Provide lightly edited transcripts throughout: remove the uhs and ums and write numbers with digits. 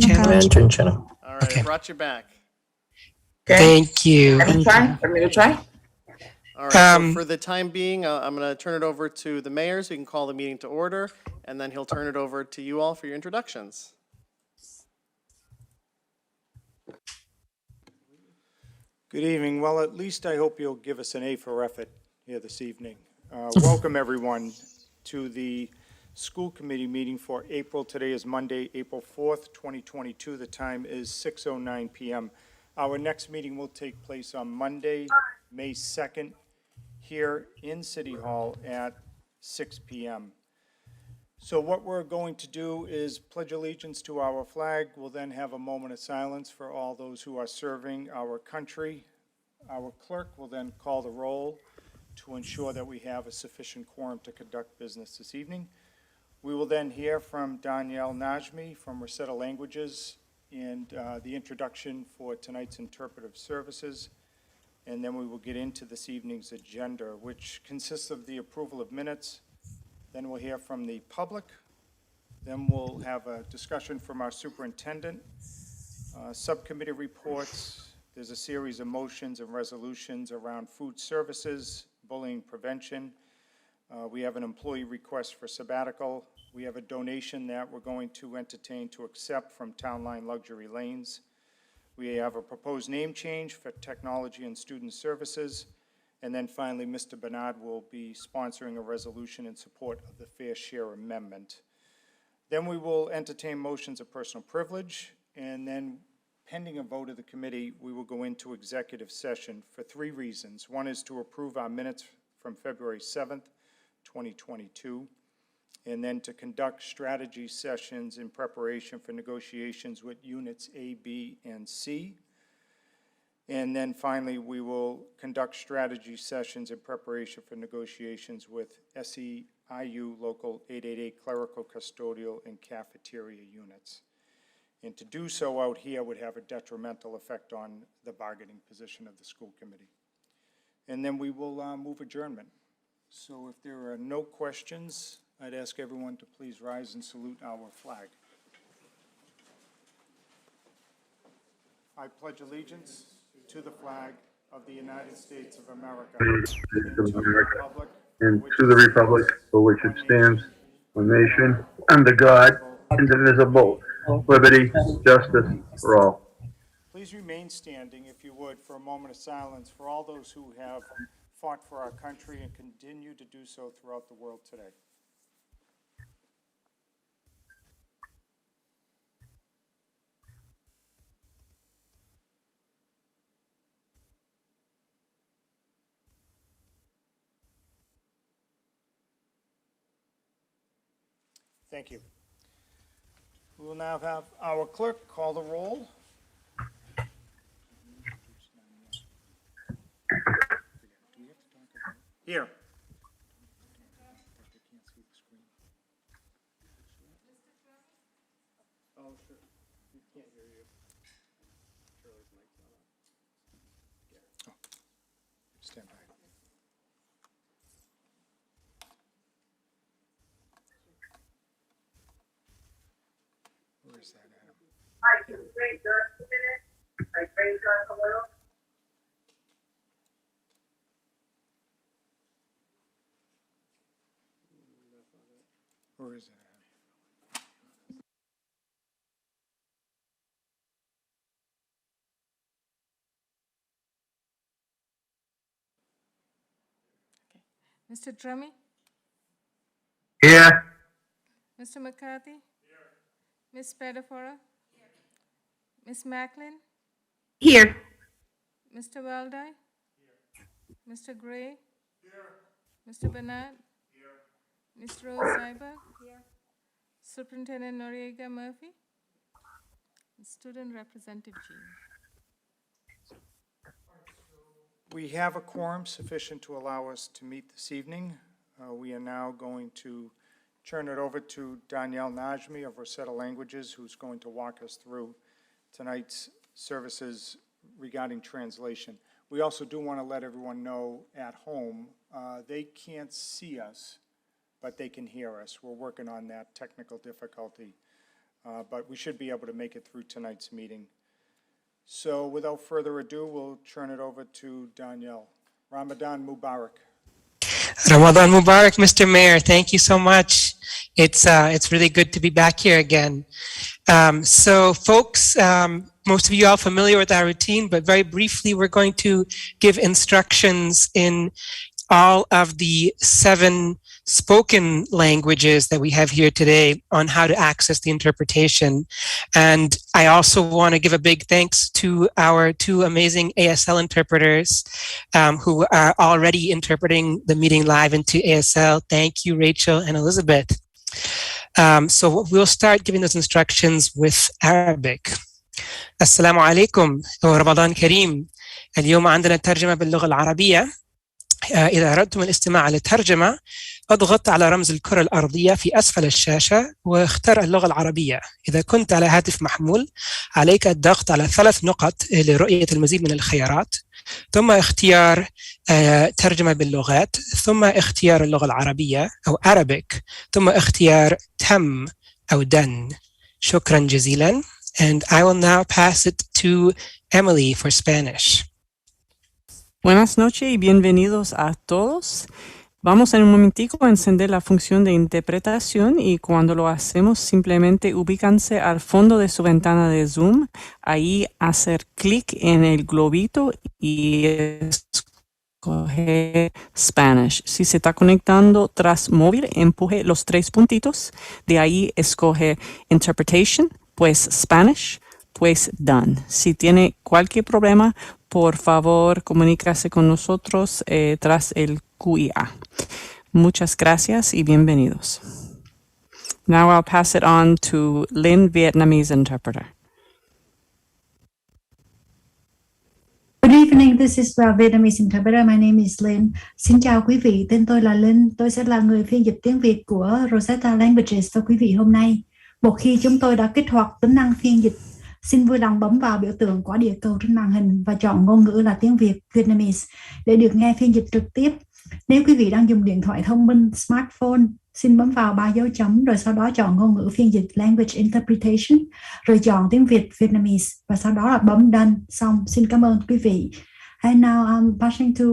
Mandarin channel. All right, Okay. I brought you back. Okay. Thank you. For me to try? All right, so for the time being, I'm going to turn it over to the mayor so he can call the meeting to order, and then he'll turn it over to you all for your introductions. Good evening. Well, at least I hope you'll give us an A for effort here this evening. Welcome, everyone, to the school committee meeting for April. Today is Monday, April 4th, 2022. The time is 6:09 p.m. Our next meeting will take place on Monday, May 2nd, here in City Hall at 6 p.m. So what we're going to do is pledge allegiance to our flag. We'll then have a moment of silence for all those who are serving our country. Our clerk will then call the roll to ensure that we have a sufficient quorum to conduct business this evening. We will then hear from Danielle Najmi from Rosetta Languages and the introduction for tonight's interpretive services. And then we will get into this evening's agenda, which consists of the approval of minutes. Then we'll hear from the public. Then we'll have a discussion from our superintendent, subcommittee reports. There's a series of motions and resolutions around food services, bullying prevention. We have an employee request for sabbatical. We have a donation that we're going to entertain to accept from Town Line Luxury Lanes. We have a proposed name change for technology and student services. And then finally, Mr. Bernard will be sponsoring a resolution in support of the Fair Share Amendment. Then we will entertain motions of personal privilege, and then pending a vote of the committee, we will go into executive session for 3 reasons. One is to approve our minutes from February 7th, 2022, and then to conduct strategy sessions in preparation for negotiations with units A, B, and C. And then finally, we will conduct strategy sessions in preparation for negotiations with SEIU Local 888 clerical, custodial, and cafeteria units. And to do so out here would have a detrimental effect on the bargaining position of the school committee. And then we will move adjournment. So if there are no questions, I'd ask everyone to please rise and salute our flag. I pledge allegiance to the flag of the United States of America and to the republic for which it stands, one nation, under God, indivisible, liberty, justice for all. Please remain standing, if you would, for a moment of silence for all those who have fought for our country and continue to do so throughout the world today. Thank you. We will now have our clerk call the roll. Here. Oh, sure. We can't hear you. Charlie's mic's not on. Oh. Stand by. Where is that, Adam? Hi, can you wait just a minute? I raise us a little. Where is it? Mr. Drummy? Here. Mr. McCarthy? Here. Ms. Spadafora? Here. Ms. Macklin? Here. Mr. Waldo? Here. Mr. Gray? Here. Mr. Bernard? Here. Ms. Rose Nyberg? Here. Superintendent Noriega Murphy? Student Representative Jean. We have a quorum sufficient to allow us to meet this evening. We are now going to turn it over to Danielle Najmi of Rosetta Languages, who's going to walk us through tonight's services regarding translation. We also do want to let everyone know at home, they can't see us, but they can hear us. We're working on that technical difficulty. but we should be able to make it through tonight's meeting. So without further ado, we'll turn it over to Danielle. Ramadan Mubarak. Ramadan Mubarak, Mr. Mayor. Thank you so much. It's really good to be back here again. So folks, most of you are familiar with our routine, but very briefly, we're going to give instructions in all of the 7 spoken languages that we have here today on how to access the interpretation. And I also want to give a big thanks to our 2 amazing ASL interpreters who are already interpreting the meeting live into ASL. Thank you, Rachel and Elizabeth. So we'll start giving those instructions with Arabic. Assalamu alaikum wa Ramadan Kareem. اليوم عندنا ترجمة باللغة العربية. إذا أردتم الاستماع للترجمة اضغط على رمز الكرة الأرضية في أسفل الشاشة واختر اللغة العربية. إذا كنت على هاتف محمول عليك الضغط على 3 نقط لرؤية المزيد من الخيارات، ثم اختيار ترجمة باللغات، ثم اختيار اللغة العربية أو Arabic، ثم اختيار تم أو done. شكرا جزيلا. And I will now pass it to Emily for Spanish. Buenas noches y bienvenidos a todos. Vamos en un momentico a encender la función de interpretación y cuando lo hacemos simplemente ubícanse al fondo de su ventana de Zoom, ahí hacer clic en el globito y escoger Spanish. Si se está conectando tras móvil, empuje los 3 puntitos, de ahí escoge Interpretation, pues Spanish, pues Done. Si tiene cualquier problema, por favor, comunícase con nosotros tras el QIA. Muchas gracias y bienvenidos. Now I'll pass it on to Lynn, Vietnamese interpreter. Good evening, this is Vietnamese interpreter. My name is Lynn. Xin chào quý vị, tên tôi là Linh. Tôi sẽ là người phiên dịch tiếng Việt của Rosetta Languages cho quý vị hôm nay. Một khi chúng tôi đã kích hoạt tính năng phiên dịch, xin vui lòng bấm vào biểu tượng quả địa cầu trên màn hình và chọn ngôn ngữ là tiếng Việt Vietnamese để được nghe phiên dịch trực tiếp. Nếu quý vị đang dùng điện thoại thông minh smartphone, xin bấm vào 3 dấu chấm rồi sau đó chọn ngôn ngữ phiên dịch Language Interpretation rồi chọn tiếng Việt Vietnamese và sau đó là bấm Done. Xong, xin cảm ơn quý vị. And now I'm passing to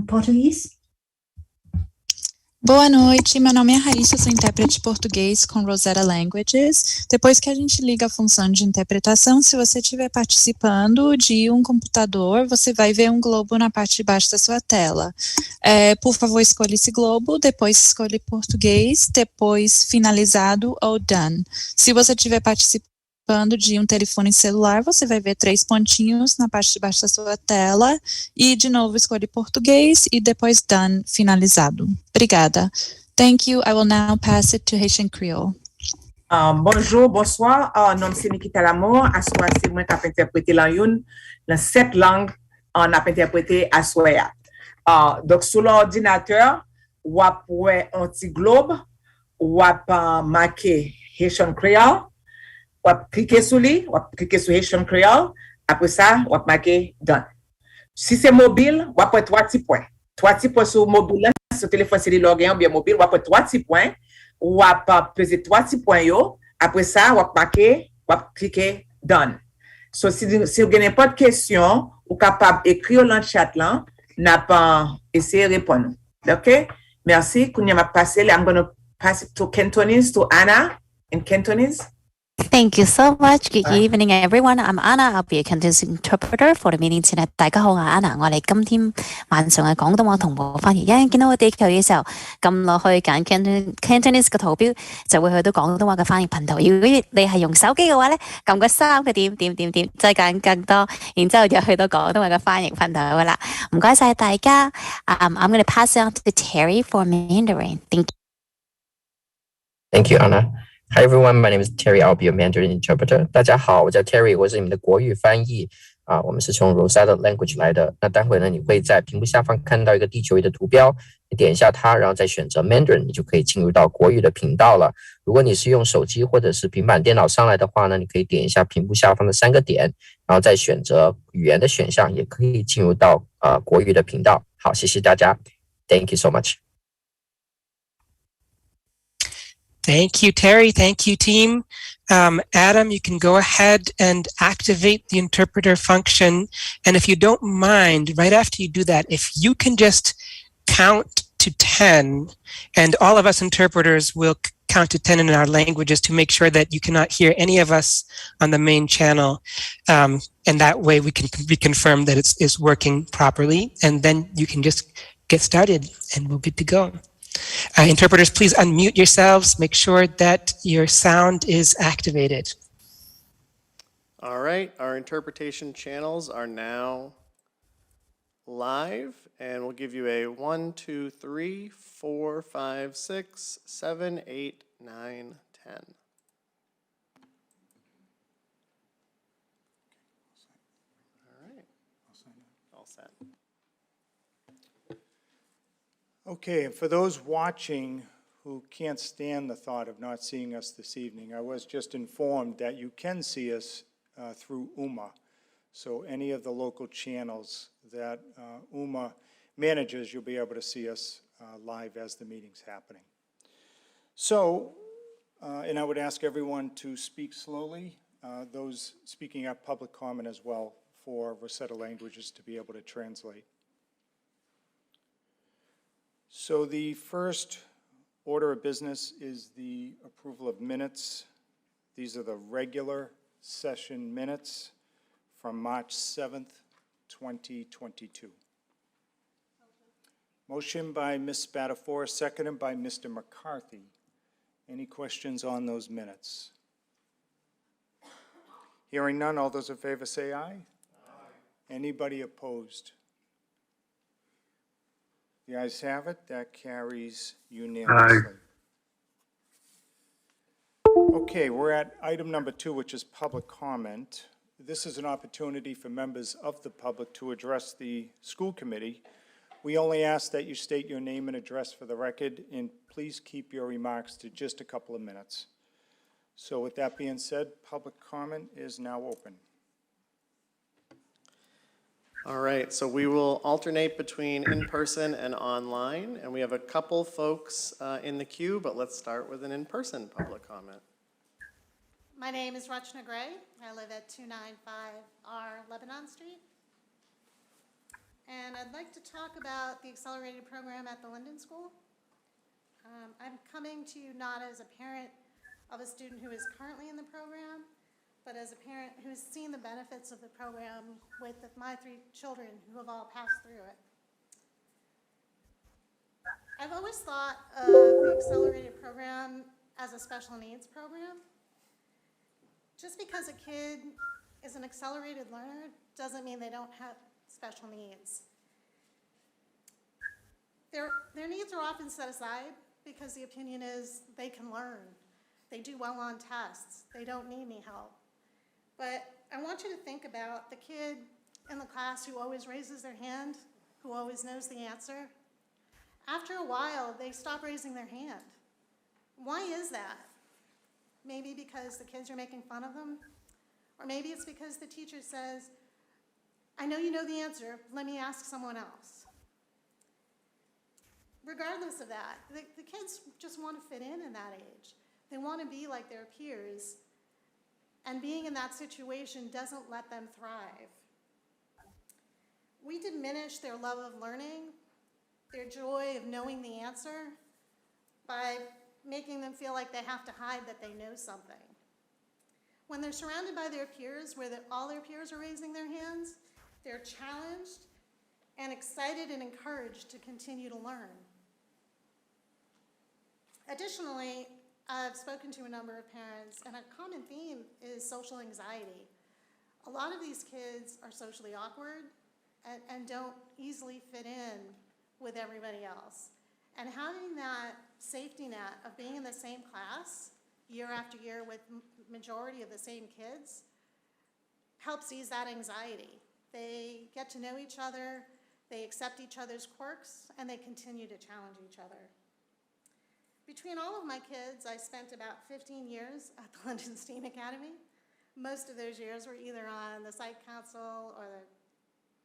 Portuguese. Boa noite, meu nome é Raíssa, sou intérprete português com Rosetta Languages. Depois que a gente liga a função de interpretação, se você estiver participando de um computador, você vai ver um globo na parte de baixo da sua tela. Por favor, escolha esse globo, depois escolha português, depois finalizado ou done. Se você estiver participando de um telefone celular, você vai ver 3 pontinhos na parte de baixo da sua tela e, de novo, escolhe português e depois done, finalizado. Obrigada. Thank you. I will now pass it to Haitian Creole. Bonjour, bonsoir. Nom c'est Nikita Lamour. Assoya, c'est moi qui a interprété dans 7 langues on a interprété assoya. Donc, sur l'ordinateur, on a un petit globe, on a marqué Haitian Creole. On va cliquer sur lui, on va cliquer sur Haitian Creole. Après ça, on va marquer Done. Si c'est mobile, on va prendre 3 petits points. 3 petits points sur mobile, sur téléphone cellulaire ou bien mobile, on va prendre 3 petits points. On va peser 3 petits points. Après ça, on va marquer, on va cliquer Done. So, si vous avez n'importe question, vous êtes capable d'écrire dans le chat là, n'a pas essayé de répondre. OK? Merci. I'm going to pass it to Cantonese, to Anna in Cantonese. Thank you so much. Good evening, everyone. I'm Anna. I'll be a Cantonese interpreter for the meeting tonight. 大家好，我係 Anna。我哋今天晚上嘅廣東話同步翻譯。一陣見到個地球嘅時候，撳落去揀 Cantonese 嘅圖標，就會去到廣東話嘅翻譯頻道。如果你係用手機嘅話咧，撳個3個點，再揀更多，然之後就去到廣東話嘅翻譯頻道噶啦。唔該晒大家。I'm going to pass it on to Terry for Mandarin. Thank you. Thank you, Anna. Hi everyone, my name is Terry. I'll be your Mandarin interpreter. 大家好，我叫 Terry， 我是你们的国语翻译我们是从 Rosetta Language 来的。那待会呢，你会在屏幕下方看到一个地球仪的图标，你点一下它，然后再选择 Mandarin， 你就可以进入到国语的频道了。如果你是用手机或者是平板电脑上来的话呢，你可以点一下屏幕下方的3个点，然后再选择语言的选项，也可以进入到国语的频道。好，谢谢大家。Thank you so much. Thank you, Terry. Thank you, team. Adam, you can go ahead and activate the interpreter function. And if you don't mind, right after you do that, if you can just count to 10, and all of us interpreters will count to 10 in our languages to make sure that you cannot hear any of us on the main channel. And that way we can reconfirm that it's working properly. And then you can just get started and we'll good to go. Interpreters, please unmute yourselves. Make sure that your sound is activated. All right, our interpretation channels are now live, and we'll give you a 1, 2, 3, 4, 5, 6, 7, 8, 9, 10. All right, all set. Okay, and for those watching who can't stand the thought of not seeing us this evening, I was just informed that you can see us through UMA. So any of the local channels that UMA manages, you'll be able to see us live as the meeting's happening. So, and I would ask everyone to speak slowly, those speaking at public comment as well, for Rosetta languages to be able to translate. So the first order of business is the approval of minutes. These are the regular session minutes from March 7th, 2022. Motion by Ms. Spadafora, seconded by Mr. McCarthy. Any questions on those minutes? Hearing none, all those in favor say aye. Aye. Anybody opposed? The ayes have it. That carries unanimously. Okay, we're at item number 2, which is public comment. This is an opportunity for members of the public to address the school committee. We only ask that you state your name and address for the record, and please keep your remarks to just a couple of minutes. So with that being said, public comment is now open. All right, so we will alternate between in-person and online, and we have a couple folks in the queue, but let's start with an in-person public comment. My name is Rachna Gray. I live at 295R Lebanon Street. And I'd like to talk about the accelerated program at the Linden School. I'm coming to you not as a parent of a student who is currently in the program, but as a parent who's seen the benefits of the program with my 3 children who have all passed through it. I've always thought of the accelerated program as a special needs program. Just because a kid is an accelerated learner doesn't mean they don't have special needs. Their needs are often set aside because the opinion is they can learn. They do well on tests. They don't need any help. But I want you to think about the kid in the class who always raises their hand, who always knows the answer. After a while, they stop raising their hand. Why is that? Maybe because the kids are making fun of them, or maybe it's because the teacher says, I know you know the answer, let me ask someone else. Regardless of that, the kids just want to fit in that age. They want to be like their peers, and being in that situation doesn't let them thrive. We diminish their love of learning, their joy of knowing the answer, by making them feel like they have to hide that they know something. When they're surrounded by their peers, where all their peers are raising their hands, they're challenged and excited and encouraged to continue to learn. Additionally, I've spoken to a number of parents, and a common theme is social anxiety. A lot of these kids are socially awkward and don't easily fit in with everybody else. And having that safety net of being in the same class year after year with majority of the same kids helps ease that anxiety. They get to know each other, they accept each other's quirks, and they continue to challenge each other. Between all of my kids, I spent about 15 years at the London STEAM Academy. Most of those years were either on the site council or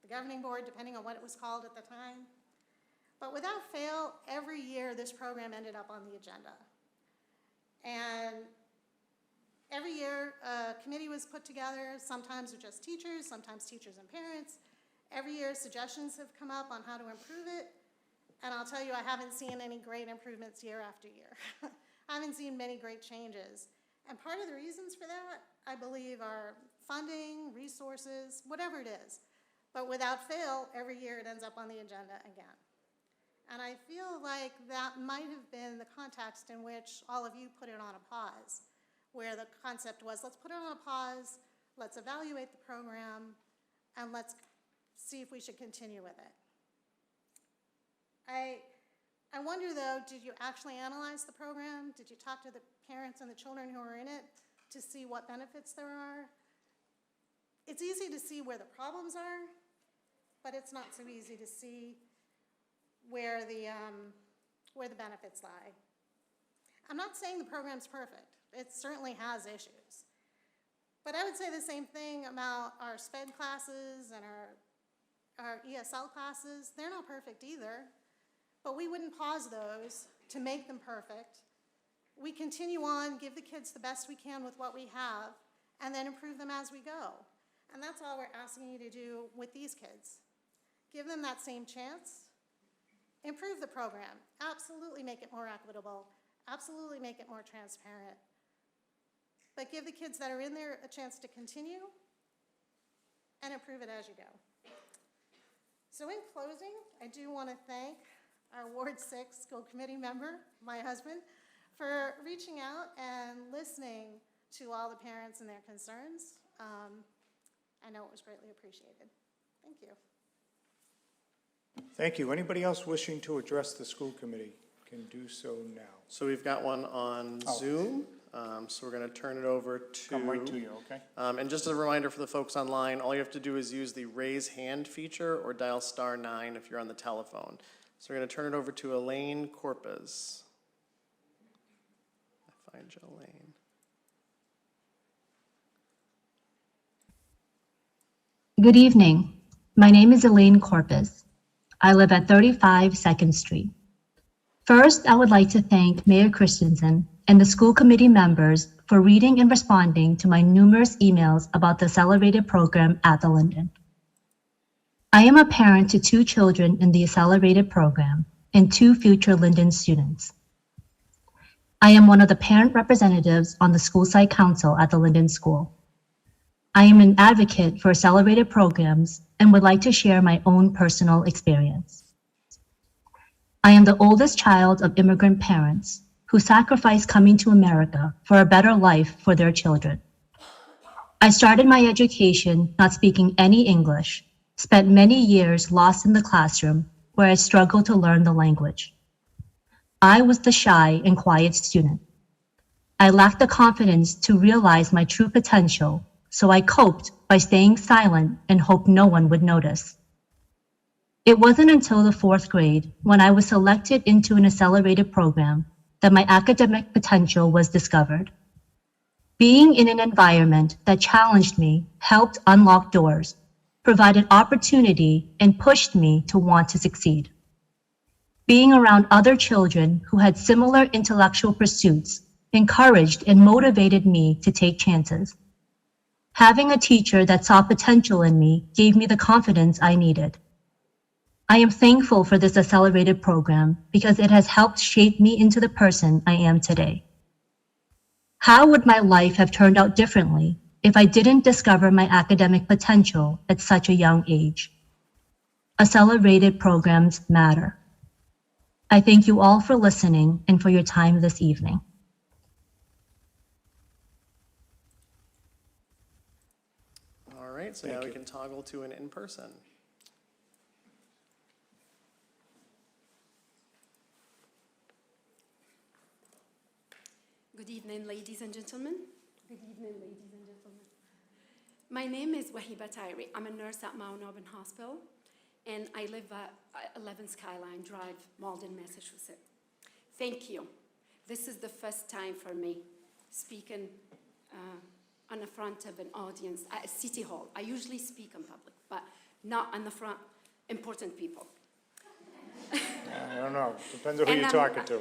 the governing board, depending on what it was called at the time. But without fail, every year this program ended up on the agenda. And every year, a committee was put together, sometimes with just teachers, sometimes teachers and parents. Every year, suggestions have come up on how to improve it. And I'll tell you, I haven't seen any great improvements year after year. I haven't seen many great changes. And part of the reasons for that, I believe, are funding, resources, whatever it is. But without fail, every year it ends up on the agenda again. And I feel like that might have been the context in which all of you put it on a pause, where the concept was, let's put it on a pause, let's evaluate the program, and let's see if we should continue with it. I wonder, though, did you actually analyze the program? Did you talk to the parents and the children who are in it to see what benefits there are? It's easy to see where the problems are, but it's not so easy to see where the benefits lie. I'm not saying the program's perfect. It certainly has issues. But I would say the same thing about our SPED classes and our ESL classes. They're not perfect either, but we wouldn't pause those to make them perfect. We continue on, give the kids the best we can with what we have, and then improve them as we go. And that's all we're asking you to do with these kids. Give them that same chance. Improve the program. Absolutely make it more equitable. Absolutely make it more transparent. But give the kids that are in there a chance to continue and improve it as you go. So in closing, I do want to thank our Ward 6 school committee member, my husband, for reaching out and listening to all the parents and their concerns. I know it was greatly appreciated. Thank you. Thank you. Anybody else wishing to address the school committee can do so now. So we've got one on Zoom. So we're going to turn it over to... Come right to you, okay? And just a reminder for the folks online, all you have to do is use the raise hand feature or dial *9 if you're on the telephone. So we're going to turn it over to Elaine Corpus. I find you, Elaine. Good evening. My name is Elaine Corpus. I live at 35 2nd Street. First, I would like to thank Mayor Christensen and the school committee members for reading and responding to my numerous emails about the accelerated program at the Linden. I am a parent to 2 children in the accelerated program and 2 future Linden students. I am one of the parent representatives on the school site council at the Linden School. I am an advocate for accelerated programs and would like to share my own personal experience. I am the oldest child of immigrant parents who sacrificed coming to America for a better life for their children. I started my education not speaking any English, spent many years lost in the classroom where I struggled to learn the language. I was the shy and quiet student. I lacked the confidence to realize my true potential, so I coped by staying silent and hoped no one would notice. It wasn't until the 4th grade, when I was selected into an accelerated program, that my academic potential was discovered. Being in an environment that challenged me helped unlock doors, provided opportunity, and pushed me to want to succeed. Being around other children who had similar intellectual pursuits encouraged and motivated me to take chances. Having a teacher that saw potential in me gave me the confidence I needed. I am thankful for this accelerated program because it has helped shape me into the person I am today. How would my life have turned out differently if I didn't discover my academic potential at such a young age? Accelerated programs matter. I thank you all for listening and for your time this evening. All right, so now we can toggle to an in-person. Good evening, ladies and gentlemen. Good evening, ladies and gentlemen. My name is Wahiba Tyree. I'm a nurse at Mount Auburn Hospital, and I live at 11 Skyline Drive, Malden, Massachusetts. Thank you. This is the first time for me speaking on the front of an audience at City Hall. I usually speak in public, but not on the front, important people. I don't know. Depends on who you're talking to.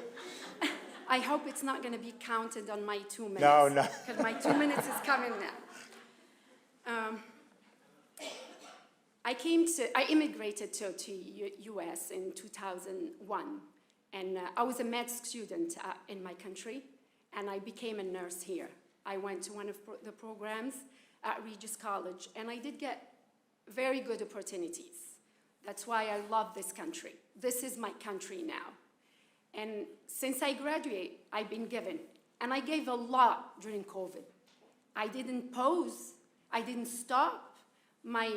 I hope it's not going to be counted on my 2 minutes. No. Because my 2 minutes is coming now. I immigrated to U.S. in 2001, and I was a med student in my country, and I became a nurse here. I went to one of the programs at Regis College, and I did get very good opportunities. That's why I love this country. This is my country now. And since I graduated, I've been given, and I gave a lot during COVID. I didn't pause, I didn't stop my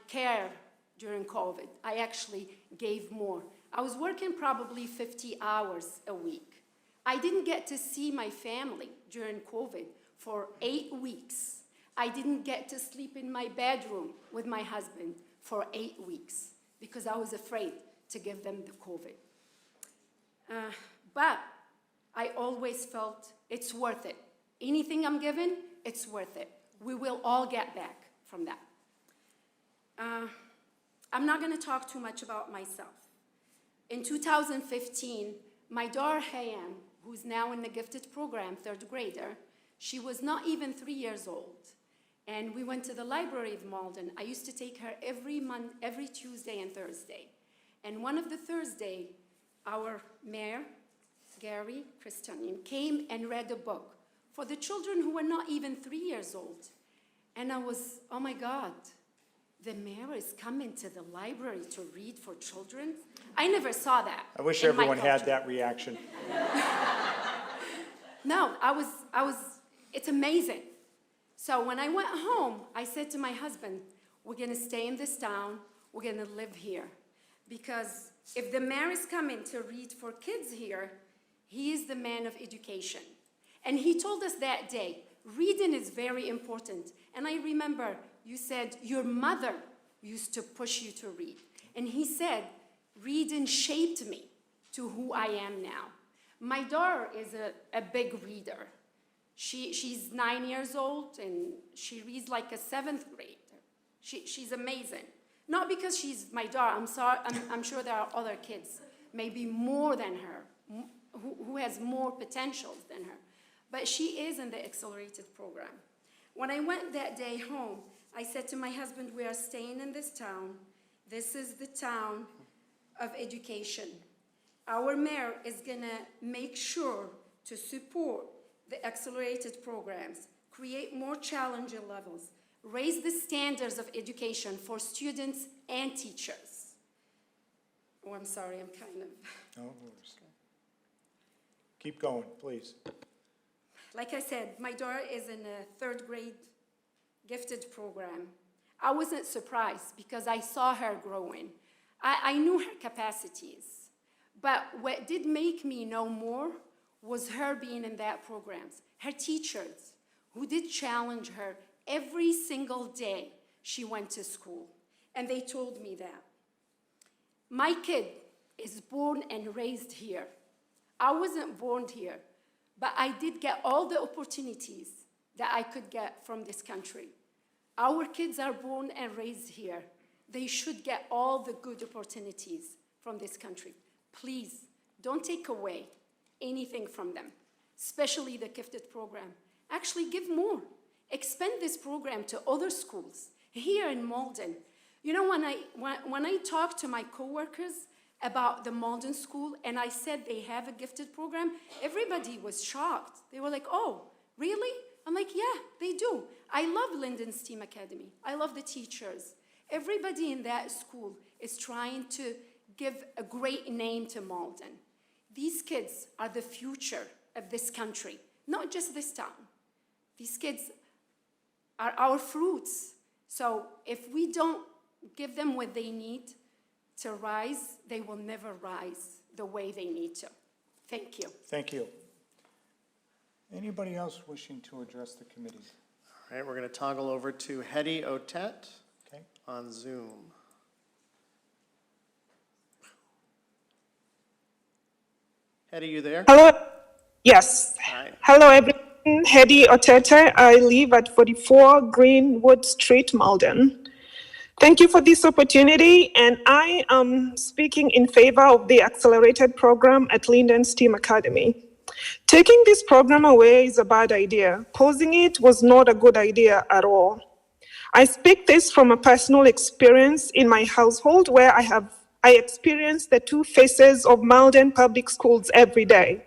care during COVID. I actually gave more. I was working probably 50 hours a week. I didn't get to see my family during COVID for 8 weeks. I didn't get to sleep in my bedroom with my husband for 8 weeks because I was afraid to give them the COVID. But I always felt it's worth it. Anything I'm given, it's worth it. We will all get back from that. I'm not going to talk too much about myself. In 2015, my daughter Hiyamu, who's now in the gifted program, 3rd grader, she was not even 3 years old. And we went to the library of Malden. I used to take her every Tuesday and Thursday. And one of the Thursday, our mayor, Gary Christian, came and read a book for the children who were not even 3 years old. And I was, oh my God, the mayor is coming to the library to read for children? I never saw that. I wish in everyone my had culture. that reaction. No, it's amazing. So when I went home, I said to my husband, we're gonna stay in this town, we're gonna live here. Because if the mayor is coming to read for kids here, he is the man of education. And he told us that day, reading is very important. And I remember you said your mother used to push you to read. And he said, reading shaped me to who I am now. My daughter is a big reader. She's 9 years old, and she reads like a 7th grader. She's amazing. Not because she's my daughter. I'm sure there are other kids, maybe more than her, who has more potential than her. But she is in the accelerated program. When I went that day home, I said to my husband, we are staying in this town. This is the town of education. Our mayor is gonna make sure to support the accelerated programs, create more challenging levels, raise the standards of education for students and teachers. Oh, I'm sorry, I'm kind of... No worries. Keep going, please. Like I said, my daughter is in a 3rd grade gifted program. I wasn't surprised because I saw her growing. I knew her capacities. But what did make me know more was her being in that program. Her teachers, who did challenge her every single day she went to school. And they told me that. My kid is born and raised here. I wasn't born here, but I did get all the opportunities that I could get from this country. Our kids are born and raised here. They should get all the good opportunities from this country. Please, don't take away anything from them, especially the gifted program. Actually, give more. Expand this program to other schools here in Malden. You know, when I talked to my coworkers about the Malden school and I said they have a gifted program, everybody was shocked. They were like, oh, really? I'm like, yeah, they do. I love Linden's STEAM Academy. I love the teachers. Everybody in that school is trying to give a great name to Malden. These kids are the future of this country, not just this town. These kids are our fruits. So if we don't give them what they need to rise, they will never rise the way they need to. Thank you. Thank you. Anybody else wishing to address the committee? All right, we're going to toggle over to Hedy Otet on Zoom. Hedy, you there? Hello. Yes. Hi. Hello, everyone. Hedy Otet. I live at 44 Greenwood Street, Malden. Thank you for this opportunity, and I am speaking in favor of the accelerated program at Linden's STEAM Academy. Taking this program away is a bad idea. Pausing it was not a good idea at all. I speak this from a personal experience in my household where I experience the two faces of Malden public schools every day.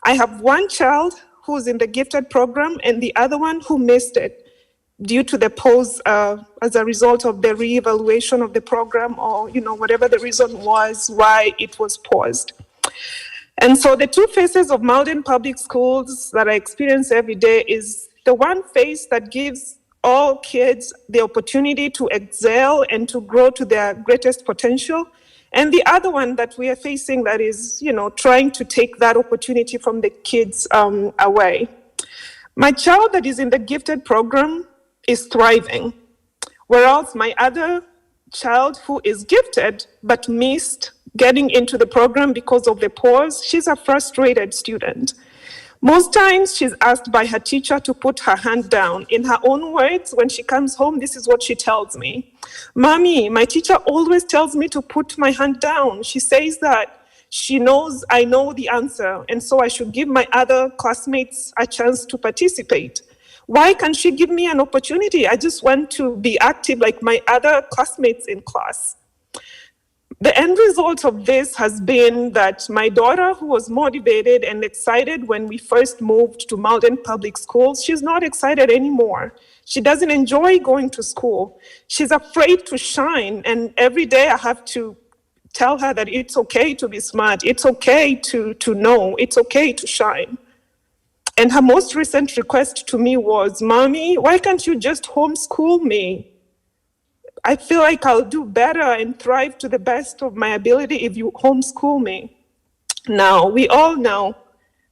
I have one child who's in the gifted program and the other one who missed it due to the pause as a result of the reevaluation of the program, or whatever the reason was why it was paused. And so the two faces of Malden public schools that I experience every day is the one face that gives all kids the opportunity to excel and to grow to their greatest potential, and the other one that we are facing that is, trying to take that opportunity from the kids away. My child that is in the gifted program is thriving, whereas my other child who is gifted but missed getting into the program because of the pause, she's a frustrated student. Most times she's asked by her teacher to put her hand down. In her own words, when she comes home, this is what she tells me. Mommy, my teacher always tells me to put my hand down. She says that she knows I know the answer, and so I should give my other classmates a chance to participate. Why can't she give me an opportunity? I just want to be active like my other classmates in class. The end result of this has been that my daughter, who was motivated and excited when we first moved to Malden Public Schools, she's not excited anymore. She doesn't enjoy going to school. She's afraid to shine, and every day I have to tell her that it's okay to be smart, it's okay to know, it's okay to shine. And her most recent request to me was, Mommy, why can't you just homeschool me? I feel like I'll do better and thrive to the best of my ability if you homeschool me. Now, we all know,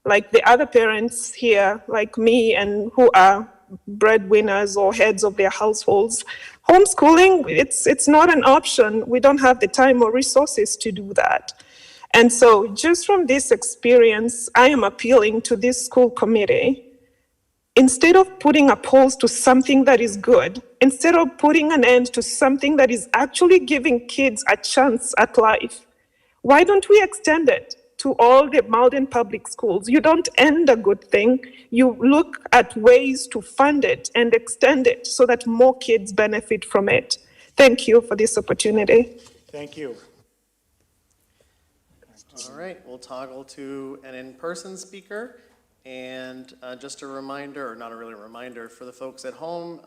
like the other parents here, like me, and who are breadwinners or heads of their households, homeschooling, it's not an option. We don't have the time or resources to do that. And so just from this experience, I am appealing to this school committee. Instead of putting a pause to something that is good, instead of putting an end to something that is actually giving kids a chance at life, why don't we extend it to all the Malden public schools? You don't end a good thing. You look at ways to fund it and extend it so that more kids benefit from it. Thank you for this opportunity. Thank you. All right, we'll toggle to an in-person speaker. And just a reminder, or not a really reminder, for the folks at home,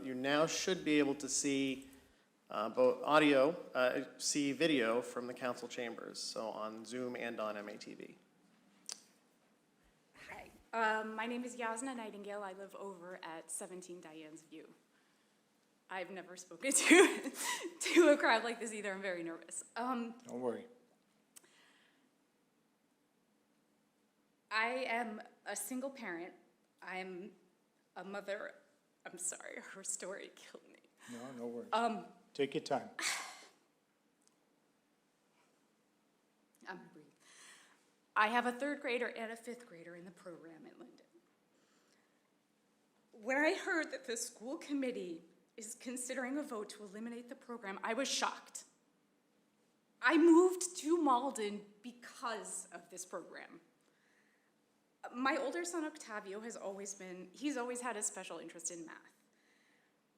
you now should be able to see both audio, see video from the council chambers, so on Zoom and on MATV. Hi, my name is Yasna Nightingale. I live over at 17 Diane's View. I've never spoken to a crowd like this either. I'm very nervous. Don't worry. I am a single parent. I'm a mother. I'm sorry, her story killed me. No worries. Take your time. I'm breathing. I have a third grader and a fifth grader in the program at Linden. When I heard that the school committee is considering a vote to eliminate the program, I was shocked. I moved to Malden because of this program. My older son, Octavio, he's always had a special interest in math.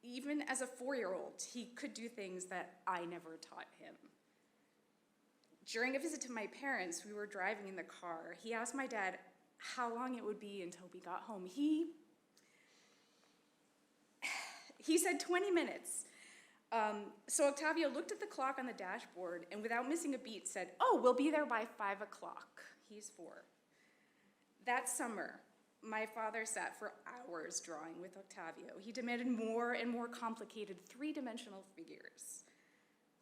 Even as a 4-year-old, he could do things that I never taught him. During a visit to my parents, we were driving in the car. He asked my dad how long it would be until we got home. He said 20 minutes. So Octavio looked at the clock on the dashboard and without missing a beat said, "Oh, we'll be there by 5 o'clock. He's 4. That summer, my father sat for hours drawing with Octavio. He demanded more and more complicated 3-dimensional figures.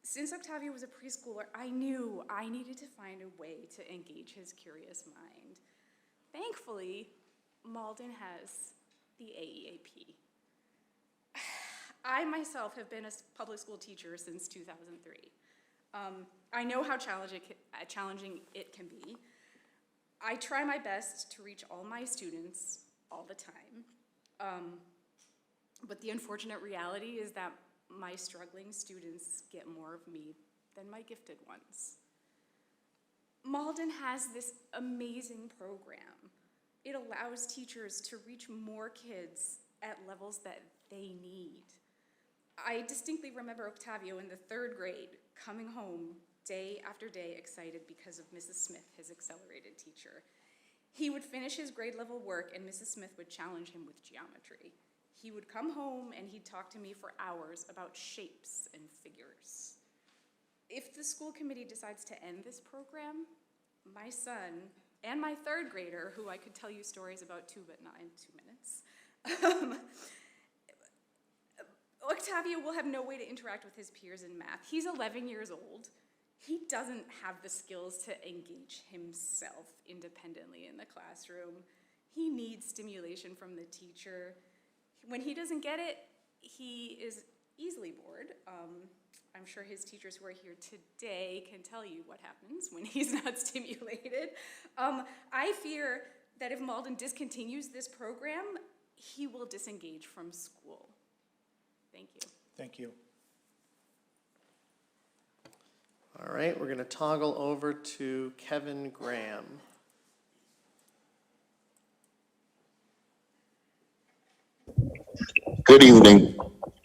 Since Octavio was a preschooler, I knew I needed to find a way to engage his curious mind. Thankfully, Malden has the AEAP. I myself have been a public school teacher since 2003. I know how challenging it can be. I try my best to reach all my students all the time, but the unfortunate reality is that my struggling students get more of me than my gifted ones. Malden has this amazing program. It allows teachers to reach more kids at levels that they need. I distinctly remember Octavio in the 3rd grade coming home day after day excited because of Mrs. Smith, his accelerated teacher. He would finish his grade level work and Mrs. Smith would challenge him with geometry. He would come home and he'd talk to me for hours about shapes and figures. If the school committee decides to end this program, my son and my 3rd grader, who I could tell you stories about too, but not in 2 minutes, Octavio will have no way to interact with his peers in math. He's 11 years old. He doesn't have the skills to engage himself independently in the classroom. He needs stimulation from the teacher. When he doesn't get it, he is easily bored. I'm sure his teachers who are here today can tell you what happens when he's not stimulated. I fear that if Malden discontinues this program, he will disengage from school. Thank you. Thank you. All right, we're going to toggle over to Kevin Graham. Good evening.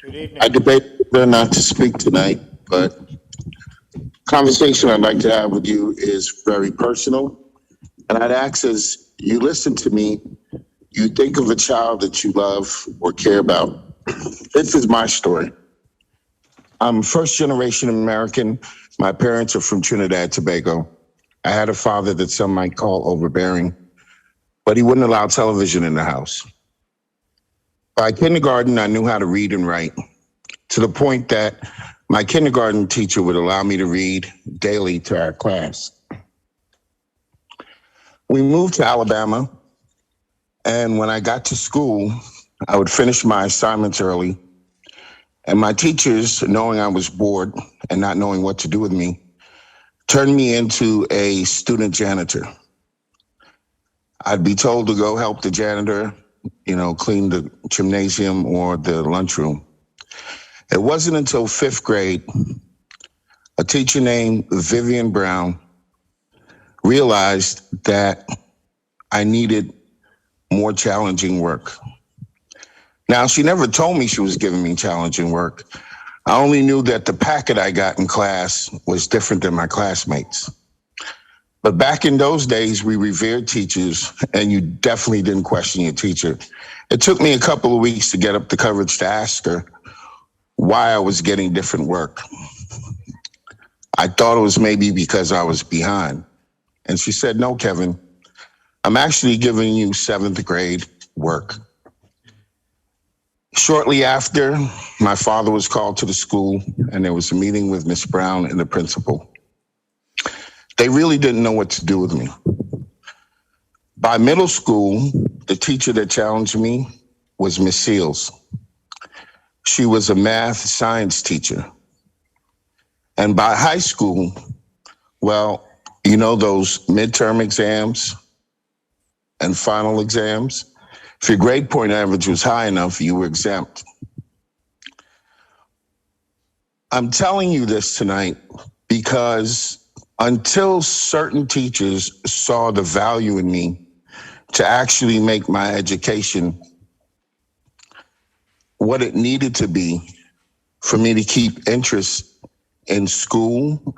Good evening. I debate whether or not to speak tonight, but conversation I'd like to have with you is very personal. And I'd ask as you listen to me, you think of a child that you love or care about. This is my story. I'm first generation American. My parents are from Trinidad and Tobago. I had a father that some might call overbearing, but he wouldn't allow television in the house. By kindergarten, I knew how to read and write, to the point that my kindergarten teacher would allow me to read daily to our class. We moved to Alabama, and when I got to school, I would finish my assignments early, and my teachers, knowing I was bored and not knowing what to do with me, turned me into a student janitor. I'd be told to go help the janitor, clean the gymnasium or the lunchroom. It wasn't until 5th grade, a teacher named Vivian Brown realized that I needed more challenging work. Now, she never told me she was giving me challenging work. I only knew that the packet I got in class was different than my classmates. But back in those days, we revered teachers, and you definitely didn't question your teacher. It took me a couple of weeks to get up the courage to ask her why I was getting different work. I thought it was maybe because I was behind. And she said, "No, Kevin, I'm actually giving you 7th grade work." Shortly after, my father was called to the school, and there was a meeting with Miss Brown and the principal. They really didn't know what to do with me. By middle school, the teacher that challenged me was Miss Seals. She was a math science teacher. And by high school, well, those midterm exams and final exams, if your grade point average was high enough, you were exempt. I'm telling you this tonight because until certain teachers saw the value in me to actually make my education what it needed to be for me to keep interest in school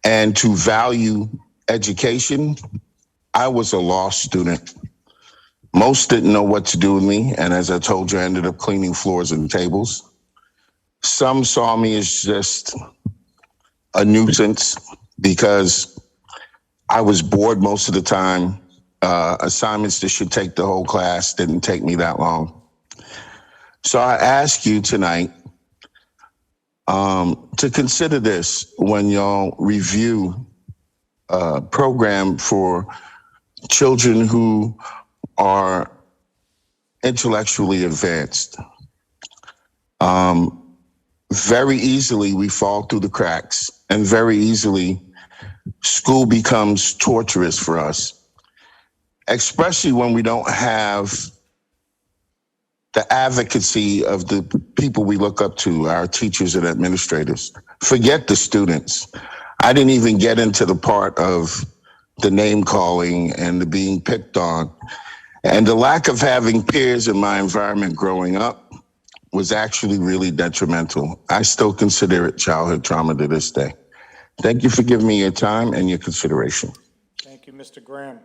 and to value education, I was a lost student. Most didn't know what to do with me, and as I told you, I ended up cleaning floors and tables. Some saw me as just a nuisance because I was bored most of the time. Assignments that should take the whole class didn't take me that long. So I ask you tonight to consider this when y'all review a program for children who are intellectually advanced. Very easily we fall through the cracks, and very easily school becomes torturous for us, especially when we don't have the advocacy of the people we look up to, our teachers and administrators. Forget the students. I didn't even get into the part of the name calling and the being picked on. And the lack of having peers in my environment growing up was actually really detrimental. I still consider it childhood trauma to this day. Thank you for giving me your time and your consideration. Thank you, Mr. Graham.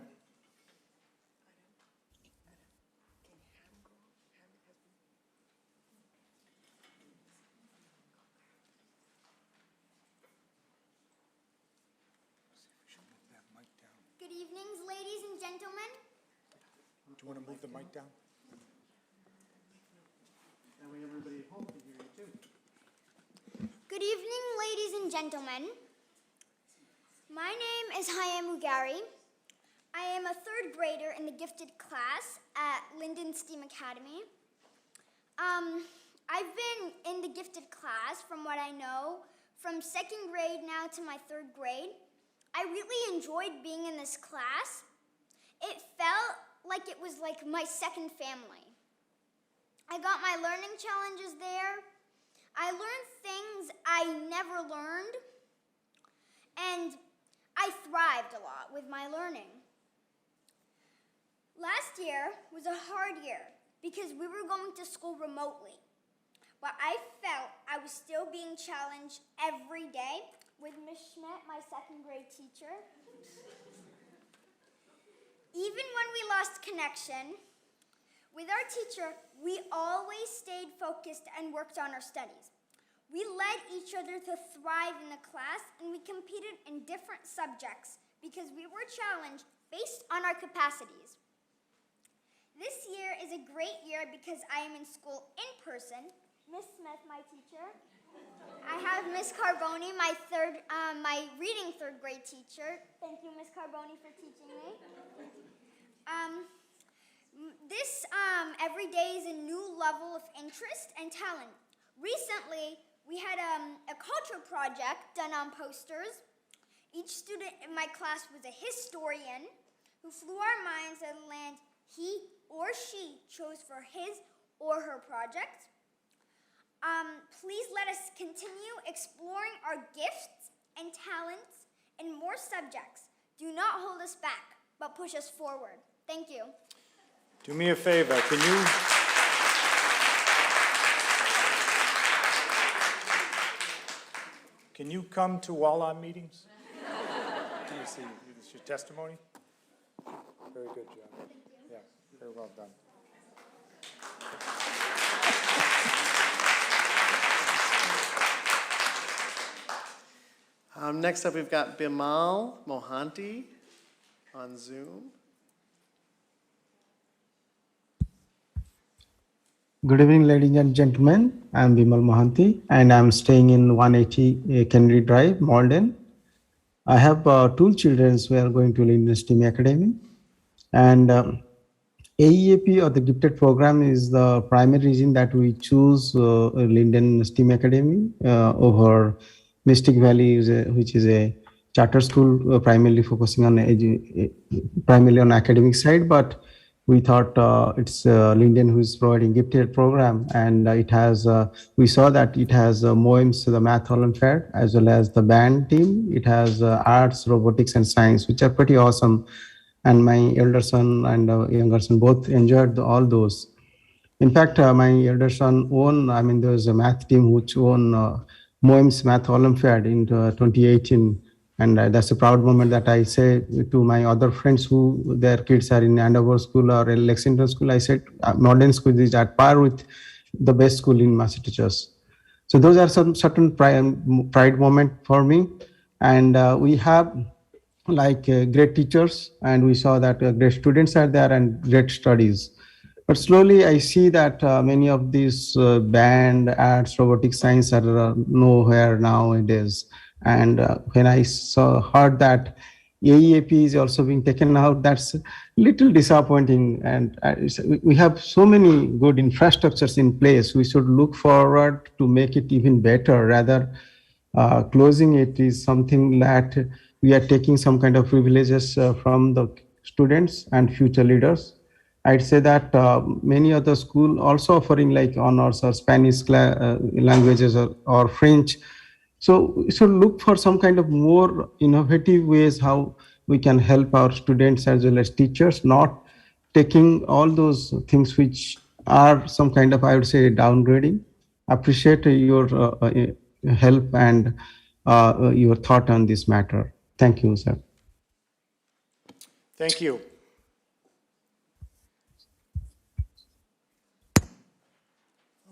Good evening, ladies and gentlemen. Do you want to move the mic down? That way everybody at home can hear you too. Good evening, ladies and gentlemen. My name is hiyamu. I am a third grader in the gifted class at Linden STEAM Academy. I've been in the gifted class, from what I know, from second grade now to my third grade. I really enjoyed being in this class. It felt like it was like my second family. I got my learning challenges there. I learned things I never learned, and I thrived a lot with my learning. Last year was a hard year because we were going to school remotely, but I felt I was still being challenged every day with Ms. Schmidt, my second grade teacher. Even when we lost connection with our teacher, we always stayed focused and worked on our studies. We led each other to thrive in the class, and we competed in different subjects because we were challenged based on our capacities. This year is a great year because I am in school in person. Ms. Smith, my teacher. I have Ms. Carboni, my reading third grade teacher. Thank you, Ms. Carboni, for teaching me. Every day is a new level of interest and talent. Recently, we had a culture project done on posters. Each student in my class was a historian who flew our minds to the land he or she chose for his or her project. Please let us continue exploring our gifts and talents in more subjects. Do not hold us back, but push us forward. Thank you. Do me a favor, can you come to all our meetings? Do you see your testimony? Very good job. Yeah, very well done. Next up, we've got Vimal Mohanty on Zoom. Good evening, ladies and gentlemen. I'm Vimal Mahanti, and I'm staying in 180 Kennedy Drive, Malden. I have two children who are going to Linden STEAM Academy. And Aeap, or the gifted program, is the primary reason that we choose Linden STEAM Academy over Mystic Valley, which is a charter school primarily focusing on primarily on academic side, but we thought it's Linden who is providing gifted program, and it has we saw that it has MOEMS, the Math Olympiad, as well as the band team. It has arts, robotics, and science, which are pretty awesome. And my elder son and younger son both enjoyed all those. In fact, my elder son won. There was a math team which won MOEMS Math Olympiad in 2018. And that's a proud moment that I say to my other friends who their kids are in Andover School or Lexington School. I said Malden School is at par with the best school in Massachusetts. So those are some certain pride moment for me. And we have great teachers, and we saw that great students are there and great studies. But slowly I see that many of these band, arts, robotics, science are nowhere nowadays. And when I heard that Aeap is also being taken out, that's a little disappointing. And we have so many good infrastructures in place. We should look forward to make it even better. Rather, closing it is something that we are taking some kind of privileges from the students and future leaders. I'd say that many other schools also offering like honors or Spanish languages or French So look for some kind of more innovative ways how we can help our students as well as teachers, not taking all those things which are some kind of, I would say, downgrading. Appreciate your help and your thought on this matter. Thank you, sir. Thank you.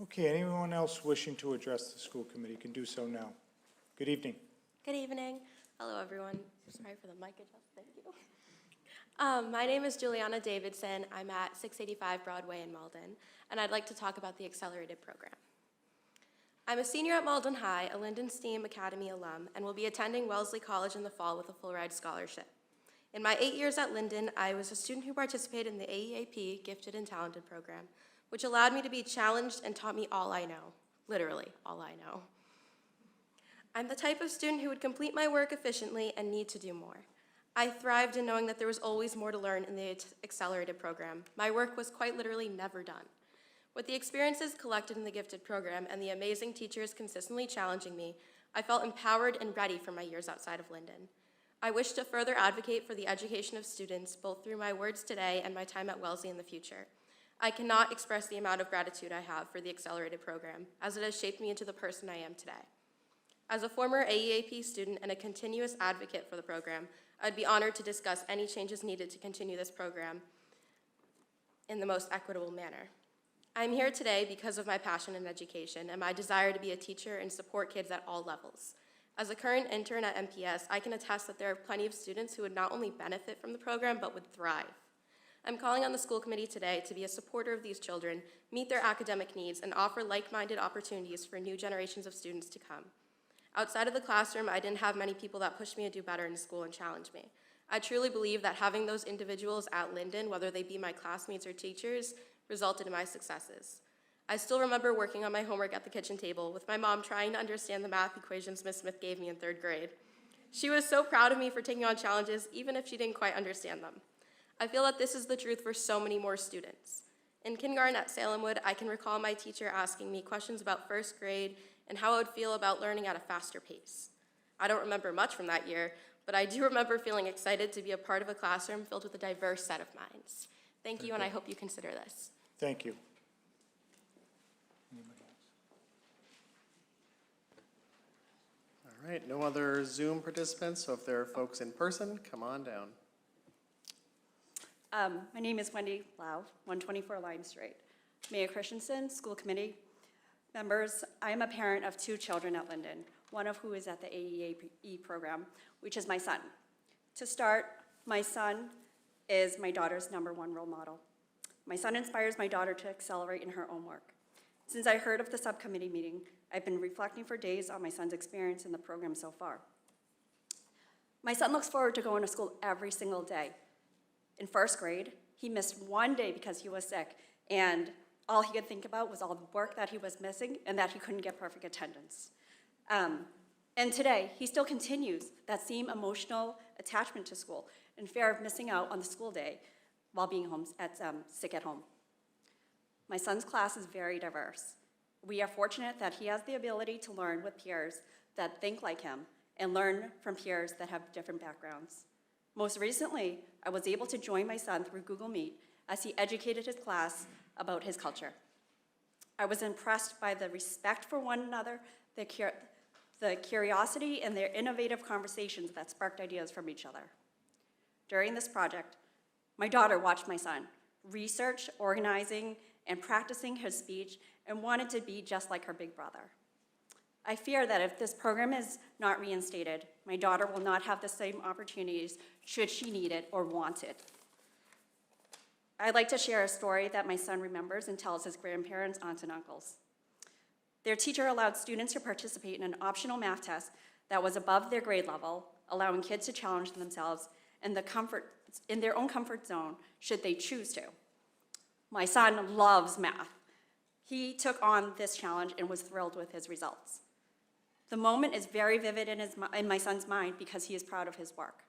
Okay, anyone else wishing to address the school committee can do so now. Good evening. Good evening. Hello, everyone. Sorry for the mic adjust. Thank you. My name is Juliana Davidson. I'm at 685 Broadway in Malden, and I'd like to talk about the Accelerated Program. I'm a senior at Malden High, a Linden STEAM Academy alum, and will be attending Wellesley College in the fall with a full-ride scholarship. In my 8 years at Linden, I was a student who participated in the Aeap Gifted and Talented program, which allowed me to be challenged and taught me all I know, literally all I know. I'm the type of student who would complete my work efficiently and need to do more. I thrived in knowing that there was always more to learn in the Accelerated Program. My work was quite literally never done. With the experiences collected in the Gifted Program and the amazing teachers consistently challenging me, I felt empowered and ready for my years outside of Linden. I wish to further advocate for the education of students, both through my words today and my time at Wellesley in the future. I cannot express the amount of gratitude I have for the Accelerated Program, as it has shaped me into the person I am today. As a former AEAP student and a continuous advocate for the program, I'd be honored to discuss any changes needed to continue this program in the most equitable manner. I'm here today because of my passion in education and my desire to be a teacher and support kids at all levels. As a current intern at MPS, I can attest that there are plenty of students who would not only benefit from the program, but would thrive. I'm calling on the school committee today to be a supporter of these children, meet their academic needs, and offer like-minded opportunities for new generations of students to come. Outside of the classroom, I didn't have many people that pushed me to do better in school and challenged me. I truly believe that having those individuals at Linden, whether they be my classmates or teachers, resulted in my successes. I still remember working on my homework at the kitchen table with my mom trying to understand the math equations Miss Smith gave me in 3rd grade. She was so proud of me for taking on challenges, even if she didn't quite understand them. I feel that this is the truth for so many more students. In kindergarten at Salemwood, I can recall my teacher asking me questions about 1st grade and how I would feel about learning at a faster pace. I don't remember much from that year, but I do remember feeling excited to be a part of a classroom filled with a diverse set of minds. Thank you, and I hope you consider this. Thank you. All right, no other Zoom participants, so if there are folks in person, come on down. My name is Wendy Lau, 124 Lime Street. Mayor Christensen, school committee members, I am a parent of 2 children at Linden, one of who is at the AEAP program, which is my son. To start, my son is my daughter's #1 role model. My son inspires my daughter to accelerate in her own work. Since I heard of the subcommittee meeting, I've been reflecting for days on my son's experience in the program so far. My son looks forward to going to school every single day. In 1st grade, he missed 1 day because he was sick, and all he could think about was all the work that he was missing and that he couldn't get perfect attendance. And today, he still continues that same emotional attachment to school and fear of missing out on the school day while being sick at home. My son's class is very diverse. We are fortunate that he has the ability to learn with peers that think like him and learn from peers that have different backgrounds. Most recently, I was able to join my son through Google Meet as he educated his class about his culture. I was impressed by the respect for one another, the curiosity, and their innovative conversations that sparked ideas from each other. During this project, my daughter watched my son research, organizing, and practicing his speech and wanted to be just like her big brother. I fear that if this program is not reinstated, my daughter will not have the same opportunities should she need it or want it. I'd like to share a story that my son remembers and tells his grandparents, aunts, and uncles. Their teacher allowed students to participate in an optional math test that was above their grade level, allowing kids to challenge themselves in their own comfort zone should they choose to. My son loves math. He took on this challenge and was thrilled with his results. The moment is very vivid in my son's mind because he is proud of his work.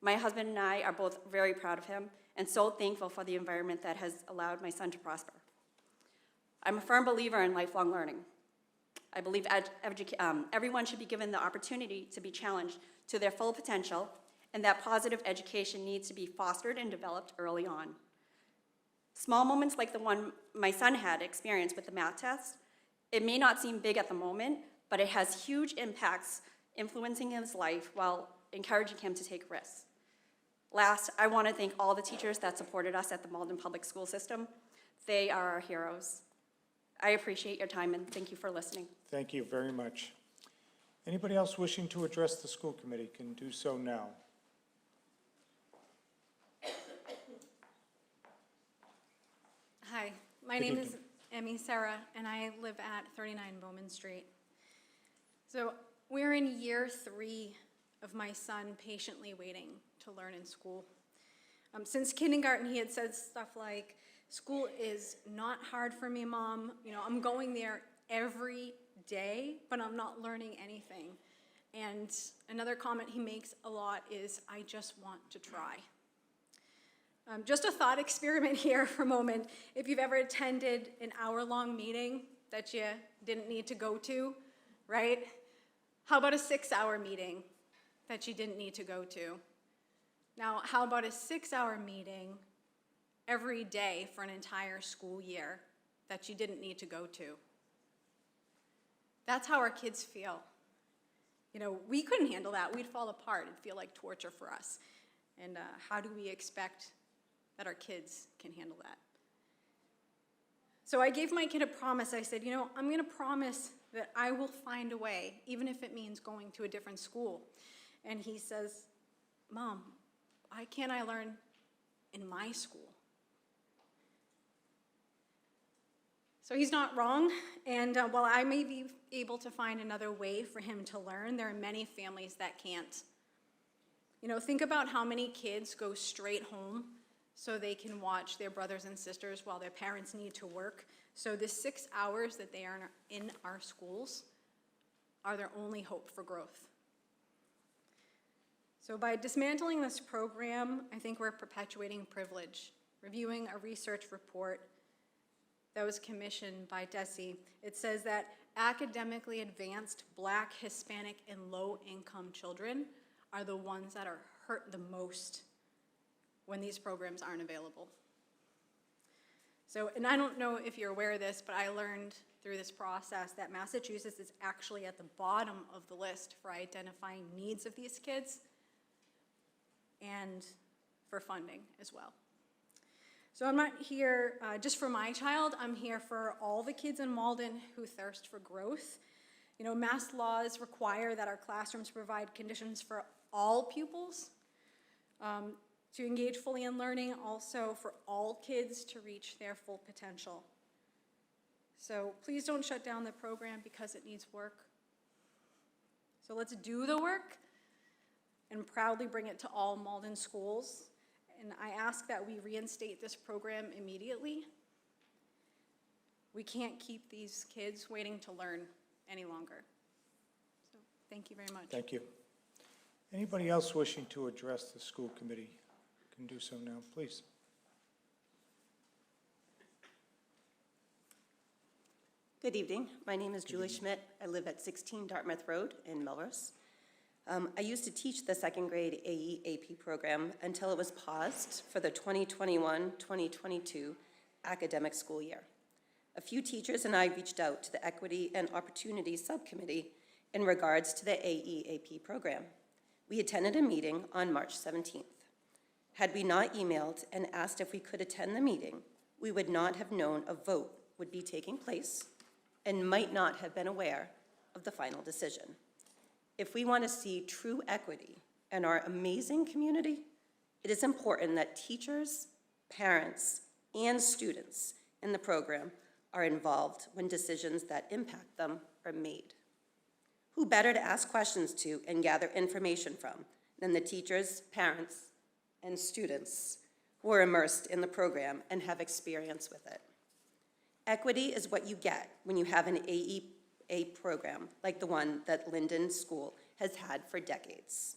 My husband and I are both very proud of him and so thankful for the environment that has allowed my son to prosper. I'm a firm believer in lifelong learning. I believe everyone should be given the opportunity to be challenged to their full potential, and that positive education needs to be fostered and developed early on. Small moments like the one my son had experienced with the math test, it may not seem big at the moment, but it has huge impacts influencing his life while encouraging him to take risks. Last, I want to thank all the teachers that supported us at the Malden Public School System. They are our heroes. I appreciate your time and thank you for listening. Thank you very much. Anybody else wishing to address the school committee can do so now. Hi, my name is Emmy Sarah, and I live at 39 Bowman Street. So we're in year 3 of my son patiently waiting to learn in school. Since kindergarten, he had said stuff like, "School is not hard for me, Mom. You know, I'm going there every day, but I'm not learning anything." And another comment he makes a lot is, "I just want to try." Just a thought experiment here for a moment. If you've ever attended an hour-long meeting that you didn't need to go to, right? How about a 6-hour meeting that you didn't need to go to? Now, how about a 6-hour meeting every day for an entire school year that you didn't need to go to? That's how our kids feel. You know, we couldn't handle that. We'd fall apart. It'd feel like torture for us. And how do we expect that our kids can handle that? So I gave my kid a promise. I said, you know, I'm going to promise that I will find a way, even if it means going to a different school. And he says, "Mom, why can't I learn in my school?" So he's not wrong, and while I may be able to find another way for him to learn, there are many families that can't. You know, think about how many kids go straight home so they can watch their brothers and sisters while their parents need to work. So the 6 hours that they are in our schools are their only hope for growth. So by dismantling this program, I think we're perpetuating privilege. Reviewing a research report that was commissioned by DESE, it says that academically advanced Black, Hispanic, and low-income children are the ones that are hurt the most when these programs aren't available. So, and I don't know if you're aware of this, but I learned through this process that Massachusetts is actually at the bottom of the list for identifying needs of these kids and for funding as well. So I'm not here just for my child, I'm here for all the kids in Malden who thirst for growth. You know, Mass laws require that our classrooms provide conditions for all pupils to engage fully in learning, also for all kids to reach their full potential. So please don't shut down the program because it needs work. So let's do the work and proudly bring it to all Malden schools. And I ask that we reinstate this program immediately. We can't keep these kids waiting to learn any longer. So thank you very much. Thank you. Anybody else wishing to address the school committee can do so now, please. Good evening. My name is Julie Schmidt. I live at 16 Dartmouth Road in Melrose. I used to teach the second grade Aeap program until it was paused for the 2021-2022 academic school year. A few teachers and I reached out to the Equity and Opportunity Subcommittee in regards to the Aeap program. We attended a meeting on March 17th. Had we not emailed and asked if we could attend the meeting, we would not have known a vote would be taking place and might not have been aware of the final decision. If we want to see true equity in our amazing community, it is important that teachers, parents, and students in the program are involved when decisions that impact them are made. Who better to ask questions to and gather information from than the teachers, parents, and students who are immersed in the program and have experience with it. Equity is what you get when you have an Aeap program like the one that Linden School has had for decades.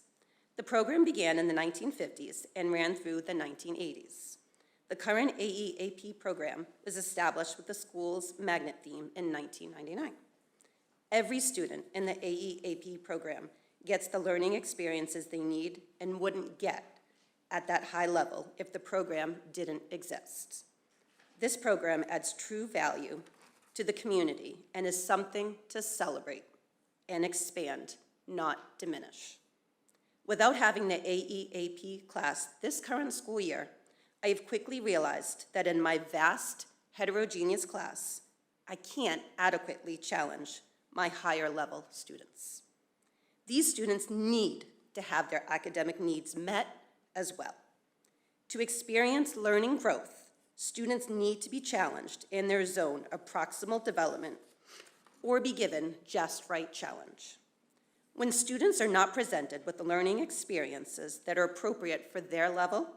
The program began in the 1950s and ran through the 1980s. The current Aeap program was established with the school's magnet theme in 1999. Every student in the AEAP program gets the learning experiences they need and wouldn't get at that high level if the program didn't exist. This program adds true value to the community and is something to celebrate and expand, not diminish. Without having the AEAP class this current school year, I have quickly realized that in my vast heterogeneous class, I can't adequately challenge my higher level students. These students need to have their academic needs met as well. To experience learning growth, students need to be challenged in their zone of proximal development or be given just right challenge. When students are not presented with the learning experiences that are appropriate for their level,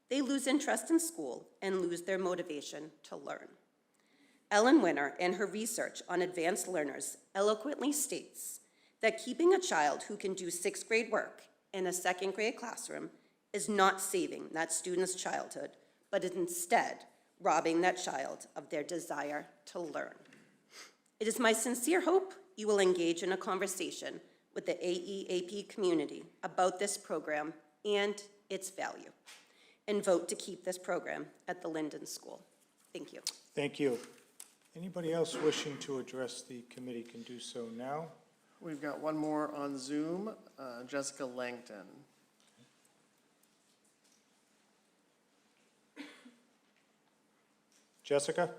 they lose interest in school and lose their motivation to learn. Ellen Winter, in her research on advanced learners, eloquently states that keeping a child who can do 6th grade work in a 2nd grade classroom is not saving that student's childhood, but is instead robbing that child of their desire to learn. It is my sincere hope you will engage in a conversation with the AEAP community about this program and its value, and vote to keep this program at the Linden School. Thank you. Thank you. Anybody else wishing to address the committee can do so now. We've got one more on Zoom, Jessica Langton. Jessica?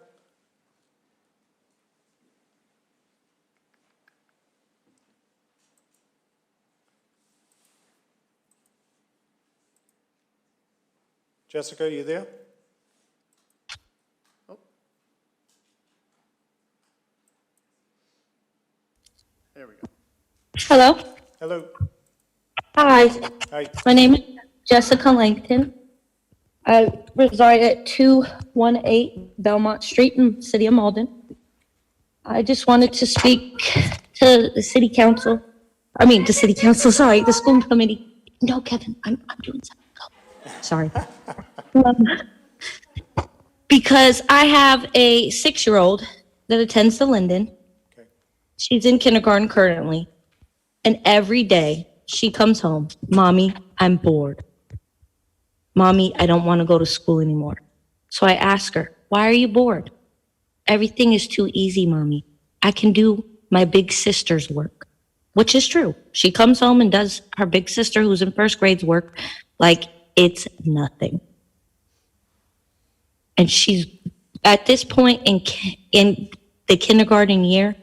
Jessica, are you there? Oh. There we go. Hello. Hello. Hi. Hi. My name is Jessica Langton. I reside at 218 Belmont Street in the city of Malden. I just wanted to speak to the city council. The school committee. No, Kevin, I'm doing something. Sorry. Because I have a 6-year-old that attends the Linden. Okay. She's in kindergarten currently. And every day she comes home, Mommy, I'm bored. Mommy, I don't want to go to school anymore. So I ask her, why are you bored? Everything is too easy, Mommy. I can do my big sister's work, which is true. She comes home and does her big sister, who's in 1st grade's work, like it's nothing. And she's at this point in the kindergarten year,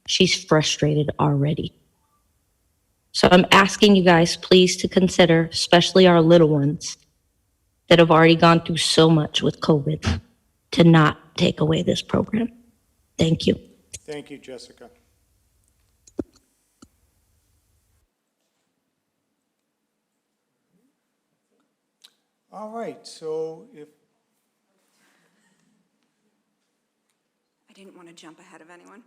she's frustrated already. So I'm asking you guys, please, to consider, especially our little ones that have already gone through so much with COVID, to not take away this program. Thank you. Thank you, Jessica. All right, so if I didn't want to jump ahead of anyone.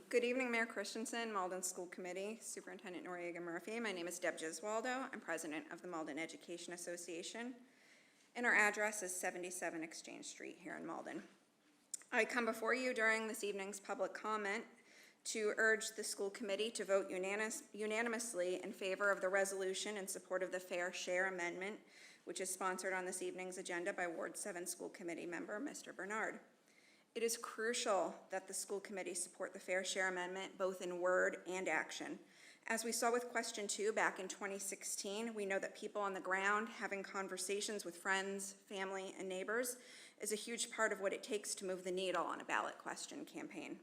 Good evening, Mayor Christensen, Malden School Committee, Superintendent Noriega Murphy. My name is Debgiswaldo. I'm president of the Malden Education Association, and our address is 77 Exchange Street here in Malden. I come before you during this evening's public comment to urge the school committee to vote unanimously in favor of the resolution in support of the Fair Share Amendment, which is sponsored on this evening's agenda by Ward 7 School Committee member, Mr. Bernard. It is crucial that the school committee support the Fair Share Amendment both in word and action. As we saw with question 2 back in 2016, we know that people on the ground having conversations with friends, family, and neighbors is a huge part of what it takes to move the needle on a ballot question campaign.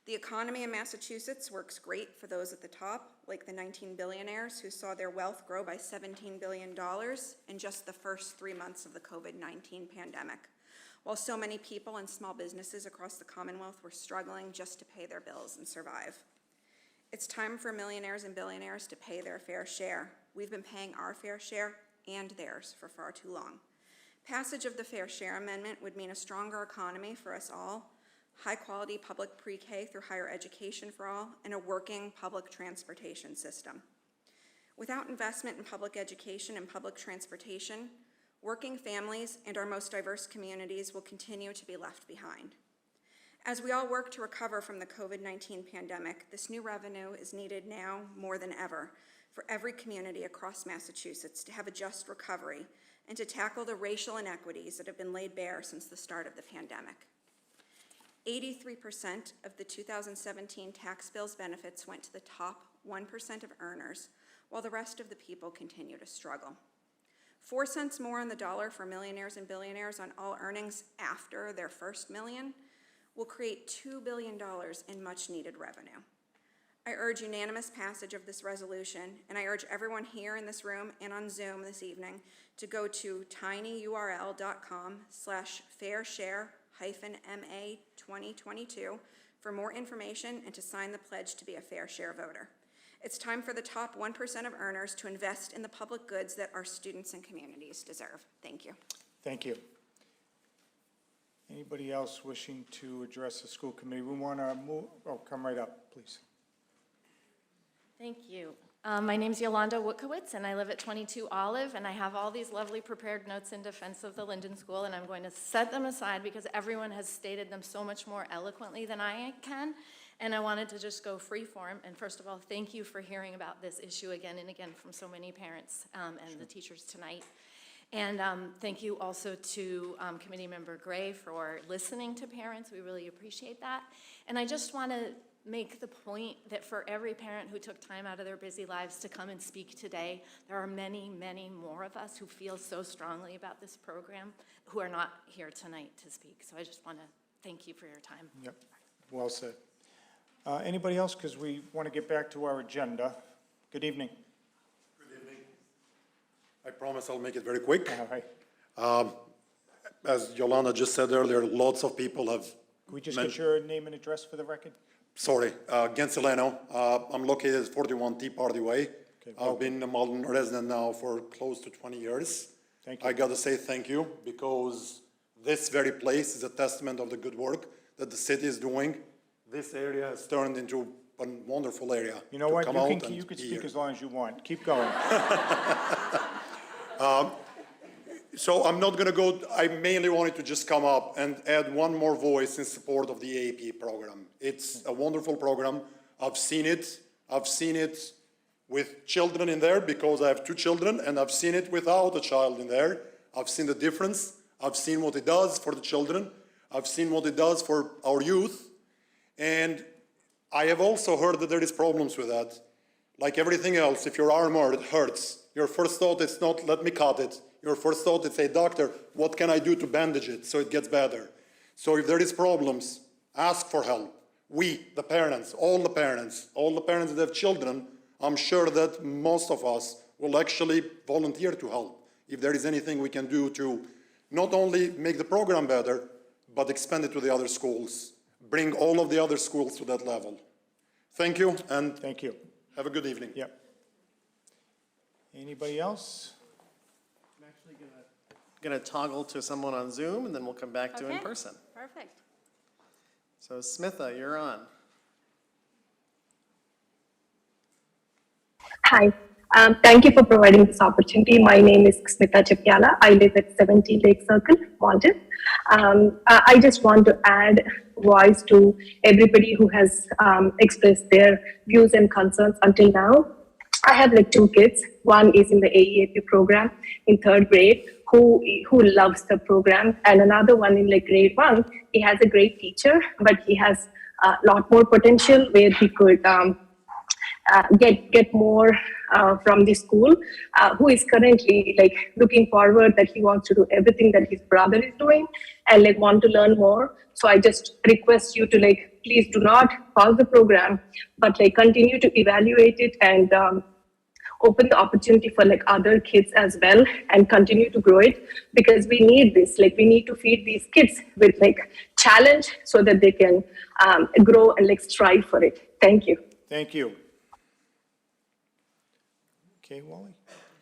The economy in Massachusetts works great for those at the top, like the 19 billionaires who saw their wealth grow by $17 billion in just the first 3 months of the COVID-19 pandemic, while so many people and small businesses across the Commonwealth were struggling just to pay their bills and survive. It's time for millionaires and billionaires to pay their fair share. We've been paying our fair share and theirs for far too long. Passage of the Fair Share Amendment would mean a stronger economy for us all, high-quality public pre-K through higher education for all, and a working public transportation system. Without investment in public education and public transportation, working families and our most diverse communities will continue to be left behind. As we all work to recover from the COVID-19 pandemic, this new revenue is needed now more than ever for every community across Massachusetts to have a just recovery and to tackle the racial inequities that have been laid bare since the start of the pandemic. 83% of the 2017 tax bill's benefits went to the top 1% of earners, while the rest of the people continue to struggle. 4 cents more on the dollar for millionaires and billionaires on all earnings after their first million will create $2 billion in much-needed revenue. I urge unanimous passage of this resolution, and I urge everyone here in this room and on Zoom this evening to go to tinyurl.com/fairshare-MA2022 for more information and to sign the pledge to be a fair share voter. It's time for the top 1% of earners to invest in the public goods that our students and communities deserve. Thank you. Thank you. Anybody else wishing to address the school committee? We want to move, come right up, please. Thank you. My name's Yolanda Wukowitz, and I live at 22 Olive, and I have all these lovely prepared notes in defense of the Linden School, and I'm going to set them aside because everyone has stated them so much more eloquently than I can, and I wanted to just go free form. And first of all, thank you for hearing about this issue again and again from so many parents and the teachers tonight. And thank you also to Committee Member Gray for listening to parents. We really appreciate that. And I just want to make the point that for every parent who took time out of their busy lives to come and speak today, there are many, many more of us who feel so strongly about this program who are not here tonight to speak. So I just want to thank you for your time. Yep, well said. Anybody else? Because we want to get back to our agenda. Good evening. I promise I'll make it very quick. All right. As Yolanda just said earlier, lots of people have... Can we just get your name and address for the record? Sorry, Gensileno. I'm located at 41 Tea Party Way. Okay, I've been a Malden resident now for close to 20 years. Thank you. I got to say thank you because this very place is a testament of the good work that the city is doing. This area has turned into a wonderful area. You know what? You can speak as long as you want. Keep going. So I'm not going to go, I mainly wanted to just come up and add one more voice in support of the Aap program. It's a wonderful program. I've seen it with children in there because I have 2 children, and I've seen it without a child in there. I've seen the difference. I've seen what it does for the children. I've seen what it does for our youth. And I have also heard that there is problems with that. Like everything else, if your arm hurts, your first thought is not, let me cut it. Your first thought is, hey, doctor, what can I do to bandage it so it gets better? So if there is problems, ask for help. We, the parents, all the parents that have children, I'm sure that most of us will actually volunteer to help if there is anything we can do to not only make the program better, but expand it to the other schools. Bring all of the other schools to that level. Thank you, and thank you. Have a good evening. Yep. Anybody else? I'm actually gonna toggle to someone on Zoom, and then we'll come back to in person. Perfect. So Smitha, you're on. Hi, thank you for providing this opportunity. My name is Smitha Chapiala. I live at 70 Lake Circle, Malden. I just want to add voice to everybody who has expressed their views and concerns until now. I have like 2 kids. One is in the Aeap program in 3rd grade who loves the program, and another one in like grade 1. He has a great teacher, but he has a lot more potential where he could get more from the school, who is currently like looking forward that he wants to do everything that his brother is doing and like want to learn more. So I just request you to like, please do not pause the program, but like continue to evaluate it and open the opportunity for like other kids as well and continue to grow it, because we need this. Like we need to feed these kids with like challenge so that they can grow and like strive for it. Thank you. Thank you. Okay, Wally.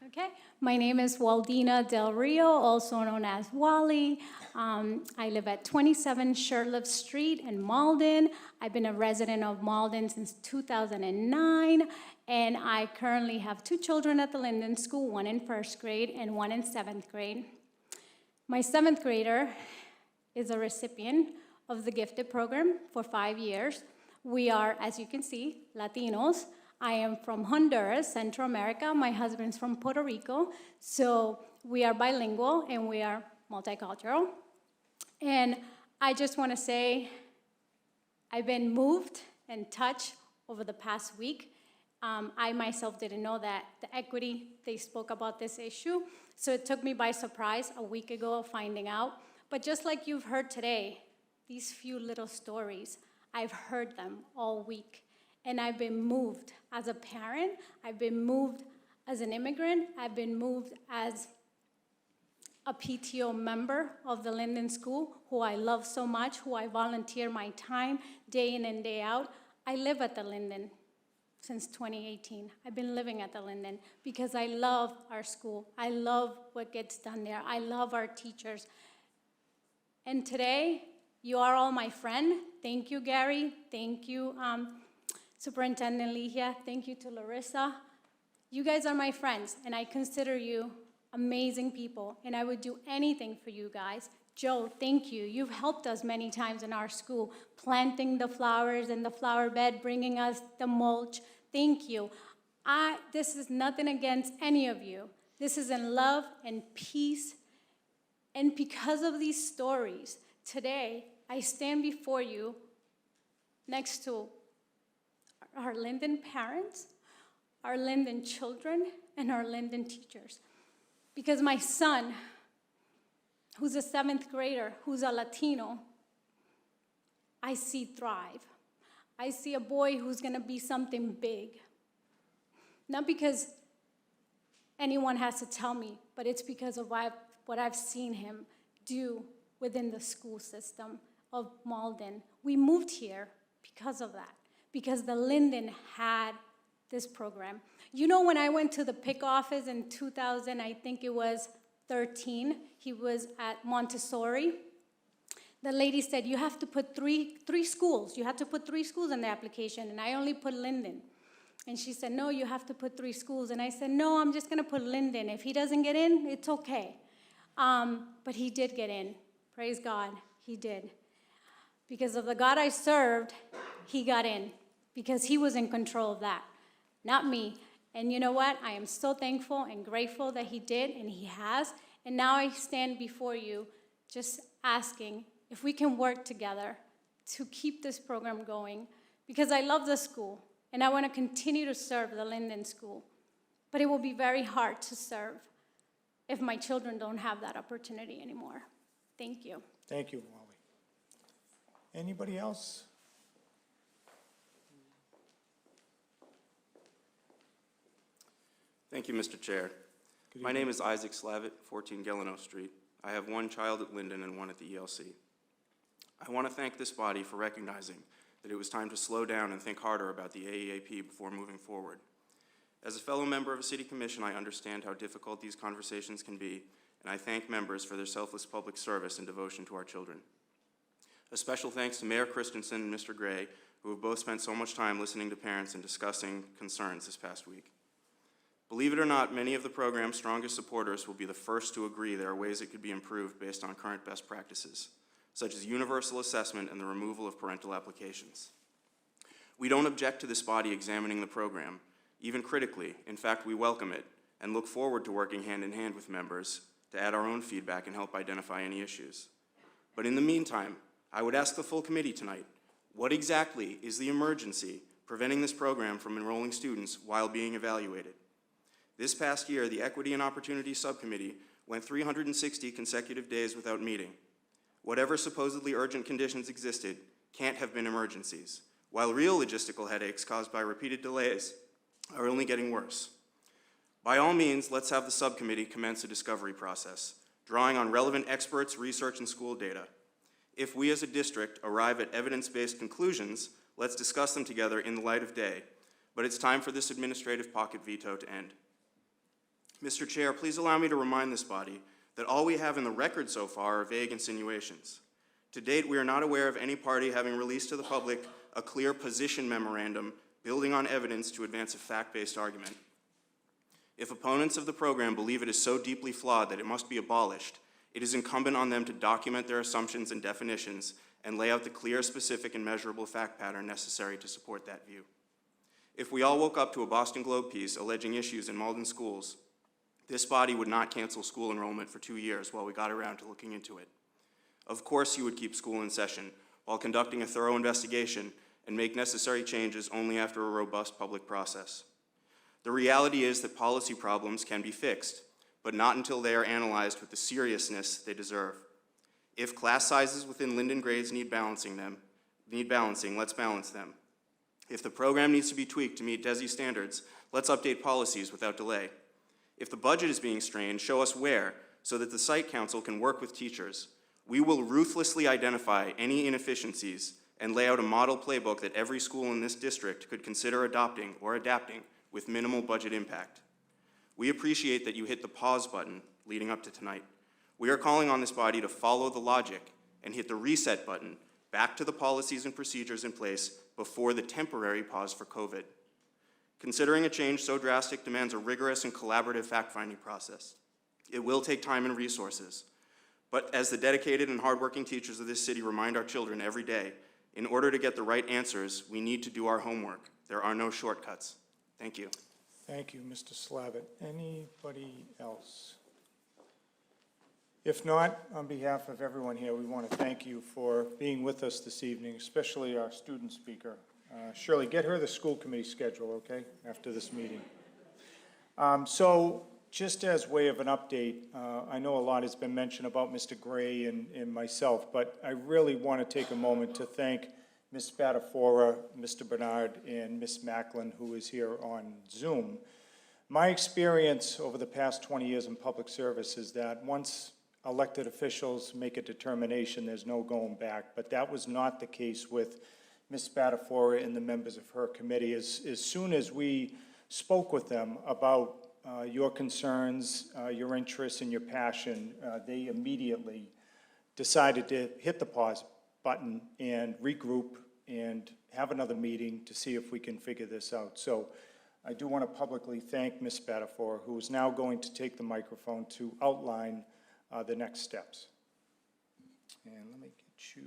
Okay, my name is Waldina Del Rio, also known as Wally. I live at 27 Shirtliff Street in Malden. I've been a resident of Malden since 2009, and I currently have 2 children at the Linden School, one in 1st grade and one in 7th grade. My 7th grader is a recipient of the Gifted Program for 5 years. We are, as you can see, Latinos. I am from Honduras, Central America. My husband's from Puerto Rico. So we are bilingual and we are multicultural. And I just want to say I've been moved and touched over the past week. I myself didn't know that the equity, they spoke about this issue. So it took me by surprise a week ago of finding out. But just like you've heard today, these few little stories, I've heard them all week. And I've been moved as a parent. I've been moved as an immigrant. I've been moved as a PTO member of the Linden School, who I love so much, who I volunteer my time day in and day out. I live at the Linden since 2018. I've been living at the Linden because I love our school. I love what gets done there. I love our teachers. And today, you are all my friend. Thank you, Gary. Thank you, Superintendent Ligia. Thank you to Larissa. You guys are my friends, and I consider you amazing people, and I would do anything for you guys. Joe, thank you. You've helped us many times in our school, planting the flowers in the flower bed, bringing us the mulch. Thank you. This is nothing against any of you. This is in love and peace. And because of these stories, today I stand before you next to our Linden parents, our Linden children, and our Linden teachers. Because my son, who's a 7th grader, who's a Latino, I see thrive. I see a boy who's gonna be something big. Not because anyone has to tell me, but it's because of what I've seen him do within the school system of Malden. We moved here because of that, because the Linden had this program. You know, when I went to the PIC office in 2000, I think it was 13, he was at Montessori. The lady said, you have to put three schools. You have to put 3 schools in the application, and I only put Linden. And she said, no, you have to put 3 schools. And I said, no, I'm just gonna put Linden. If he doesn't get in, it's okay. But he did get in. Praise God, he did. Because of the God I served, he got in, because he was in control of that, not me. And you know what? I am so thankful and grateful that he did, and he has. And now I stand before you just asking if we can work together to keep this program going, because I love the school, and I want to continue to serve the Linden School. But it will be very hard to serve if my children don't have that opportunity anymore. Thank you. Thank you, Wally. Anybody else? Thank you, Mr. Chair. My name is Isaac Slavitt, 14 Gelleno Street. I have 1 child at Linden and 1 at the ELC. I want to thank this body for recognizing that it was time to slow down and think harder about the AEAP before moving forward. As a fellow member of a city commission, I understand how difficult these conversations can be, and I thank members for their selfless public service and devotion to our children. A special thanks to Mayor Christensen and Mr. Gray, who have both spent so much time listening to parents and discussing concerns this past week. Believe it or not, many of the program's strongest supporters will be the first to agree there are ways it could be improved based on current best practices, such as universal assessment and the removal of parental applications. We don't object to this body examining the program, even critically. In fact, we welcome it and look forward to working hand in hand with members to add our own feedback and help identify any issues. But in the meantime, I would ask the full committee tonight, what exactly is the emergency preventing this program from enrolling students while being evaluated? This past year, the Equity and Opportunity Subcommittee went 360 consecutive days without meeting. Whatever supposedly urgent conditions existed can't have been emergencies, while real logistical headaches caused by repeated delays are only getting worse. By all means, let's have the subcommittee commence a discovery process, drawing on relevant experts, research, and school data. If we as a district arrive at evidence-based conclusions, let's discuss them together in the light of day. But it's time for this administrative pocket veto to end. Mr. Chair, please allow me to remind this body that all we have in the record so far are vague insinuations. To date, we are not aware of any party having released to the public a clear position memorandum building on evidence to advance a fact-based argument. If opponents of the program believe it is so deeply flawed that it must be abolished, it is incumbent on them to document their assumptions and definitions and lay out the clear, specific, and measurable fact pattern necessary to support that view. If we all woke up to a Boston Globe piece alleging issues in Malden schools, this body would not cancel school enrollment for 2 years while we got around to looking into it. Of course you would keep school in session while conducting a thorough investigation and make necessary changes only after a robust public process. The reality is that policy problems can be fixed, but not until they are analyzed with the seriousness they deserve. If class sizes within Linden grades need balancing, let's balance them. If the program needs to be tweaked to meet DESI standards, let's update policies without delay. If the budget is being strained, show us where, so that the site council can work with teachers. We will ruthlessly identify any inefficiencies and lay out a model playbook that every school in this district could consider adopting or adapting with minimal budget impact. We appreciate that you hit the pause button leading up to tonight. We are calling on this body to follow the logic and hit the reset button back to the policies and procedures in place before the temporary pause for COVID. Considering a change so drastic demands a rigorous and collaborative fact-finding process. It will take time and resources, but as the dedicated and hardworking teachers of this city remind our children every day, in order to get the right answers, we need to do our homework. There are no shortcuts. Thank you. Thank you, Mr. Slavitt. Anybody else? If not, on behalf of everyone here, we want to thank you for being with us this evening, especially our student speaker. Shirley, get her the school committee schedule, okay, after this meeting. So just as way of an update, I know a lot has been mentioned about Mr. Gray and myself, but I really want to take a moment to thank Ms. Spadafora, Mr. Bernard, and Ms. Macklin, who is here on Zoom. My experience over the past 20 years in public service is that once elected officials make a determination, there's no going back, but that was not the case with Ms. Spadafora and the members of her committee. As soon as we spoke with them about your concerns, your interests, and your passion, they immediately decided to hit the pause button and regroup and have another meeting to see if we can figure this out. So I do want to publicly thank Ms. Spadafora, who is now going to take the microphone to outline the next steps. And let me get you.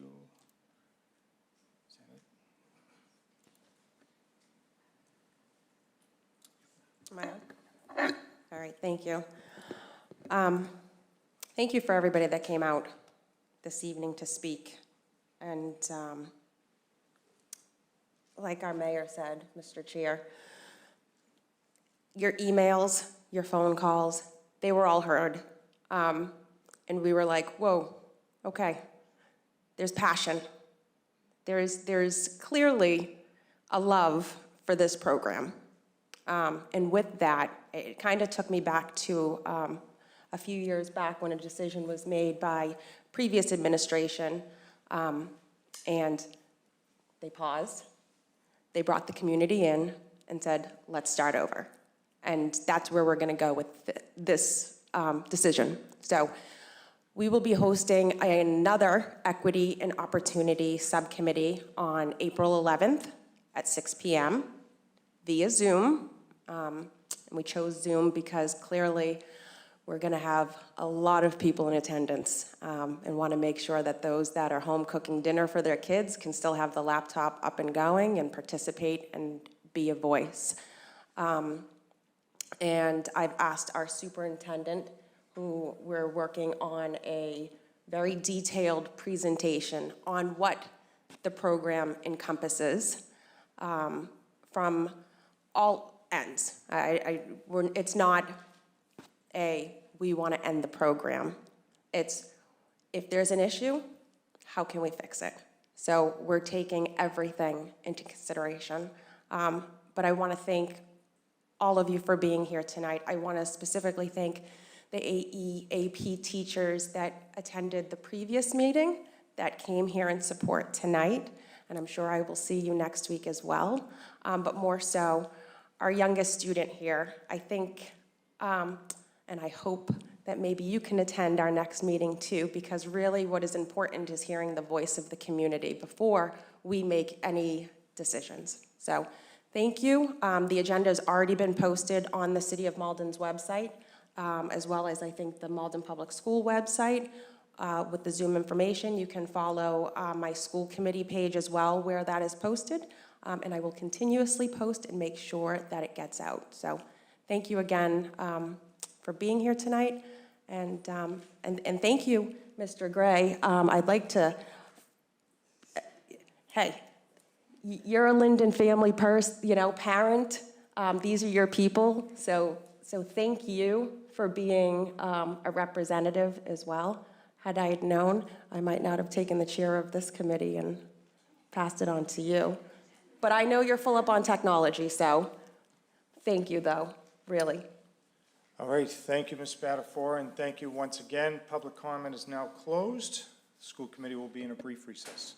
Am I on? All right, thank you. Thank you for everybody that came out this evening to speak. And like our mayor said, Mr. Chair, your emails, your phone calls, they were all heard. And we were like, whoa, okay, there's passion. There's clearly a love for this program. And with that, it kind of took me back to a few years back when a decision was made by previous administration, and they paused. They brought the community in and said, let's start over. And that's where we're going to go with this decision. So we will be hosting another Equity and Opportunity Subcommittee on April 11th at 6 p.m. via Zoom. And we chose Zoom because clearly we're going to have a lot of people in attendance, and want to make sure that those that are home cooking dinner for their kids can still have the laptop up and going and participate and be a voice. And I've asked our superintendent, who we're working on a very detailed presentation on what the program encompasses, from all ends. It's not we want to end the program. It's, if there's an issue, how can we fix it? So we're taking everything into consideration. But I want to thank all of you for being here tonight. I want to specifically thank the Aeap teachers that attended the previous meeting, that came here in support tonight, and I'm sure I will see you next week as well. But more so, our youngest student here, I think, and I hope that maybe you can attend our next meeting too, because really what is important is hearing the voice of the community before we make any decisions. So thank you. The agenda has already been posted on the City of Malden's website, as well as I think the Malden Public School website. with the Zoom information. You can follow my school committee page as well where that is posted. And I will continuously post and make sure that it gets out. So thank you again for being here tonight. And thank you, Mr. Gray. I'd like to, hey, you're a Linden family parent. These are your people. So thank you for being a representative as well. Had I known, I might not have taken the chair of this committee and passed it on to you. But I know you're full up on technology, so thank you, though, really. All right, thank you, Ms. Spadafora, and thank you once again. Public comment is now closed. The school committee will be in a brief recess.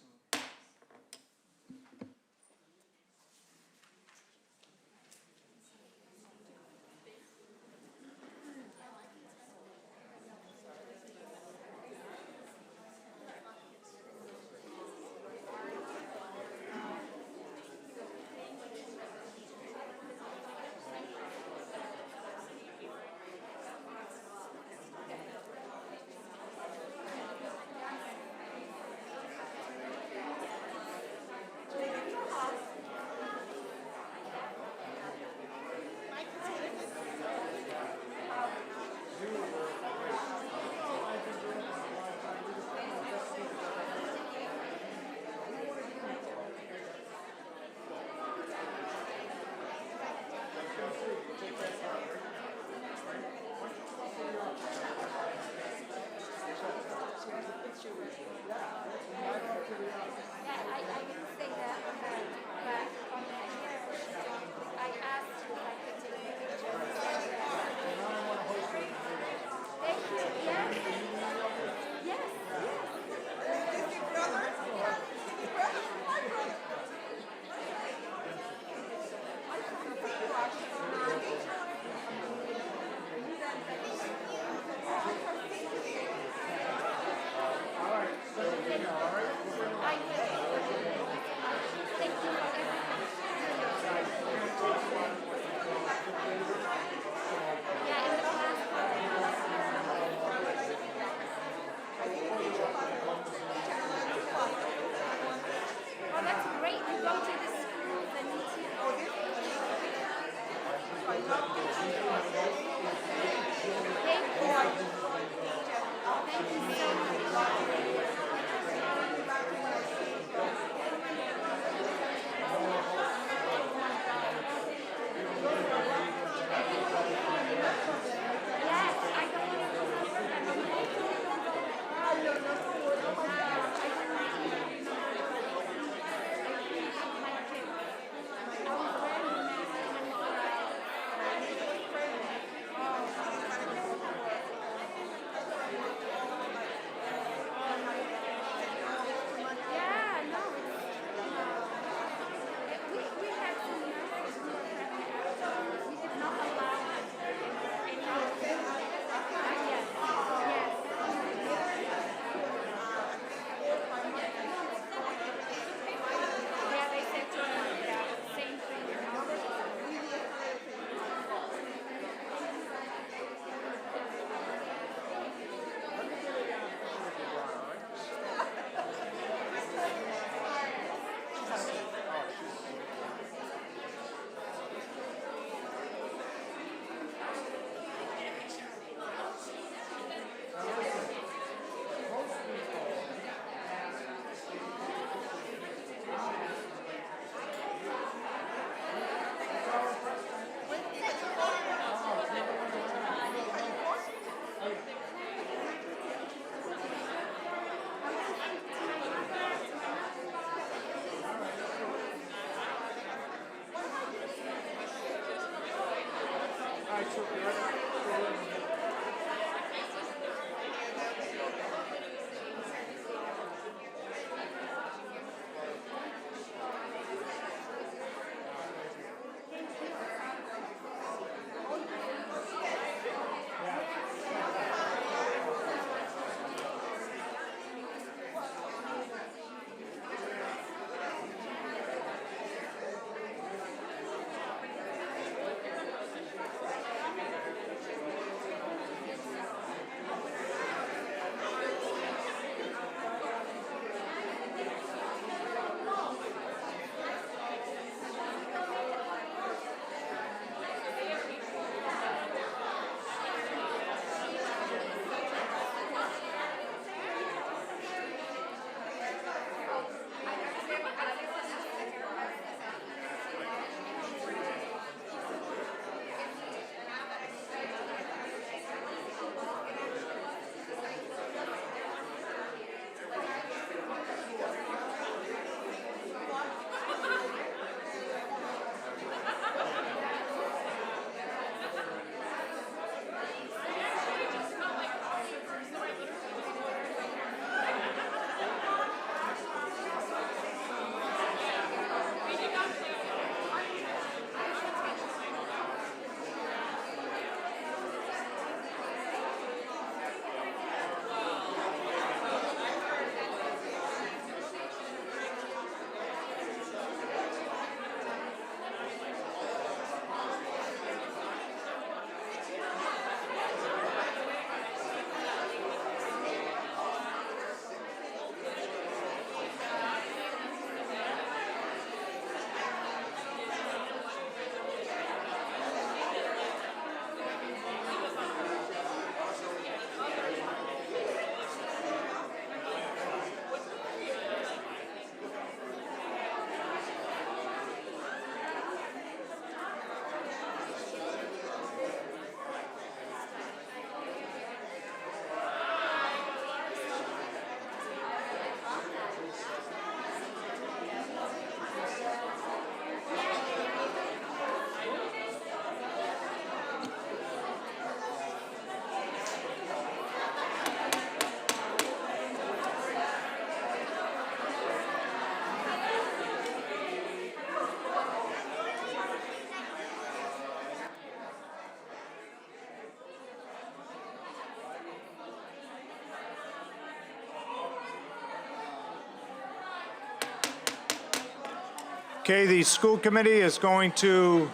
Okay, the school committee is going to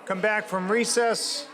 come back from recess.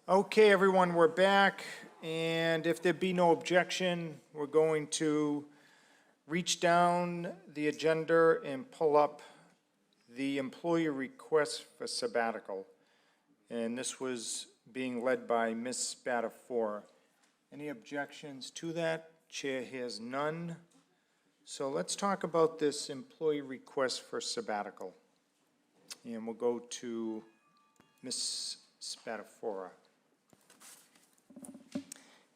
Okay, everyone, we're back, and if there be no objection, we're going to reach down the agenda and pull up the employee request for sabbatical. And this was being led by Ms. Spadafora. Any objections to that? Chair hears none. So let's talk about this employee request for sabbatical. And we'll go to Ms. Spadafora.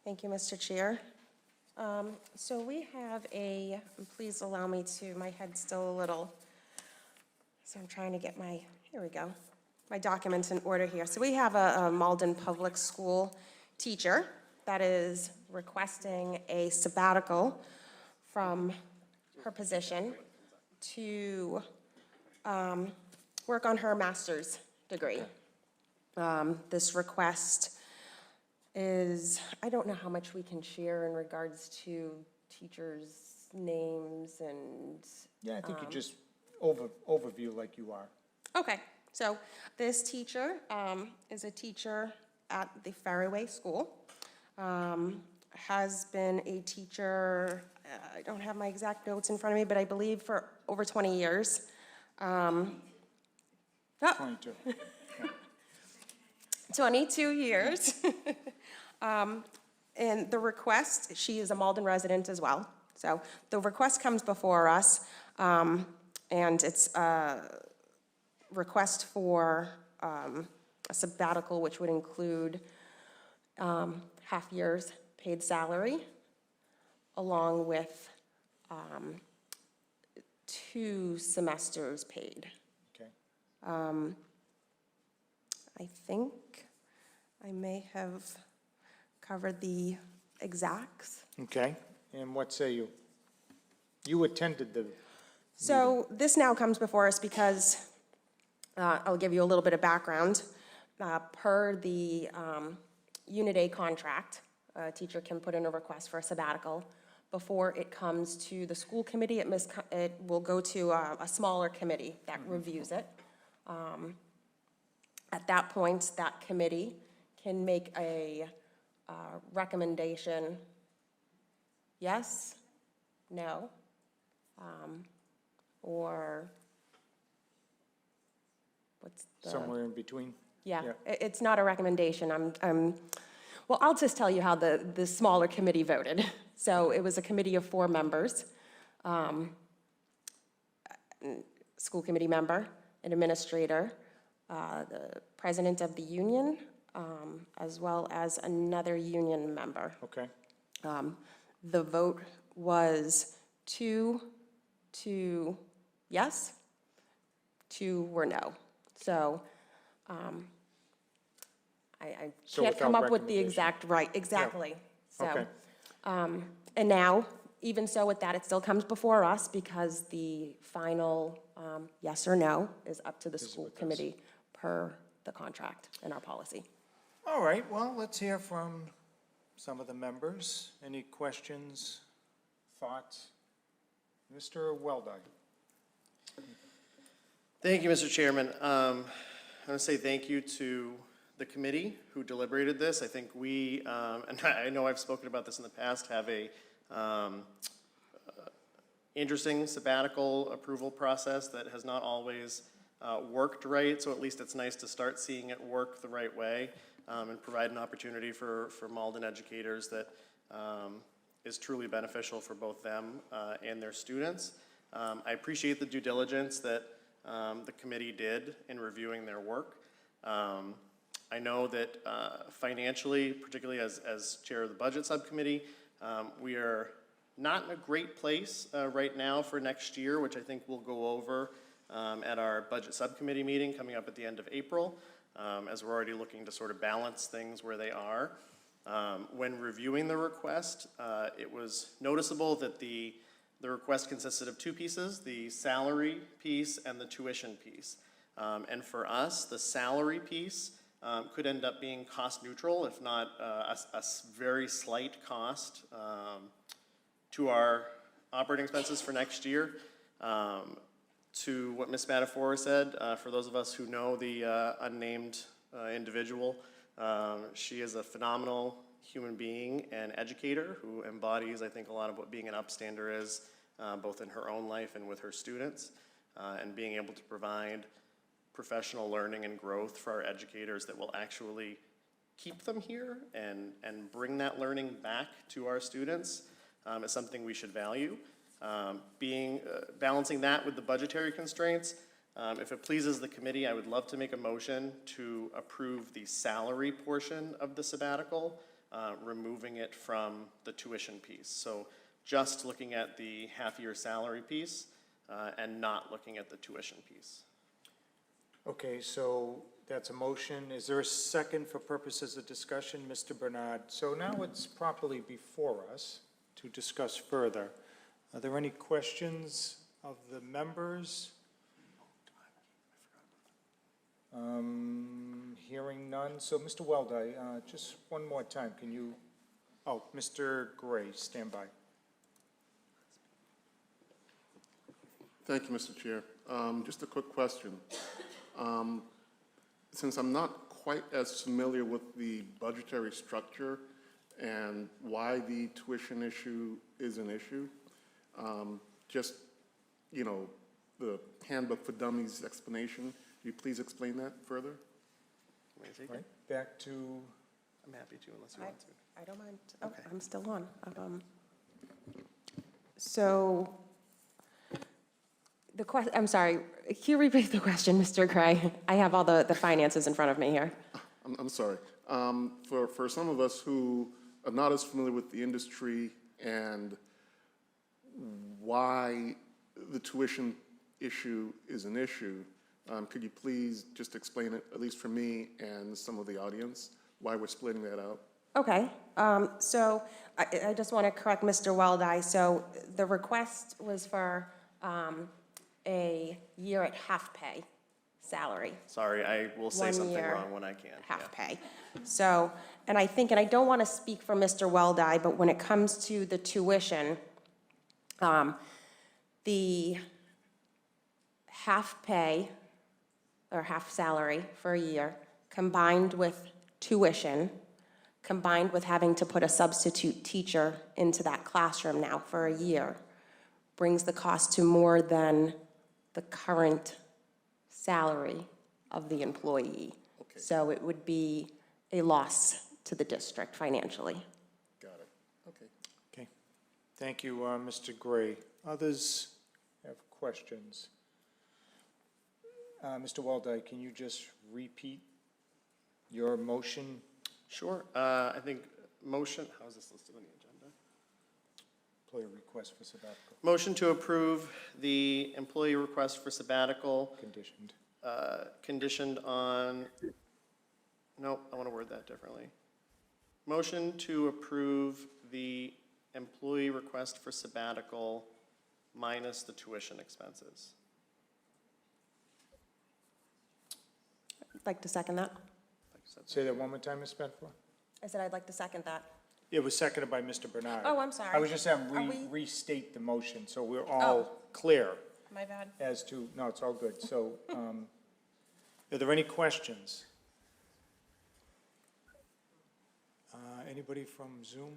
Thank you, Mr. Chair. So we have a, please allow me to, my head's still a little, so I'm trying to get my, here we go, my documents in order here. So we have a Malden Public School teacher that is requesting a sabbatical from her position to work on her master's degree. This request is, I don't know how much we can share in regards to teachers' names and. Yeah, I think you just overview like you are. Okay, so this teacher is a teacher at the Fairway School. Has been a teacher, I don't have my exact notes in front of me, but I believe for over 20 years. 22. 22 years. And the request, she is a Malden resident as well. So the request comes before us, and it's a request for a sabbatical, which would include half year's paid salary, along with 2 semesters paid. Okay. I think I may have covered the exacts. Okay, and what say you? You attended the. So this now comes before us because I'll give you a little bit of background. Per the Unit A contract, a teacher can put in a request for a sabbatical. Before it comes to the school committee, it will go to a smaller committee that reviews it. At that point, that committee can make a recommendation, yes, no, or what's the? Somewhere in between? Yeah, it's not a recommendation. Well, I'll just tell you how the smaller committee voted. So it was a committee of 4 members, school committee member, an administrator, the president of the union, as well as another union member. Okay. The vote was 2 to yes, 2 were no. So I can't come up with the exact right, exactly. So, Okay. And now, even so with that, it still comes before us because the final yes or no is up to the school committee per the contract and our policy. All right, well, let's hear from some of the members. Any questions, thoughts? Mr. Weldy. Thank you, Mr. Chairman. I want to say thank you to the committee who deliberated this. I think we, and I know I've spoken about this in the past, have a interesting sabbatical approval process that has not always worked right, so at least it's nice to start seeing it work the right way and provide an opportunity for Malden educators that is truly beneficial for both them and their students. I appreciate the due diligence that the committee did in reviewing their work. I know that financially, particularly as chair of the budget subcommittee, we are not in a great place right now for next year, which I think we'll go over at our budget subcommittee meeting coming up at the end of April, as we're already looking to sort of balance things where they are. When reviewing the request, it was noticeable that the request consisted of 2 pieces, the salary piece and the tuition piece. And for us, the salary piece could end up being cost neutral, if not a very slight cost to our operating expenses for next year. To what Ms. Spadafora said, for those of us who know the unnamed individual, she is a phenomenal human being and educator who embodies, I think, a lot of what being an upstander is, both in her own life and with her students, and being able to provide professional learning and growth for our educators that will actually keep them here and bring that learning back to our students is something we should value. Balancing that with the budgetary constraints, if it pleases the committee, I would love to make a motion to approve the salary portion of the sabbatical, removing it from the tuition piece. So just looking at the half-year salary piece and not looking at the tuition piece. Okay, so that's a motion. Is there a second for purposes of discussion? Mr. Bernard. So now it's properly before us to discuss further. Are there any questions of the members? Hearing none. So Mr. Weldy, just one more time, can you, Mr. Gray, stand by. Thank you, Mr. Chair. Just a quick question. Since I'm not quite as familiar with the budgetary structure and why the tuition issue is an issue, just, the handbook for dummies explanation, will you please explain that further? Right, back to. I'm happy to, unless you want to. I don't mind. Oh, okay. I'm still on. So the question, I'm sorry, can you repeat the question, Mr. Gray? I have all the finances in front of me here. I'm sorry. For some of us who are not as familiar with the industry and why the tuition issue is an issue, could you please just explain it, at least for me and some of the audience, why we're splitting that out? Okay, so I just want to correct Mr. Weldy. So the request was for a year at half pay. salary. Sorry, I will say 1 something year, wrong when I can. half pay. So, and I think, and I don't want to speak for Mr. Weldi, but when it comes to the tuition, the half pay or half salary for a year, combined with tuition, combined with having to put a substitute teacher into that classroom now for a year, brings the cost to more than the current salary of the employee. Okay. So it would be a loss to the district financially. Got it. Okay. Okay. Thank you, Mr. Gray. Others have questions? Mr. Waldi, can you just repeat your motion? Sure. I think motion, how is this listed on the agenda? Employee request for sabbatical. Motion to approve the employee request for sabbatical. Conditioned. Conditioned on, no, I want to word that differently. Motion to approve the employee request for sabbatical minus the tuition expenses. I'd like to second that. Say that one more time, Ms. Spadafora. I said I'd like to second that. It was seconded by Mr. Bernard. Oh, I'm sorry. I was just saying, Are we- restate the motion, so we're all clear My bad. as to, no, it's all good. So, are there any questions? Anybody from Zoom?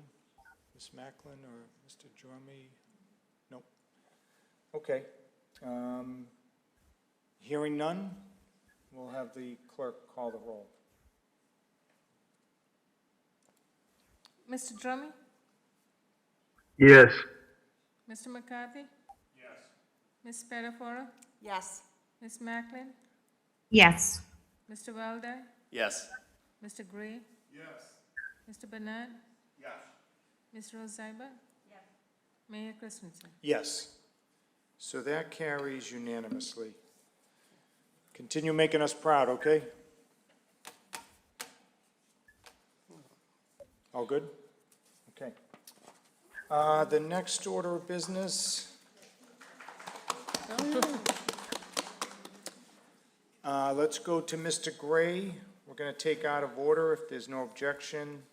Ms. Macklin or Mr. Jeremy? Nope. Okay. Hearing none, we'll have the clerk call the roll. Mr. Drummond? Yes. Mr. McCarthy? Yes. Ms. Spadafora? Yes. Ms. Macklin? Yes. Mr. Welder? Yes. Mr. Gray? Yes. Mr. Bernard? Yes. Ms. Rose Zeiber? Yes. Mayor Christensen? Yes. So that carries unanimously. Continue making us proud, okay? All good? Okay. The next order of business. Let's go to Mr. Gray. We're going to take out of order, if there's no objection,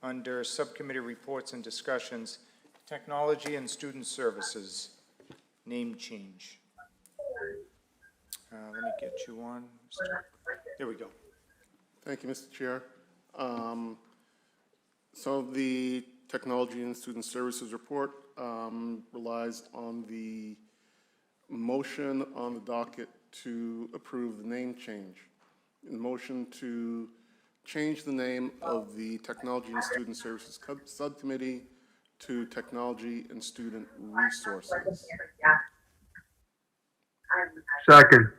under Subcommittee Reports and Discussions, Technology and Student Services, name change. Let me get you on. There we go. Thank you, Mr. Chair. So the Technology and Student Services Report relies on the motion on the docket to approve the name change. The motion to change the name of the Technology and Student Services Subcommittee to Technology and Student Resources. Second.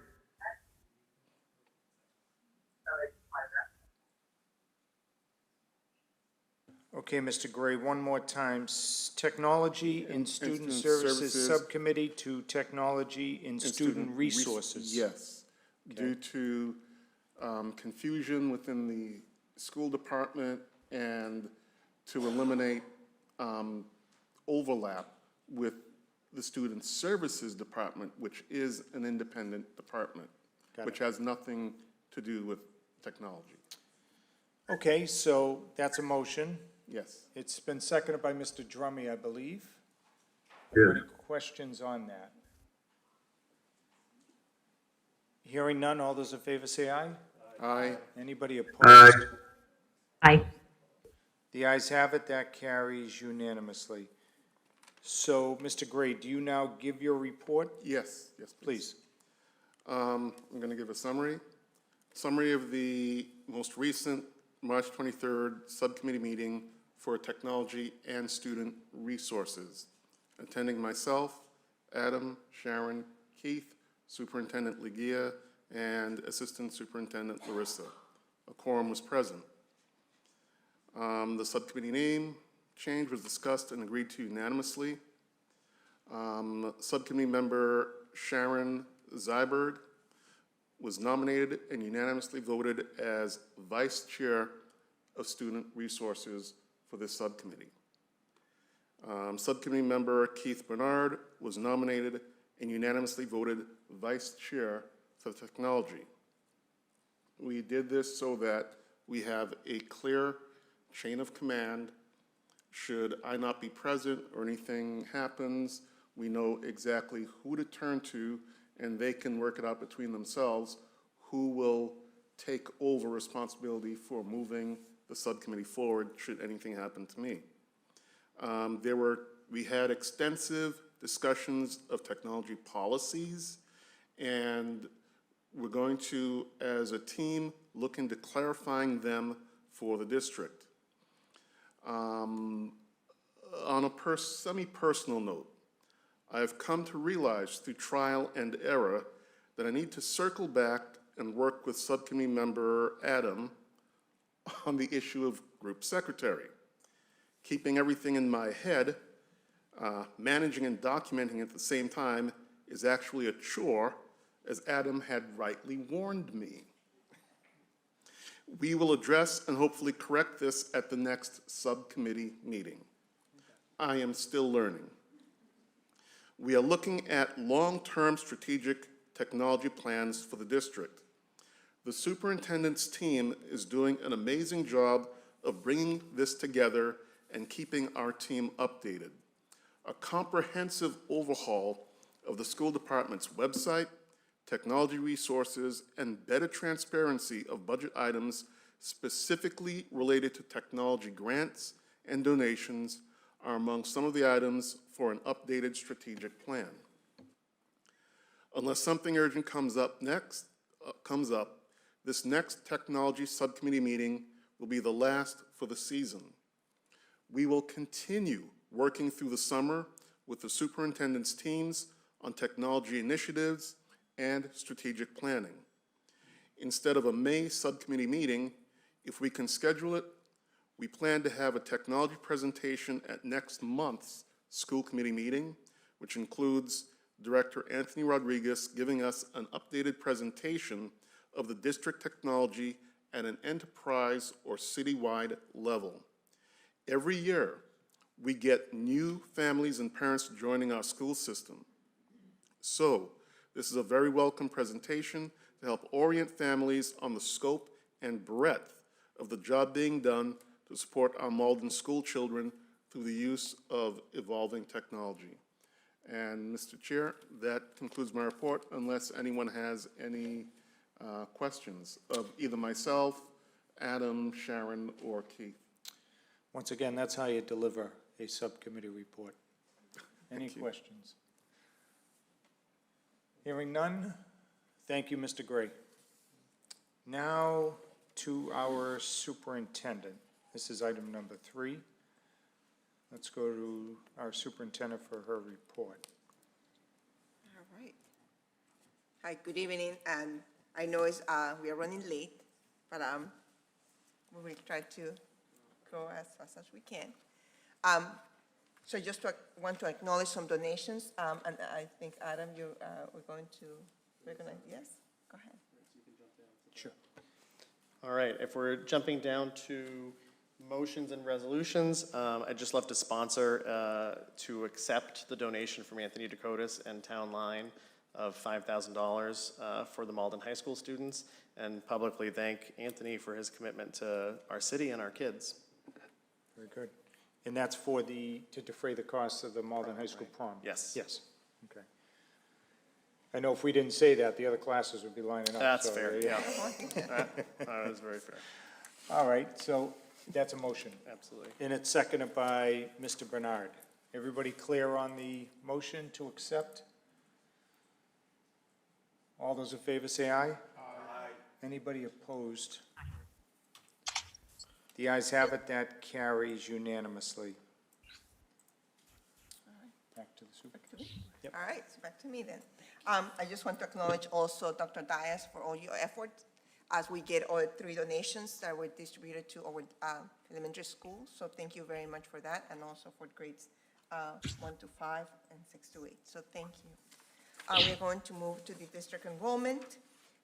Okay, Mr. Gray, one more time. Technology and Student Services Subcommittee to Technology and Student Resources. Yes. Due to confusion within the school department and to eliminate overlap with the Student Services Department, which is an independent department, which has nothing to do with technology. Okay, so that's a motion. Yes. It's been seconded by Mr. Drummy, I believe. Yes. Any questions on that? Hearing none, all those in favor say aye. Aye. Anybody opposed? Aye. Aye. The ayes have it, that carries unanimously. So, Mr. Gray, do you now give your report? Yes, yes, Please. I'm going to give a summary. Summary of the most recent March 23rd Subcommittee meeting for Technology and Student Resources. Attending myself, Adam, Sharon, Keith, Superintendent Legia, and Assistant Superintendent Larissa. A quorum was present. The subcommittee name change was discussed and agreed to unanimously. Subcommittee member Sharon Zeiberg was nominated and unanimously voted as Vice Chair of Student Resources for this subcommittee. Subcommittee member Keith Bernard was nominated and unanimously voted Vice Chair for Technology We did this so that we have a clear chain of command. Should I not be present or anything happens, we know exactly who to turn to, and they can work it out between themselves who will take over responsibility for moving the subcommittee forward should anything happen to me. We had extensive discussions of technology policies, and we're going to, as a team, look into clarifying them for the district. On a semi-personal note, I've come to realize through trial and error that I need to circle back and work with subcommittee member Adam on the issue of group secretary. Keeping everything in my head, managing and documenting at the same time is actually a chore, as Adam had rightly warned me. We will address and hopefully correct this at the next subcommittee meeting. I am still learning. We are looking at long-term strategic technology plans for the district. The superintendent's team is doing an amazing job of bringing this together and keeping our team updated. A comprehensive overhaul of the school department's website, technology resources, and better transparency of budget items specifically related to technology grants and donations are among some of the items for an updated strategic plan. Unless something urgent comes up, this next technology subcommittee meeting will be the last for the season. We will continue working through the summer with the superintendent's teams on technology initiatives and strategic planning. Instead of a May subcommittee meeting, if we can schedule it, we plan to have a technology presentation at next month's school committee meeting, which includes Director Anthony Rodriguez giving us an updated presentation of the district technology at an enterprise or citywide level. Every year, we get new families and parents joining our school system. So, this is a very welcome presentation to help orient families on the scope and breadth of the job being done to support our Malden school children through the use of evolving technology. And Mr. Chair, that concludes my report, unless anyone has any questions of either myself, Adam, Sharon, or Keith. Once again, that's how you deliver a subcommittee report. Any questions? Hearing none, thank you, Mr. Gray. Now to our superintendent. This is item number 3. Let's go to our superintendent for her report. All right. Hi, good evening, and I know we are running late, but we will try to go as fast as we can. So just want to acknowledge some donations, and I think, Adam, we're going to recognize, yes? Go ahead. Sure. All right, if we're jumping down to motions and resolutions, I'd just love to sponsor to accept the donation from Anthony Dakotas and Town Line of $5,000 for the Malden High School students, and publicly thank Anthony for his commitment to our city and our kids. Very good. And that's for to defray the costs of the Malden High School prom? Yes. Yes, okay. I know if we didn't say that, the other classes would be lining up. That's so, fair, yeah. That is very fair. All right, so that's a motion. Absolutely. And it's seconded by Mr. Bernard. Everybody clear on the motion to accept? All those in favor say aye. Aye. Anybody opposed? The ayes have it, that carries unanimously. Back to the superintendent. Yep. All right, so back to me then. I just want to acknowledge also Dr. Dias for all your efforts as we get all 3 donations that were distributed to our elementary schools. So thank you very much for that, and also for grades 1 to 5 and 6 to 8. So thank you. We're going to move to the district enrollment.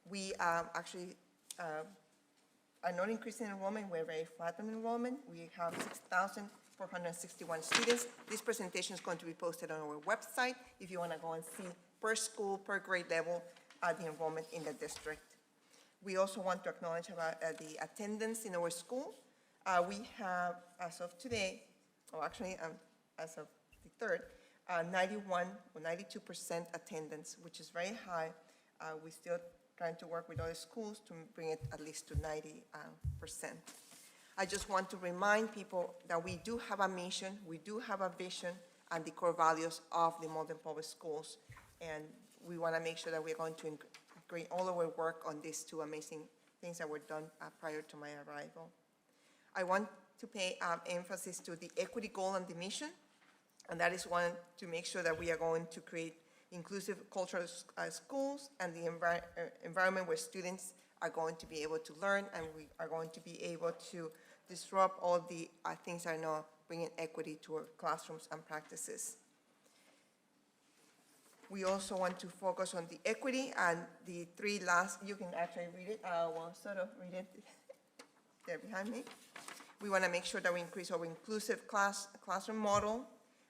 We actually are not increasing enrollment. We're very flat on enrollment. We have 6,461 students. This presentation is going to be posted on our website if you want to go and see per school, per grade level, the enrollment in the district. We also want to acknowledge about the attendance in our school. We have, as of today, or actually as of the 3rd, 91 or 92% attendance, which is very high. We're still trying to work with other schools to bring it at least to 90%. I just want to remind people that we do have a mission, we do have a vision, and the core values of the Malden Public Schools. And we want to make sure that we're going to integrate all our work on these two amazing things that were done prior to my arrival. I want to pay emphasis to the equity goal and the mission, and that is one to make sure that we are going to create inclusive cultural schools and the environment where students are going to be able to learn, and we are going to be able to disrupt all the things that are not bringing equity to our classrooms and practices. We also want to focus on the equity, and the three last, you can actually read it, well, sort of read it there behind me. We want to make sure that we increase our inclusive classroom model.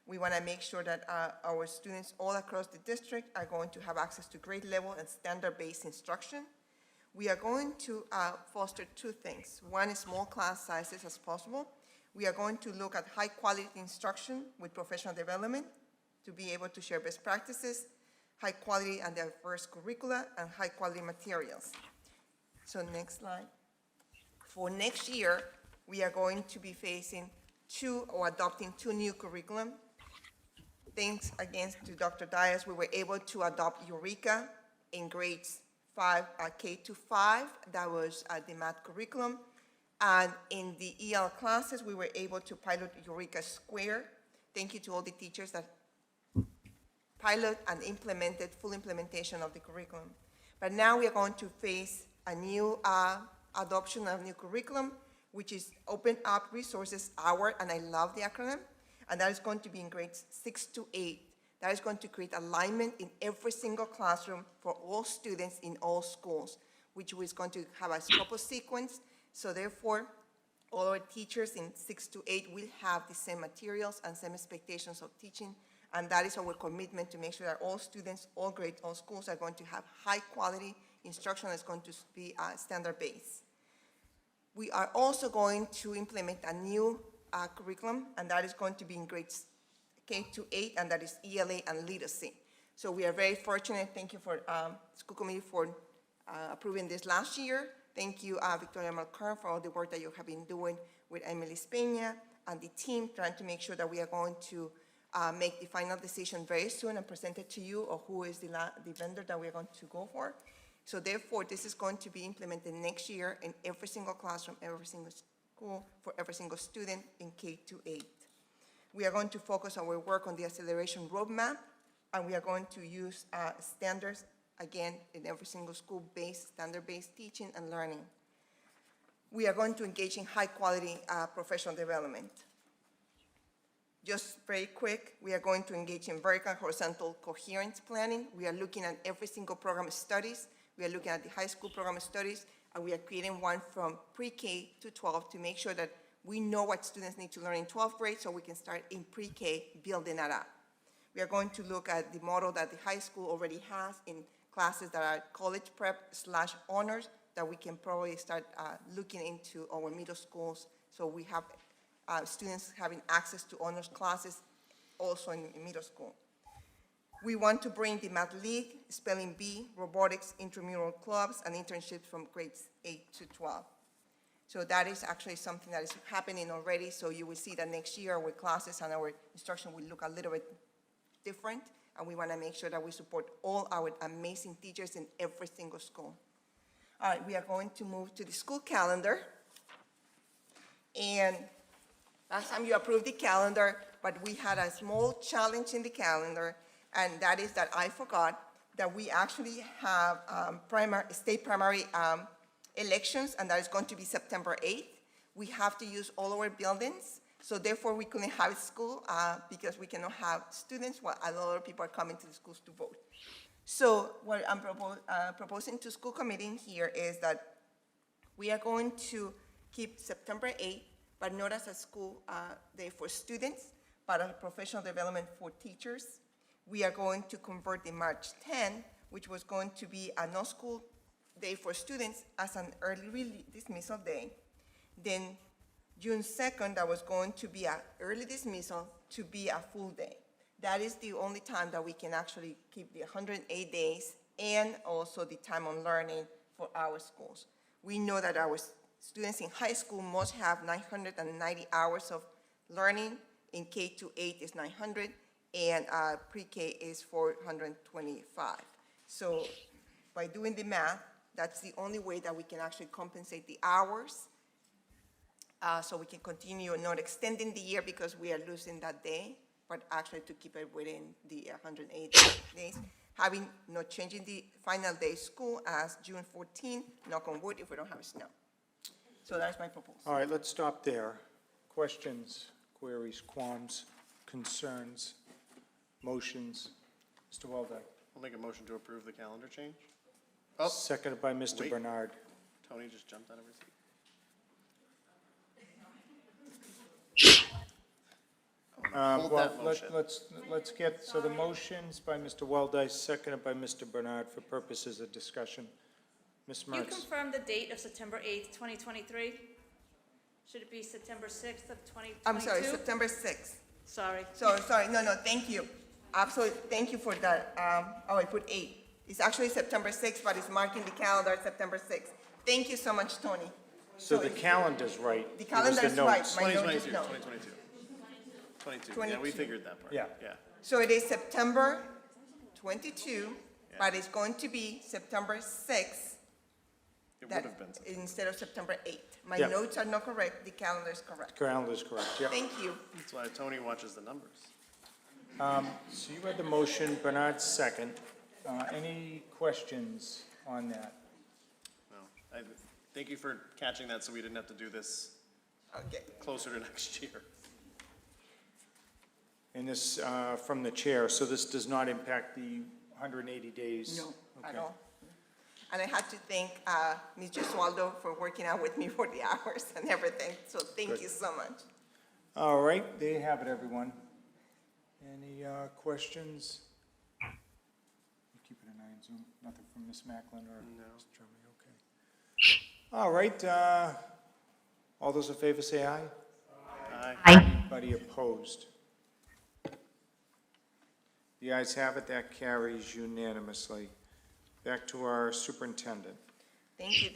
We want to make sure that our students all across the district are going to have access to grade level and standard-based instruction. We are going to foster two things. One is small class sizes as possible. We are going to look at high-quality instruction with professional development to be able to share best practices, high-quality and diverse curricula, and high-quality materials. So next slide. For next year, we are going to be facing adopting two new curriculum. Thanks again to Dr. Dias, we were able to adopt Eureka in grades 5, K-5. That was the math curriculum. And in the EL classes, we were able to pilot Eureka Square. Thank you to all the teachers that pilot and implemented full implementation of the curriculum. But now we are going to face a new adoption of new curriculum, which is Open Up Resources Hour, and I love the acronym, and that is going to be in grades 6 to 8. That is going to create alignment in every single classroom for all students in all schools, which is going to have a Scopus sequence. So therefore, all our teachers in 6 to 8 will have the same materials and same expectations of teaching, and that is our commitment to make sure that all students, all grades, all schools are going to have high quality instruction that's going to be standard-based. We are also going to implement a new curriculum, and that is going to be in grades K-8, and that is ELA and literacy. So we are very fortunate. Thank you for school committee for approving this last year. Thank you, Victoria Malkern, for all the work that you have been doing with Emily Speña and the team, trying to make sure that we are going to make the final decision very soon and present it to you, or who is the vendor that we're going to go for. So therefore, this is going to be implemented next year in every single classroom, every single school, for every single student in K-8. We are going to focus our work on the acceleration roadmap, and we are going to use standards, again, in every single school-based, standard-based teaching and learning. We are going to engage in high-quality professional development. Just very quick, we are going to engage in vertical and horizontal coherence planning. We are looking at every single program of studies. We are looking at the high school program of studies, and we are creating one from pre-K to 12 to make sure that we know what students need to learn in 12th grade, so we can start in pre-K building that up. We are going to look at the model that the high school already has in classes that are college prep / honors, that we can probably start looking into our middle schools, so we have students having access to honors classes also in middle school. We want to bring the Math League, Spelling Bee, robotics, intramural clubs, and internships from grades 8 to 12. So that is actually something that is happening already, so you will see that next year our classes and our instruction will look a little bit different, and we want to make sure that we support all our amazing teachers in every single school. All right, we are going to move to the school calendar. And last time you approved the calendar, but we had a small challenge in the calendar, and that is that I forgot that we actually have state primary elections, and that is going to be September 8th. We have to use all our buildings, so therefore we couldn't have school because we cannot have students while a lot of people are coming to the schools to vote. So what I'm proposing to school committee here is that we are going to keep September 8th, but not as a school day for students, but a professional development for teachers. We are going to convert the March 10, which was going to be a no school day for students as an early dismissal day. Then June 2nd, that was going to be an early dismissal to be a full day. That is the only time that we can actually keep the 108 days and also the time on learning for our schools. We know that our students in high school must have 990 hours of learning. In K-8 is 900, and pre-K is 425. So by doing the math, that's the only way that we can actually compensate the hours. So we can continue not extending the year because we are losing that day, but actually to keep it within the 108 days. Having not changing the final day of school as June 14, knock on wood, if we don't have snow. So that's my proposal. All right, let's stop there. Questions, queries, qualms, concerns, motions? Mr. Waldo. I'll make a motion to approve the calendar change. Seconded by Mr. Wait. Bernard. Tony just jumped out of his seat. Hold Well, that motion. let's get, so the motion's by Mr. Walde, seconded by Mr. Bernard for purposes of discussion. Ms. You Mertz. confirm the date of September 8th, 2023? Should it be September 6th of 2022? I'm sorry, September 6th. Sorry. Sorry, no, thank you. Absolutely, thank you for that. I put 8. It's actually September 6th, but it's marking the calendar September 6th. Thank you so much, Tony. So the calendar's right. The It was calendar's right. notes. My note is 2022, no. 2022. 22, yeah, 22. we figured that part. Yeah. Yeah. So it is September 22, but it's going to be September 6th. It that- would have been. Instead of September 8th. My Yeah. notes are not correct, the calendar is correct. Calendar's correct, yeah. Thank you. That's why Tony watches the numbers. So you read the motion, Bernard second. Any questions on that? No. Thank you for catching that so we didn't have to do this Okay. closer to next year. And this, from the chair, so this does not impact the 180 days? No, at Okay. all. And I had to thank Ms. Giswaldo for working out with me for the hours and everything, so thank Good. you so much. All right, there you have it, everyone. Any questions? You keeping an eye on Zoom? Nothing from Ms. Macklin or Mr. Drummond? Okay. All right, all those in favor say aye. Aye. Anybody opposed? The ayes have it, that carries unanimously. Back to our superintendent. Thank you.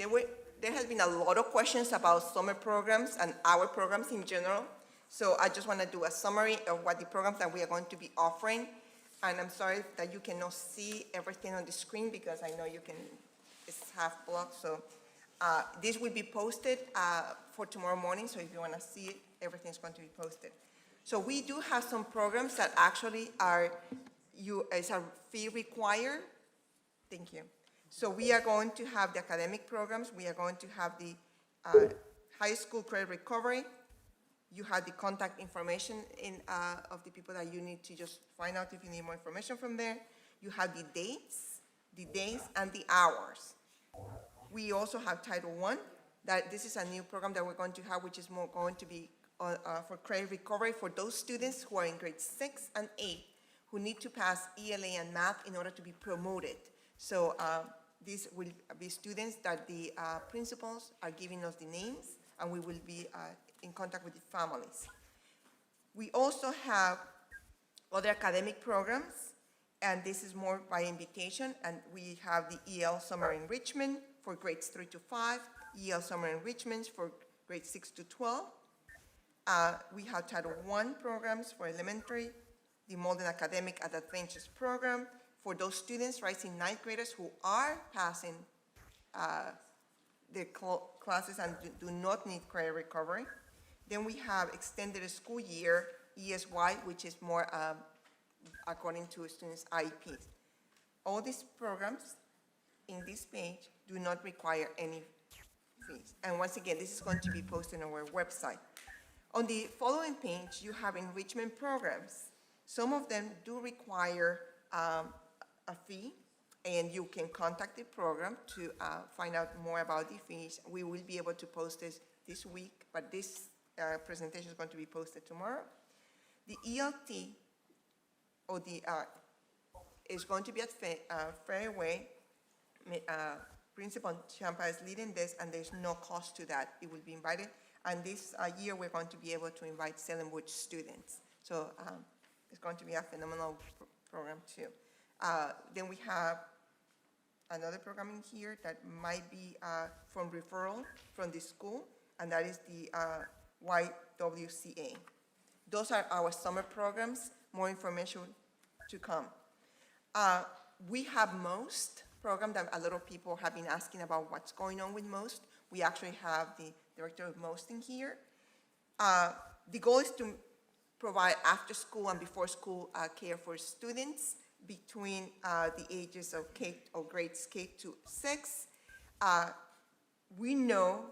There has been a lot of questions about summer programs and our programs in general. So I just want to do a summary of what the programs that we are going to be offering. And I'm sorry that you cannot see everything on the screen because I know it's half blocked. So this will be posted for tomorrow morning. So if you want to see it, everything's going to be posted. So we do have some programs that actually is a fee required. Thank you. So we are going to have the academic programs. We are going to have the high school credit recovery. You have the contact information of the people that you need to just find out if you need more information from there. You have the dates, and the hours. We also have Title I. This is a new program that we're going to have, which is more going to be for credit recovery for those students who are in grades 6 and 8 who need to pass ELA and math in order to be promoted. So these will be students that the principals are giving us the names, and we will be in contact with the families. We also have other academic programs, and this is more by invitation, and we have the EL Summer Enrichment for grades 3 to 5, EL Summer Enrichments for grades 6 to 12. We have Title I programs for elementary, the Malden Academic at Adventures program for those students, rising ninth graders who are passing their classes and do not need credit recovery. Then we have extended school year, ESY, which is more according to students' IEPs. All these programs in this page do not require any fees. And once again, this is going to be posted on our website. On the following page, you have enrichment programs. Some of them do require a fee, and you can contact the program to find out more about the fees. We will be able to post this week, but this presentation is going to be posted tomorrow. The ELT is going to be at Fairway Principal Champa is leading this, and there's no cost to that. It will be invited. And this year, we're going to be able to invite Salemwood students. So it's going to be a phenomenal program, too. Then we have another program in here that might be from referral from the school, and that is the YWCA. Those are our summer programs. More information to come. We have MOST program that a lot of people have been asking about what's going on with MOST. We actually have the director of MOST in here. The goal is to provide after school and before school care for students between the ages of grades K to 6. We know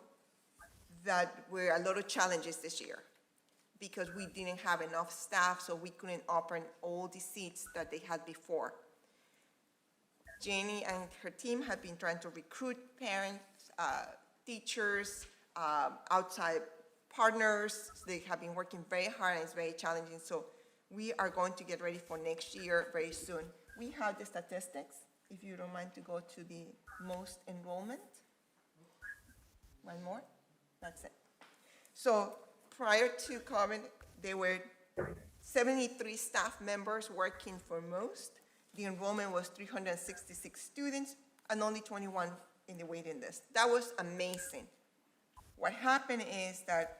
that there are a lot of challenges this year because we didn't have enough staff, so we couldn't open all the seats that they had before. Jenny and her team have been trying to recruit parents, teachers, outside partners. They have been working very hard, and it's very challenging. So we are going to get ready for next year very soon. We have the statistics, if you don't mind to go to the most enrollment. One more, that's it. So prior to COVID, there were 73 staff members working for MOST. The enrollment was 366 students and only 21 in the waiting list. That was amazing. What happened is that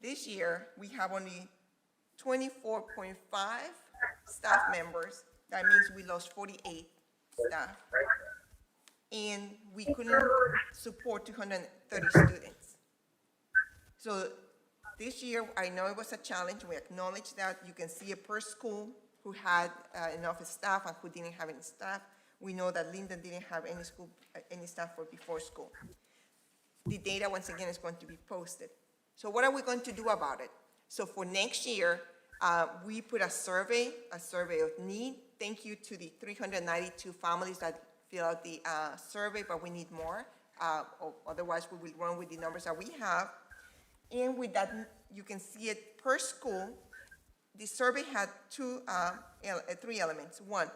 this year we have only 24.5 staff members. That means we lost 48 staff. And we couldn't support 230 students. So this year, I know it was a challenge. We acknowledge that. You can see it per school who had enough staff and who didn't have any staff. We know that Linden didn't have any staff for before school. The data, once again, is going to be posted. So what are we going to do about it? So for next year, we put a survey of need. Thank you to the 392 families that fill out the survey, but we need more. Otherwise, we will run with the numbers that we have. And with that, you can see it per school. The survey had three elements. One,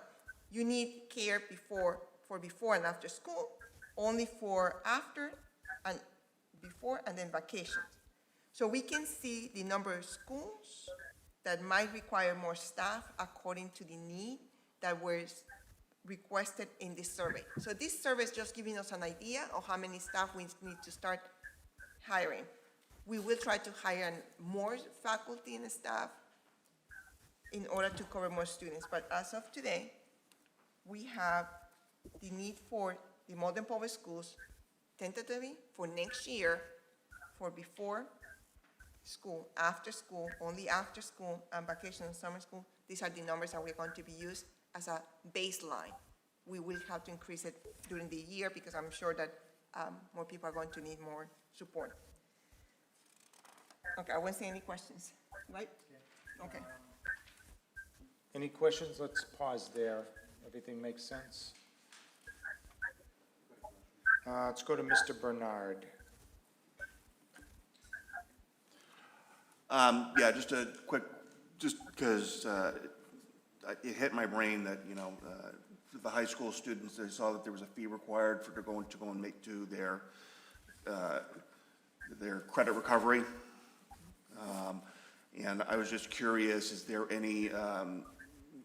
you need care for before and after school, only for after and before, and then vacations. So we can see the number of schools that might require more staff according to the need that was requested in this survey. So this survey is just giving us an idea of how many staff we need to start hiring. We will try to hire more faculty and staff in order to cover more students. But as of today, we have the need for the Malden Public Schools tentatively for next year for before school, after school, only after school, and vacation and summer school. These are the numbers that we're going to be used as a baseline. We will have to increase it during the year because I'm sure that more people are going to need more support. Okay, I won't see any questions, right? Okay. Any questions? Let's pause there. Everything makes sense? Let's go to Mr. Bernard. Yeah, just a quick, just because it hit my brain that, you know, the high school students, they saw that there was a fee required for to go and make to their credit recovery. And I was just curious, is there any,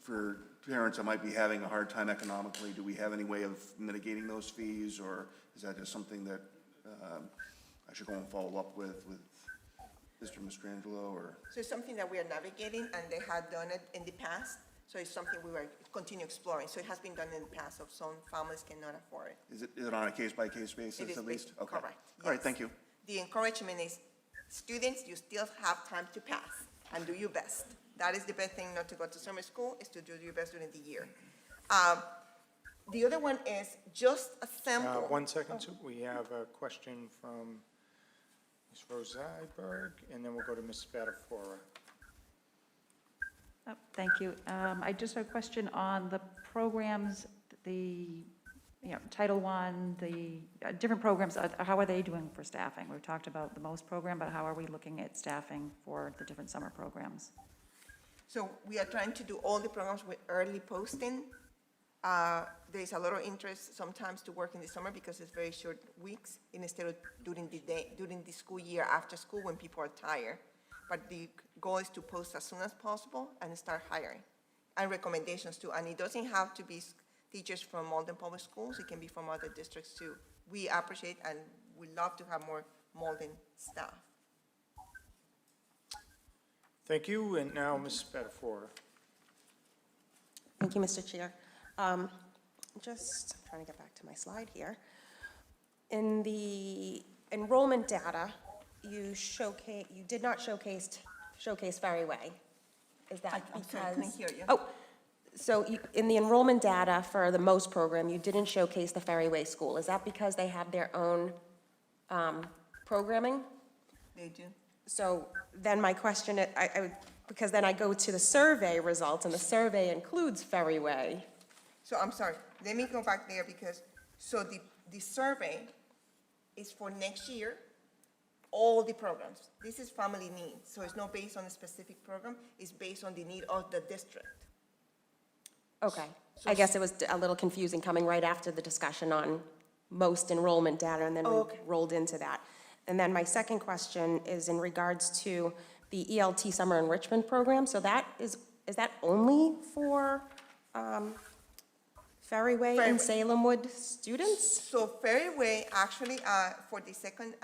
for parents that might be having a hard time economically, do we have any way of mitigating those fees, or is that just something that I should go and follow up with Mr. Mastrangelo, or? So it's something that we are navigating, and they had done it in the past. So it's something we will continue exploring. So it has been done in the past, so some families cannot afford it. Is it on a case-by-case basis It is at least? Okay. correct. All right, Yes. thank you. The encouragement is, students, you still have time to pass and do your best. That is the best thing, not to go to summer school, is to do your best during the year. The other one is just a sample. 1 second, Sue. We have a question from Ms. Rosenberg, and then we'll go to Ms. Spadafora. Oh, thank you. I just have a question on the programs, Title I, the different programs, how are they doing for staffing? We've talked about the MOST program, but how are we looking at staffing for the different summer programs? So we are trying to do all the programs with early posting. There's a lot of interest sometimes to work in the summer because it's very short weeks instead of during the school year after school when people are tired. But the goal is to post as soon as possible and start hiring. And recommendations too. And it doesn't have to be teachers from Malden Public Schools. It can be from other districts too. We appreciate and we love to have more Malden staff. Thank you, and now Ms. Spadafora. Thank you, Mr. Chair. Just trying to get back to my slide here. In the enrollment data, you did not showcase Ferry Way. Is that I'm because? sorry, I couldn't hear you. Oh, so in the enrollment data for the MOST program, you didn't showcase the Ferry Way School. Is that because they have their own programming? They do. So then my question, because then I go to the survey results, and the survey includes Ferry Way. So I'm sorry, let me go back there because, so the survey is for next year, all the programs. This is family needs, so it's not based on a specific program, it's based on the need of the district. Okay. I guess it was a little confusing coming right after the discussion on most enrollment data, and then we rolled into that. And then my second question is in regards to the ELT Summer Enrichment Program. So that is that only for Ferryway and Salemwood students? So Ferryway actually, for the second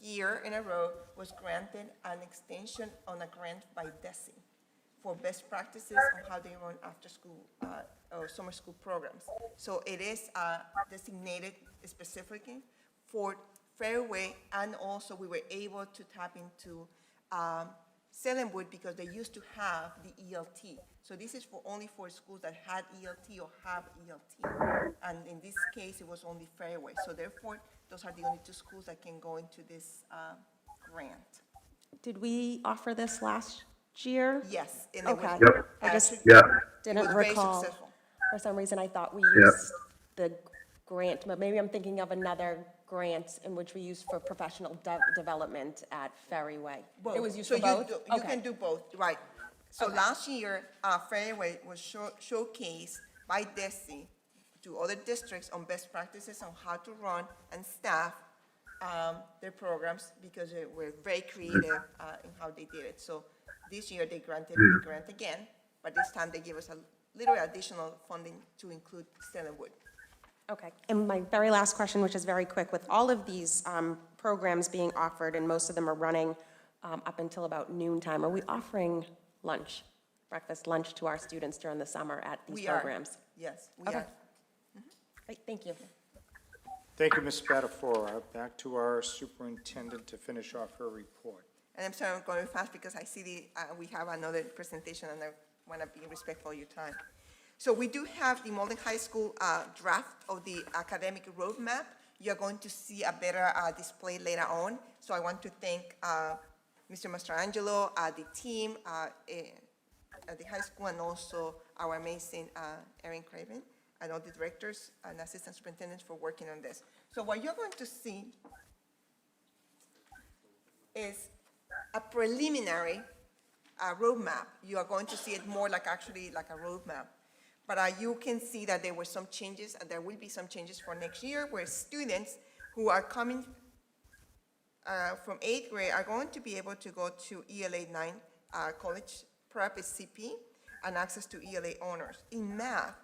year in a row, was granted an extension on a grant by DESE for best practices on how they run after-school or summer school programs. So it is designated specifically for Fairway, and also we were able to tap into Salemwood because they used to have the ELT. So this is only for schools that had ELT or have ELT. And in this case, it was only Fairway. So therefore, those are the only two schools that can go into this grant. Did we offer this last year? Yes. And Okay. Yep. I just Yeah. didn't It was very recall. successful. For some reason, I thought we Yeah. used the grant, but maybe I'm thinking of another grant in which we used for professional development at Ferryway. Both. It was used So for both? you Okay. can do both, right. So last year, Fairway was showcased by DESE to other districts on best practices on how to run and staff their programs because they were very creative in how they did it. So this year, they granted the grant again, but this time they gave us a little additional funding to include Salemwood. Okay, and my very last question, which is very quick, with all of these programs being offered, and most of them are running up until about noon time, are we offering lunch, breakfast, lunch to our students during the summer at these programs? Yes, we Okay. are. Great, thank you. Thank you, Ms. Spadafora. Back to our superintendent to finish off her report. And I'm sorry I'm going fast because I see we have another presentation and I want to be respectful of your time. So we do have the Malden High School draft of the academic roadmap. You're going to see a better display later on. So I want to thank Mr. Mastrangelo, the team at the high school, and also our amazing Erin Craven, and all the directors and assistant superintendents for working on this. So what you're going to see is a preliminary roadmap. You are going to see it more like actually like a roadmap. But you can see that there were some changes, and there will be some changes for next year, where students who are coming from 8th grade are going to be able to go to ELA 9 college prep is CP, and access to ELA honors. In math,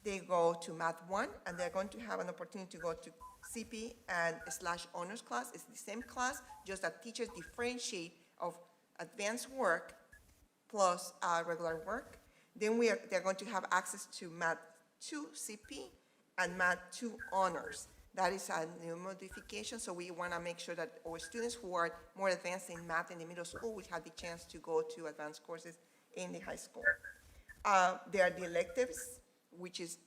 they go to Math 1, and they're going to have an opportunity to go to CP and / honors class. It's the same class, just that teachers differentiate of advanced work plus regular work. Then they're going to have access to Math 2 CP and Math 2 honors. That is a new modification, so we want to make sure that our students who are more advanced in math in the middle school will have the chance to go to advanced courses in the high school. There are the electives, which is,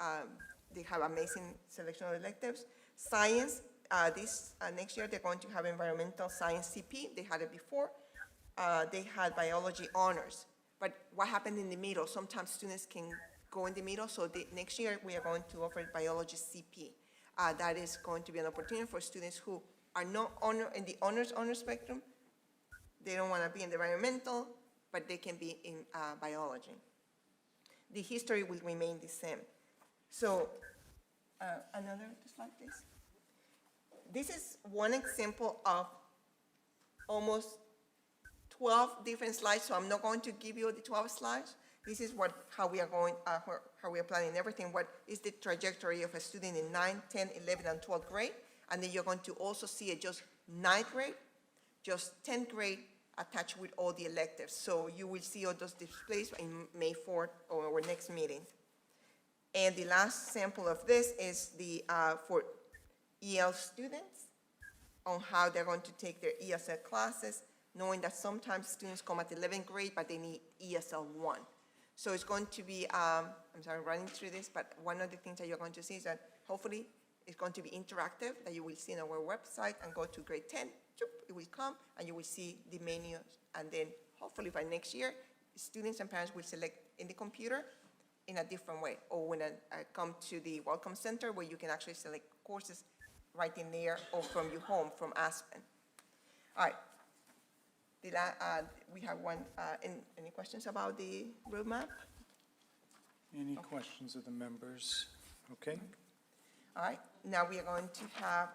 they have amazing selection of electives. Science, next year they're going to have environmental science CP. They had it before. They had biology honors. But what happened in the middle? Sometimes students can go in the middle, so next year we are going to offer biology CP. That is going to be an opportunity for students who are not in the honors spectrum. They don't want to be in the environmental, but they can be in biology. The history will remain the same. So, another slide, please. This is one example of almost 12 different slides, so I'm not going to give you the 12 slides. This is how we are going, how we are planning everything. What is the trajectory of a student in 9, 10, 11, and 12th grade? And then you're going to also see it just 9th grade, just 10th grade attached with all the electives. So you will see all those displays in May 4th or our next meeting. And the last sample of this is the for EL students on how they're going to take their ESL classes, knowing that sometimes students come at 11th grade, but they need ESL 1. So it's going to be, I'm sorry, running through this, but one of the things that you're going to see is that hopefully it's going to be interactive, that you will see on our website and go to grade 10, it will come, and you will see the menus. And then hopefully by next year, students and parents will select in the computer in a different way. Or when I come to the Welcome Center, where you can actually select courses right in there, or from your home, from Aspen. All right. We have one, any questions about the roadmap? Any questions of the members? Okay. All right, now we are going to have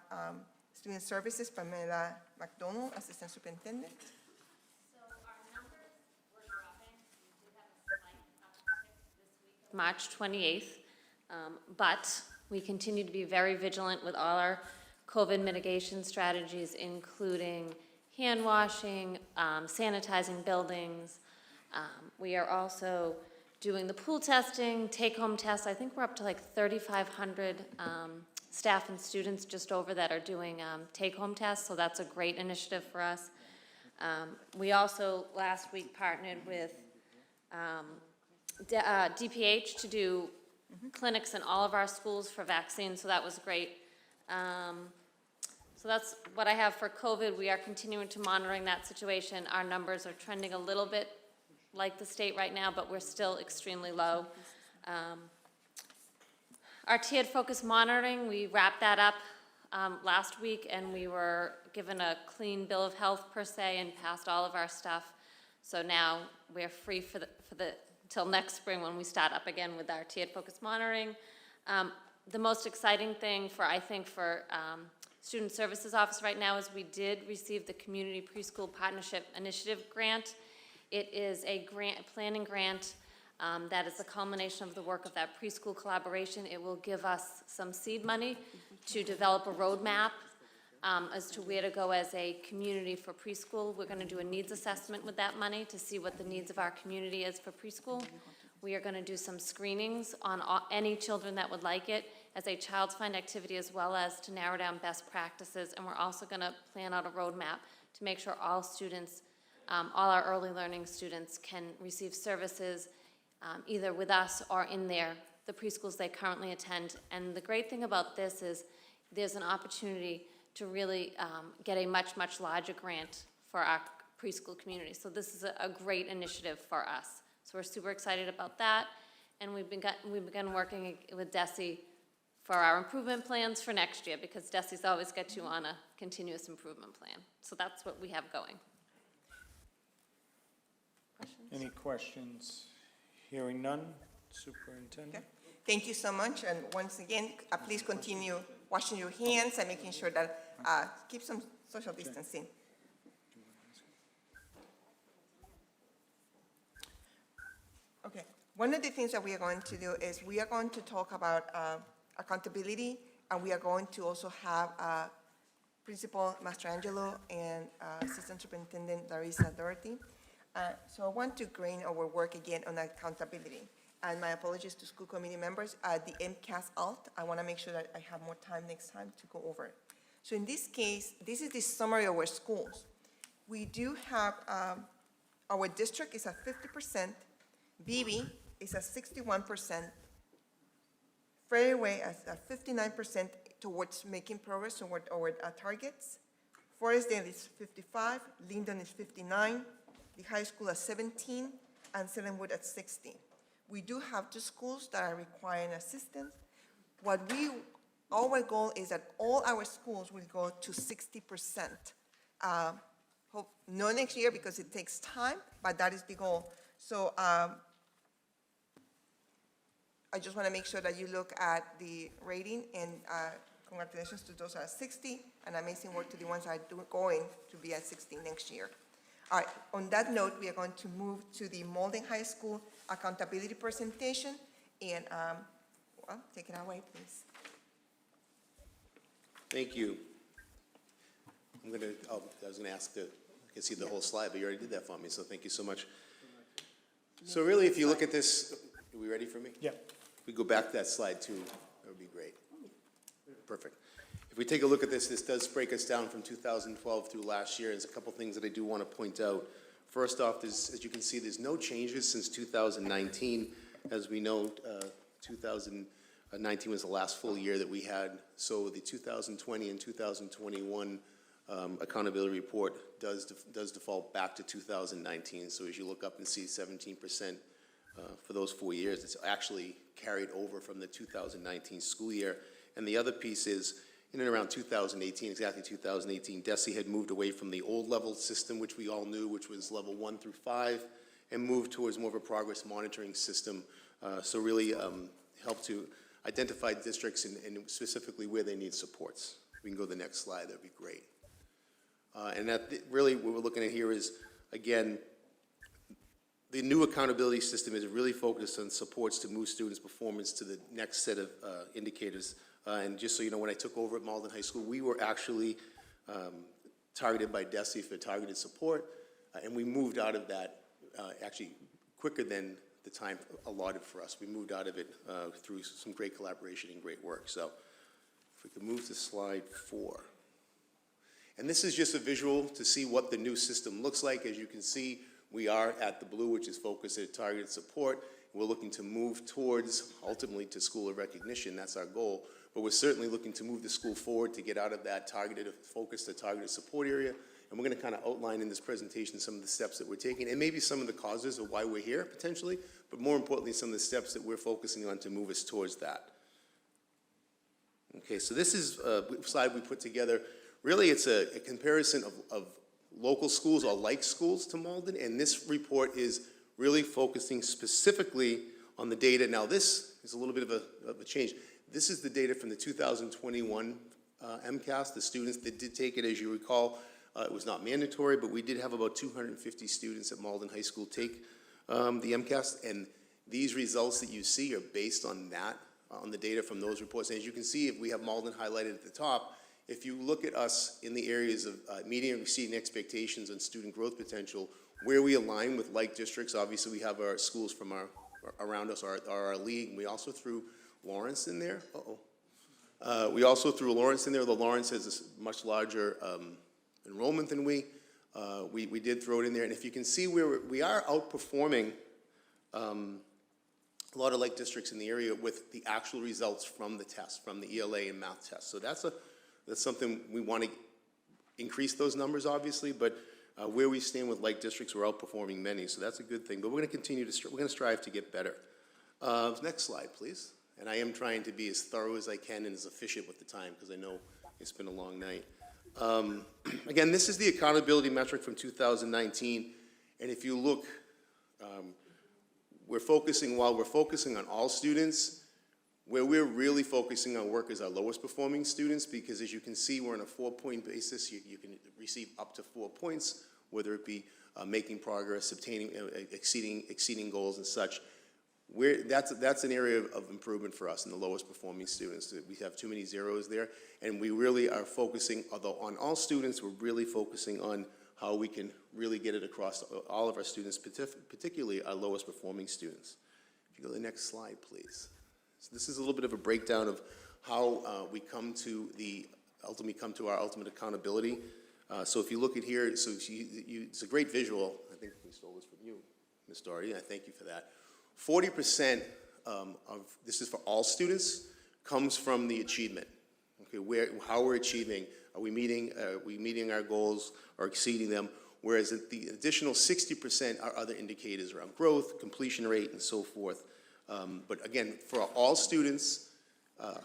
Student Services, Pamela McDonald, Assistant Superintendent. So our numbers were dropping. We did have a slight uptick this week, March 28th, but we continue to be very vigilant with all our COVID mitigation strategies, including hand washing, sanitizing buildings. We are also doing the pool testing, take-home tests. I think we're up to like 3,500 staff and students just over that are doing take-home tests, so that's a great initiative for us. We also last week partnered with DPH to do clinics in all of our schools for vaccines, so that was great. So that's what I have for COVID. We are continuing to monitoring that situation. Our numbers are trending a little bit like the state right now, but we're still extremely low. Our tiered focus monitoring, we wrapped that up last week, and we were given a clean bill of health per se and passed all of our stuff. So now we're free for the till next spring when we start up again with our tiered focus monitoring. The most exciting thing for, I think, for Student Services Office right now is we did receive the Community Preschool Partnership Initiative grant. It is a planning grant that is the culmination of the work of that preschool collaboration. It will give us some seed money to develop a roadmap as to where to go as a community for preschool. We're going to do a needs assessment with that money to see what the needs of our community is for preschool. We are going to do some screenings on any children that would like it as a Child's Find activity, as well as to narrow down best practices. And we're also going to plan out a roadmap to make sure all students, all our early learning students, can receive services either with us or in the preschools they currently attend. And the great thing about this is there's an opportunity to really get a much, much larger grant for our preschool community. So this is a great initiative for us. So we're super excited about that. And we've begun working with DESE for our improvement plans for next year, because DESE's always got you on a continuous improvement plan. So that's what we have going. Questions? Any questions? Hearing none, Superintendent. Okay. Thank you so much, and once again, please continue washing your hands and making sure that keep some social distancing. Okay, one of the things that we are going to do is we are going to talk about accountability, and we are going to also have Principal Mastrangelo and Assistant Superintendent Larissa Doherty. So I want to grain our work again on accountability. And my apologies to school committee members. The MCAS alt, I want to make sure that I have more time next time to go over it. So in this case, this is the summary of our schools. We do have, our district is at 50%, BB is at 61%, Fairway is at 59% towards making progress toward our targets. Forestdale is 55, Linden is 59, the high school at 17, and Selenwood at 16. We do have 2 schools that are requiring assistance. Our goal is that all our schools will go to 60%. Hope not next year because it takes time, but that is the goal. So I just want to make sure that you look at the rating, and congratulations to those at 60, and amazing work to the ones that are going to be at 60 next year. All right, on that note, we are going to move to the Malden High School accountability presentation, and, well, take it away, please. Thank you. I was gonna ask I can see the whole slide, but you already did that for me, so thank you so much. So really, if you look at this, are we ready for me? Yeah. If we go back to that slide too, that would be great. Perfect. If we take a look at this, this does break us down from 2012 through last year. There's a couple things that I do want to point out. First off, as you can see, there's no changes since 2019. As we know, 2019 was the last full year that we had. So the 2020 and 2021 accountability report does default back to 2019. So as you look up and see 17% for those 4 years, it's actually carried over from the 2019 school year. And the other piece is, in and around 2018, exactly 2018, DESE had moved away from the old level system, which we all knew, which was level 1 through 5, and moved towards more of a progress monitoring system. So really help to identify districts and specifically where they need supports. We can go to the next slide, that'd be great. And that really what we're looking at here is, again, the new accountability system is really focused on supports to move students' performance to the next set of indicators. And just so you know, when I took over at Malden High School, we were actually targeted by DESE for targeted support, and we moved out of that actually quicker than the time allotted for us. We moved out of it through some great collaboration and great work. So if we could move to slide 4. And this is just a visual to see what the new system looks like. As you can see, we are at the blue, which is focused at targeted support. We're looking to move towards, ultimately, to school of recognition. That's our goal. But we're certainly looking to move the school forward to get out of that targeted focus to targeted support area. And we're going to kind of outline in this presentation some of the steps that we're taking, and maybe some of the causes of why we're here, potentially, but more importantly, some of the steps that we're focusing on to move us towards that. Okay, so this is a slide we put together. Really, it's a comparison of local schools or like schools to Malden, and this report is really focusing specifically on the data. Now, this is a little bit of a change. This is the data from the 2021 MCAS. The students that did take it, as you recall, it was not mandatory, but we did have about 250 students at Malden High School take the MCAS, and these results that you see are based on that, on the data from those reports. And as you can see, if we have Malden highlighted at the top, if you look at us in the areas of meeting and exceeding expectations and student growth potential, where we align with like districts, obviously we have our schools from around us, our league. We also threw Lawrence in there. We also threw Lawrence in there, though Lawrence has a much larger enrollment than we. We did throw it in there, and if you can see where we are outperforming a lot of like districts in the area with the actual results from the test, from the ELA and math test. So that's something we want to increase those numbers, obviously, but where we stand with like districts, we're outperforming many, so that's a good thing. But we're going to continue to we're going to strive to get better. Next slide, please. And I am trying to be as thorough as I can and as efficient with the time because I know it's been a long night. Again, this is the accountability metric from 2019, and if you look, while we're focusing on all students, where we're really focusing on work is our lowest performing students, because as you can see, we're on a 4-point basis. You can receive up to 4 points, whether it be making progress, obtaining, exceeding goals and such. That's an area of improvement for us in the lowest performing students. We have too many zeros there, and we really are focusing, although on all students, we're really focusing on how we can really get it across all of our students, particularly our lowest performing students. If you go to the next slide, please. So this is a little bit of a breakdown of how we ultimately come to our ultimate accountability. So if you look at here, it's a great visual. I think we stole this from you, Ms. Doherty. I thank you for that. 40% of this is for all students comes from the achievement. Okay, how we're achieving. Are we meeting our goals or exceeding them? Whereas the additional 60% are other indicators around growth, completion rate, and so forth. But again, for all students,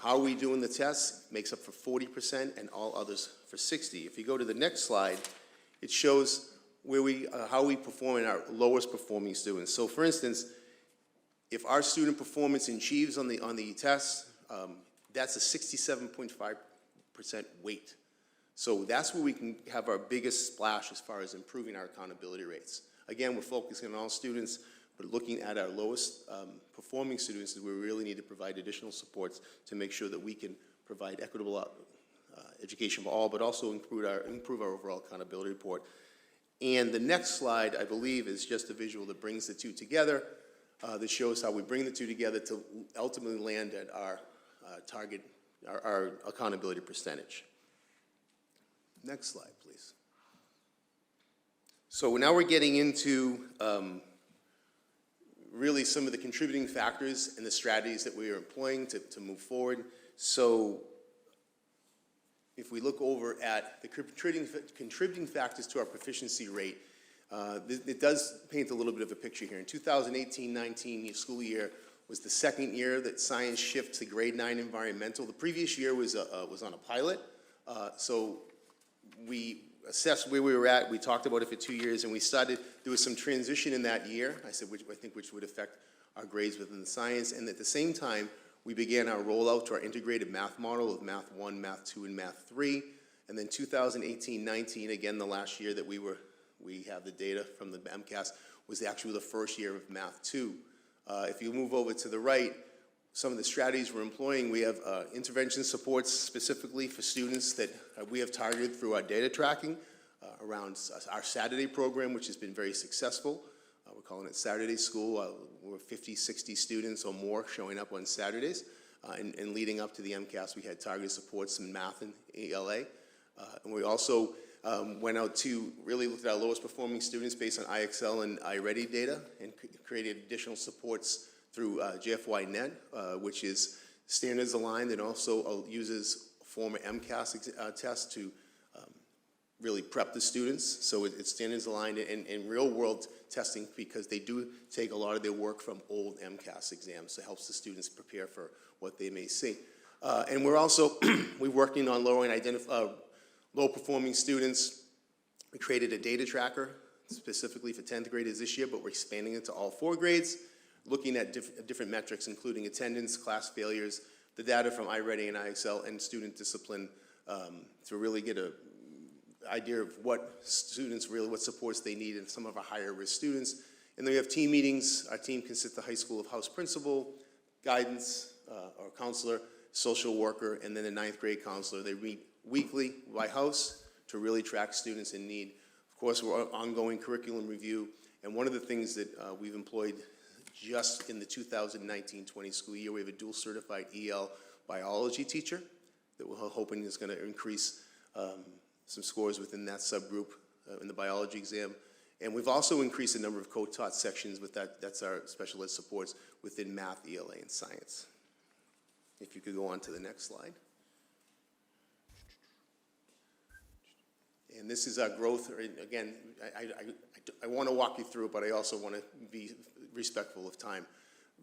how we do in the test makes up for 40% and all others for 60%. If you go to the next slide, it shows how we perform in our lowest performing students. So for instance, If our student performance achieves on the test, that's a 67.5% weight. So that's where we can have our biggest splash as far as improving our accountability rates. Again, we're focusing on all students, but looking at our lowest performing students is where we really need to provide additional supports to make sure that we can provide equitable education for all, but also improve our overall accountability report. And the next slide, I believe, is just a visual that brings the two together, that shows how we bring the two together to ultimately land at our target, our accountability percentage. Next slide, please. So now we're getting into really some of the contributing factors and the strategies that we are employing to move forward. So if we look over at the contributing factors to our proficiency rate, it does paint a little bit of a picture here. In 2018-19 school year was the second year that science shifted to grade 9 environmental. The previous year was on a pilot. So we assessed where we were at. We talked about it for 2 years, and we started, there was some transition in that year, I said, which would affect our grades within the science. And at the same time, we began our rollout to our integrated math model of Math 1, Math 2, and Math 3. And then 2018-19, again, the last year that we have the data from the MCAS, was actually the first year of Math 2. If you move over to the right, some of the strategies we're employing, we have intervention supports specifically for students that we have targeted through our data tracking around our Saturday program, which has been very successful. We're calling it Saturday School. We're 50, 60 students or more showing up on Saturdays. And leading up to the MCAS, we had targeted supports in math and ELA. And we also went out to really look at our lowest performing students based on IXL and iReady data and created additional supports through JFY-NET, which is standards aligned and also uses a former MCAS test to really prep the students. So it's standards aligned and real world testing, because they do take a lot of their work from old MCAS exams. So it helps the students prepare for what they may see. And we're also, we're working on lowering low performing students. We created a data tracker specifically for 10th graders this year, but we're expanding it to all 4 grades, looking at different metrics, including attendance, class failures, the data from iReady and IXL, and student discipline, to really get an idea of what students really, what supports they need in some of our higher risk students. And then we have team meetings. Our team consists of high school of house principal, guidance, or counselor, social worker, and then a 9th grade counselor. They meet weekly by house to really track students in need. Of course, we're ongoing curriculum review, and one of the things that we've employed just in the 2019-20 school year, we have a dual certified EL biology teacher that we're hoping is going to increase some scores within that subgroup in the biology exam. And we've also increased the number of co-taught sections with that's our special ed supports within math, ELA, and science. If you could go on to the next slide. And this is our growth. Again, I want to walk you through it, but I also want to be respectful of time.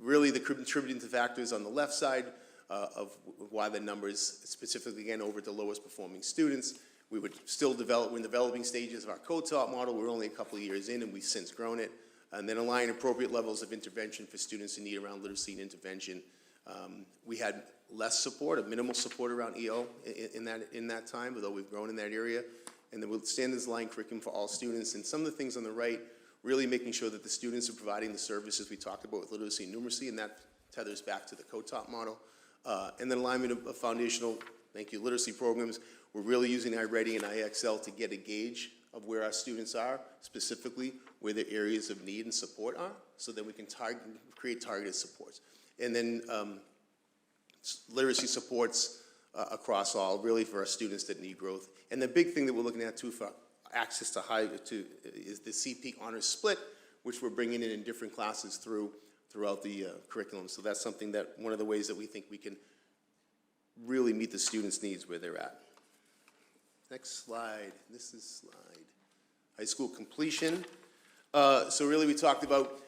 Really, the contributing factors on the left side of why the numbers, specifically again over the lowest performing students. We would still develop, we're in the developing stages of our co-taught model. We're only a couple of years in, and we've since grown it. And then align appropriate levels of intervention for students in need around literacy and intervention. We had less support, a minimal support around EO in that time, although we've grown in that area. And then we'll standards aligned curriculum for all students. And some of the things on the right, really making sure that the students are providing the services we talked about with literacy and numeracy, and that tethers back to the co-taught model. And then alignment of foundational, literacy programs. We're really using iReady and IXL to get a gauge of where our students are, specifically where the areas of need and support are, so that we can create targeted supports. And then literacy supports across all, really for our students that need growth. And the big thing that we're looking at too for access to is the CP honors split, which we're bringing in different classes throughout the curriculum. So that's something that, one of the ways that we think we can really meet the students' needs where they're at. Next slide. This is slide. High school completion. So really we talked about,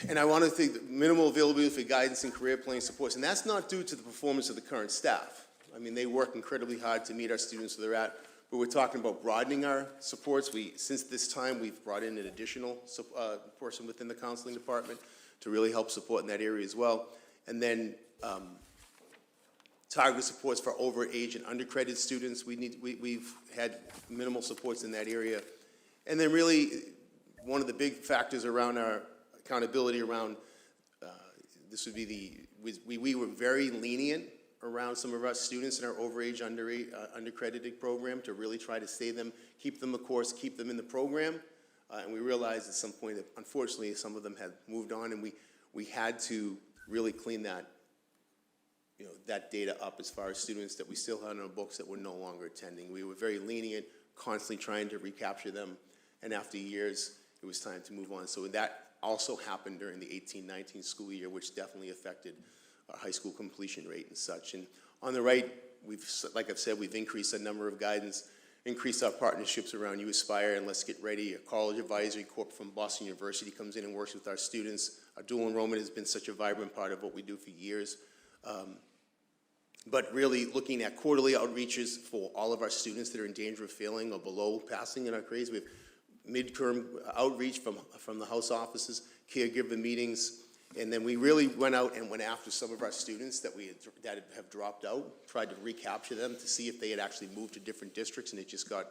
and I want to think minimal availability for guidance and career planning supports, and that's not due to the performance of the current staff. I mean, they work incredibly hard to meet our students where they're at, but we're talking about broadening our supports. Since this time, we've brought in an additional person within the counseling department to really help support in that area as well. And then targeted supports for overage and undercredited students. We've had minimal supports in that area. And then really, one of the big factors around our accountability around, this would be we were very lenient around some of our students in our overage, undercredited program to really try to stay them, keep them the course, keep them in the program. And we realized at some point that unfortunately some of them had moved on, and we had to really clean that, that data up as far as students that we still had on our books that were no longer attending. We were very lenient, constantly trying to recapture them, and after years, it was time to move on. So that also happened during the 18-19 school year, which definitely affected our high school completion rate and such. And on the right, like I've said, we've increased the number of guidance, increased our partnerships around You Aspire and Let's Get Ready. A college advisory corp from Boston University comes in and works with our students. Our dual enrollment has been such a vibrant part of what we do for years. But really looking at quarterly outreaches for all of our students that are in danger of failing or below passing in our grades. We have midterm outreach from the house offices, caregiver meetings, and then we really went out and went after some of our students that have dropped out, tried to recapture them to see if they had actually moved to different districts and it just got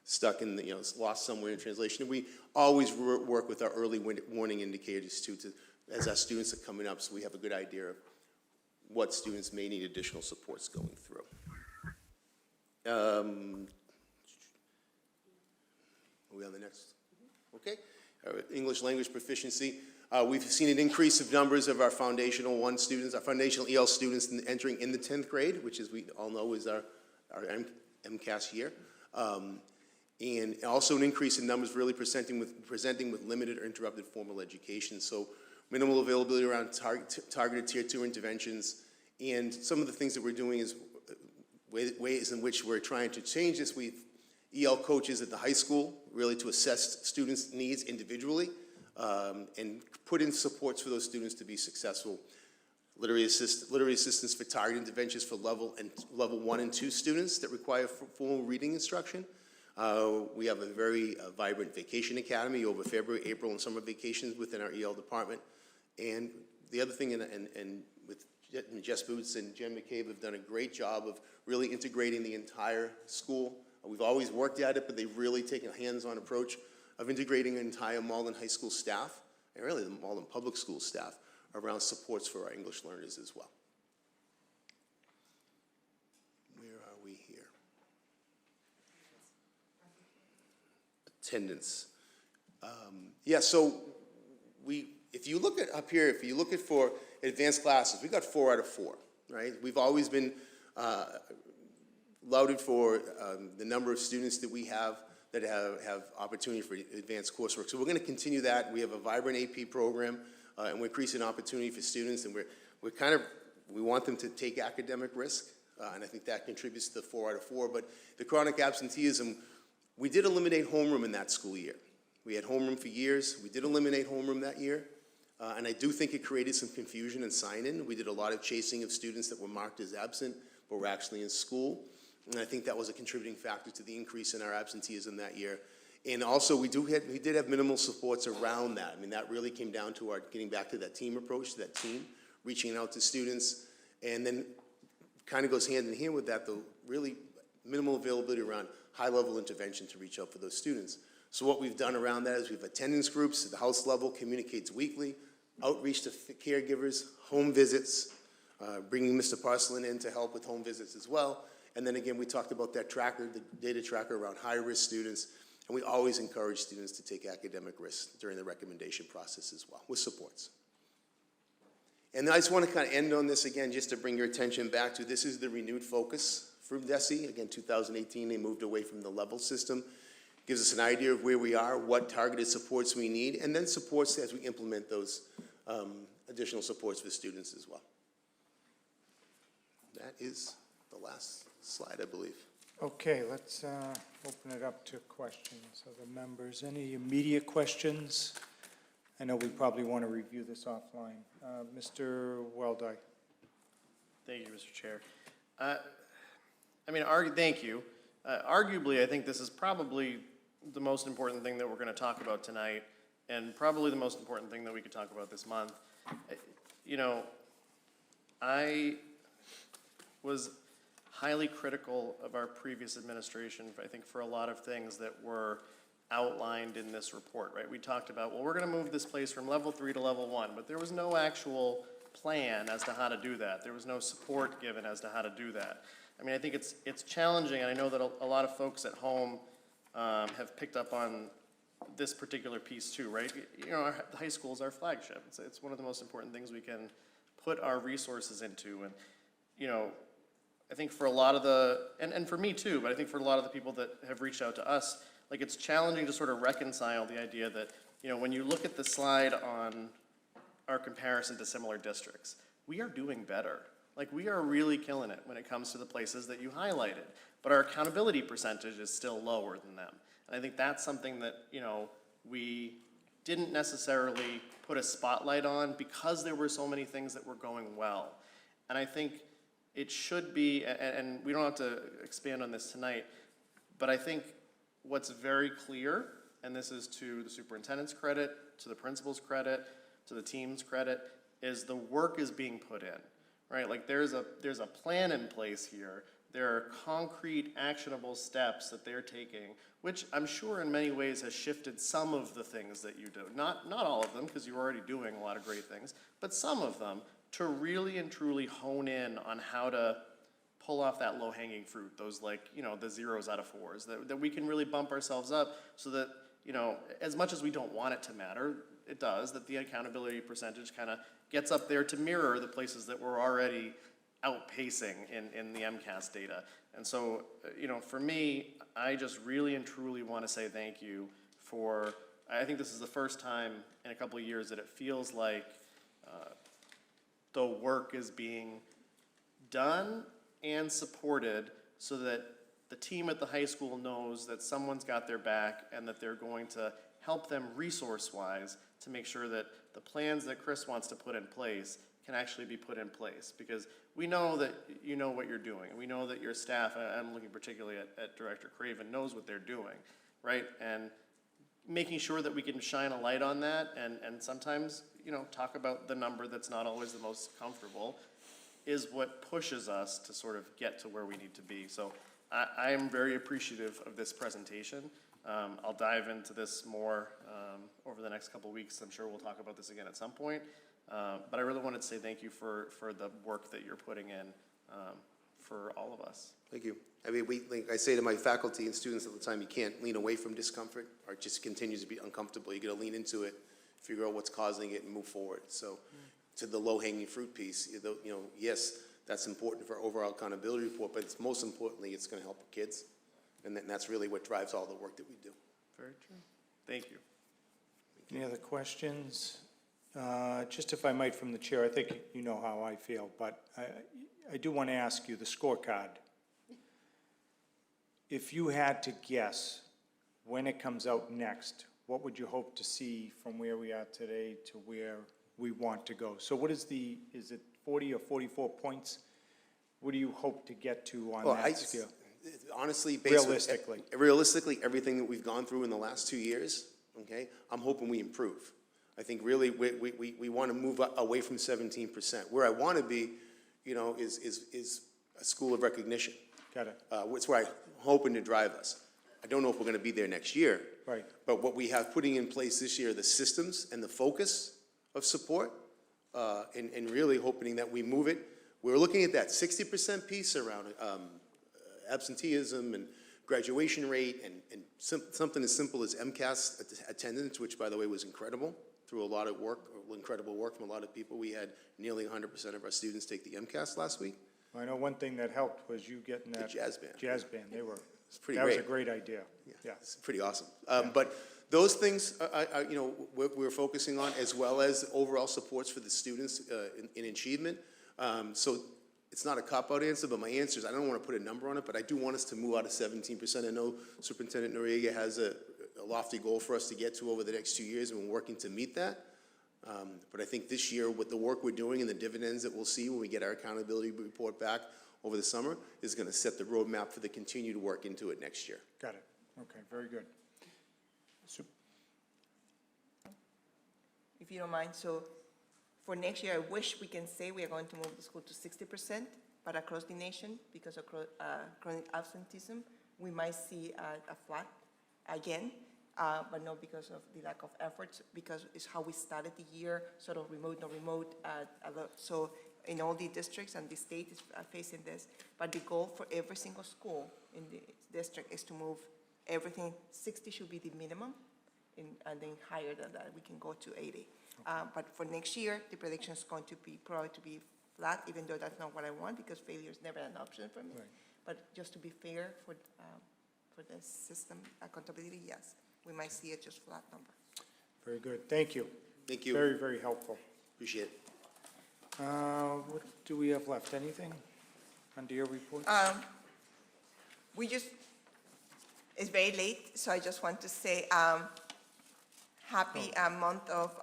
stuck in the, lost somewhere in translation. And we always work with our early warning indicators too, as our students are coming up, so we have a good idea of what students may need additional supports going through. Are we on the next? Okay. English language proficiency. We've seen an increase of numbers of our Foundational 1 students, our Foundational EL students entering in the 10th grade, which as we all know is our MCAS year. And also an increase in numbers really presenting with limited or interrupted formal education. So minimal availability around targeted Tier 2 interventions. And some of the things that we're doing is ways in which we're trying to change this. We've EL coaches at the high school, really to assess students' needs individually and put in supports for those students to be successful. Literary assistance for targeted interventions for level 1 and 2 students that require formal reading instruction. We have a very vibrant vacation academy over February, April, and summer vacations within our EL department. And the other thing, and with Jess Boots and Jen McCabe have done a great job of really integrating the entire school. We've always worked at it, but they've really taken a hands-on approach of integrating the entire Malden High School staff, and really the Malden Public School staff, around supports for our English learners as well. Where are we here? Attendance. So if you look at up here, if you look at for advanced classes, we got 4 out of 4, right? We've always been lauded for the number of students that we have that have opportunity for advanced coursework. So we're going to continue that. We have a vibrant AP program, and we're increasing opportunity for students, and we want them to take academic risk, and I think that contributes to the 4 out of 4. But the chronic absenteeism, we did eliminate homeroom in that school year. We had homeroom for years. We did eliminate homeroom that year, and I do think it created some confusion and sign-in. We did a lot of chasing of students that were marked as absent, but were actually in school. And I think that was a contributing factor to the increase in our absenteeism that year. And also, we did have minimal supports around that. I mean, that really came down to our getting back to that team approach, to that team, reaching out to students. And then kind of goes hand in hand with that, the really minimal availability around high-level intervention to reach out for those students. So what we've done around that is we have attendance groups at the house level, communicates weekly, outreach to caregivers, home visits, bringing Mr. Parcelin in to help with home visits as well. And then again, we talked about that tracker, the data tracker around high-risk students, and we always encourage students to take academic risks during the recommendation process as well, with supports. And I just want to kind of end on this again, just to bring your attention back to this is the renewed focus from DESE. Again, 2018, they moved away from the level system. Gives us an idea of where we are, what targeted supports we need, and then supports as we implement those additional supports for students as well. That is the last slide, I believe. Okay, let's open it up to questions of the members. Any immediate questions? I know we probably want to review this offline. Mr. Weldy. Thank you, Mr. Chair. Thank you. Arguably, I think this is probably the most important thing that we're going to talk about tonight, and probably the most important thing that we could talk about this month, you know, I was highly critical of our previous administration, I think, for a lot of things that were outlined in this report, right? We talked about, well, we're gonna move this place from level 3 to level 1, but there was no actual plan as to how to do that. There was no support given as to how to do that. I mean, I think it's challenging, and I know that a lot of folks at home have picked up on this particular piece too, right? You know, our high school is our flagship. It's one of the most important things we can put our resources into, and, you know, I think for a lot of the, and for me too, but I think for a lot of the people that have reached out to us, like, it's challenging to sort of reconcile the idea that, you know, when you look at the slide on our comparison to similar districts, we are doing better. Like, we are really killing it when it comes to the places that you highlighted, but our accountability percentage is still lower than them. And I think that's something that, you know, we didn't necessarily put a spotlight on because there were so many things that were going well. And I think it should be, and we don't have to expand on this tonight, but I think what's very clear, and this is to the superintendent's credit, to the principal's credit, to the team's credit, is the work is being put in, right? Like, there's a plan in place here. There are concrete, actionable steps that they're taking, which I'm sure in many ways has shifted some of the things that you do. Not all of them, because you're already doing a lot of great things, but some of them, to really and truly hone in on how to pull off that low-hanging fruit, those, like, you know, the 0s out of 4s, that we can really bump ourselves up so that, you know, as much as we don't want it to matter, it does, that the accountability percentage kind of gets up there to mirror the places that we're already outpacing in the MCAS data. And so, you know, for me, I just really and truly want to say thank you for, I think this is the first time in a couple of years that it feels like the work is being done and supported so that the team at the high school knows that someone's got their back and that they're going to help them resource-wise to make sure that the plans that Chris wants to put in place can actually be put in place. Because we know that you know what you're doing. We know that your staff, I'm looking particularly at Director Craven, knows what they're doing, right? And making sure that we can shine a light on that and sometimes, you know, talk about the number that's not always the most comfortable is what pushes us to sort of get to where we need to be. So I am very appreciative of this presentation. I'll dive into this more over the next couple of weeks. I'm sure we'll talk about this again at some point. But I really wanted to say thank you for the work that you're putting in for all of us. Thank you. I mean, like I say to my faculty and students all the time, you can't lean away from discomfort or it just continues to be uncomfortable. You got to lean into it, figure out what's causing it, and move forward. So to the low-hanging fruit piece, you know, yes, that's important for our overall accountability report, but it's most importantly, it's going to help our kids. And that's really what drives all the work that we do. Very true. Thank you. Any other questions? Just if I might from the chair, I think you know how I feel, but I do want to ask you the scorecard. If you had to guess when it comes out next, what would you hope to see from where we are today to where we want to go? So what is it 40 or 44 points? What do you hope to get to on that scale? Honestly, realistically, everything that we've gone through in the last 2 years, okay, I'm hoping we improve. I think really we want to move away from 17%. Where I want to be, you know, is a school of recognition. Got it. It's where I'm hoping to drive us. I don't know if we're going to be there next year. Right. But what we have putting in place this year, the systems and the focus of support, and really hoping that we move it. We're looking at that 60% piece around absenteeism and graduation rate and something as simple as MCAS attendance, which by the way was incredible through a lot of work, incredible work from a lot of people. We had nearly 100% of our students take the MCAS last week. I know one thing that helped was you getting that jazz band. Jazz band, that great. was a great idea. Yeah. It's pretty awesome. But those things, you know, we're focusing on, as well as overall supports for the students in achievement. So it's not a cop-out answer, but my answer is I don't want to put a number on it, but I do want us to move out of 17%. I know Superintendent Noriega has a lofty goal for us to get to over the next 2 years, and we're working to meet that. But I think this year, with the work we're doing and the dividends that we'll see when we get our accountability report back over the summer, is going to set the roadmap for the continued work into it next year. Got it. Okay, very good. if you don't mind. So for next year, I wish we can say we are going to move the school to 60%, but across the nation, because of chronic absenteeism, we might see a flat again, but not because of the lack of efforts, because it's how we started the year, sort of remote, not remote, a lot. So in all the districts, and the state is facing this, but the goal for every single school in the district is to move everything. 60 should be the minimum, and then higher than that, we can go to 80. But for next year, the prediction is going to be probably to be flat, even though that's not what I want, because failure is never an option for me. Right. But just to be fair for the system accountability, yes, we might see a just flat number. Very good. Thank you. Thank you. Very, very helpful. Appreciate it. What do we have left? Anything under your report? It's very late, so I just want to say happy month of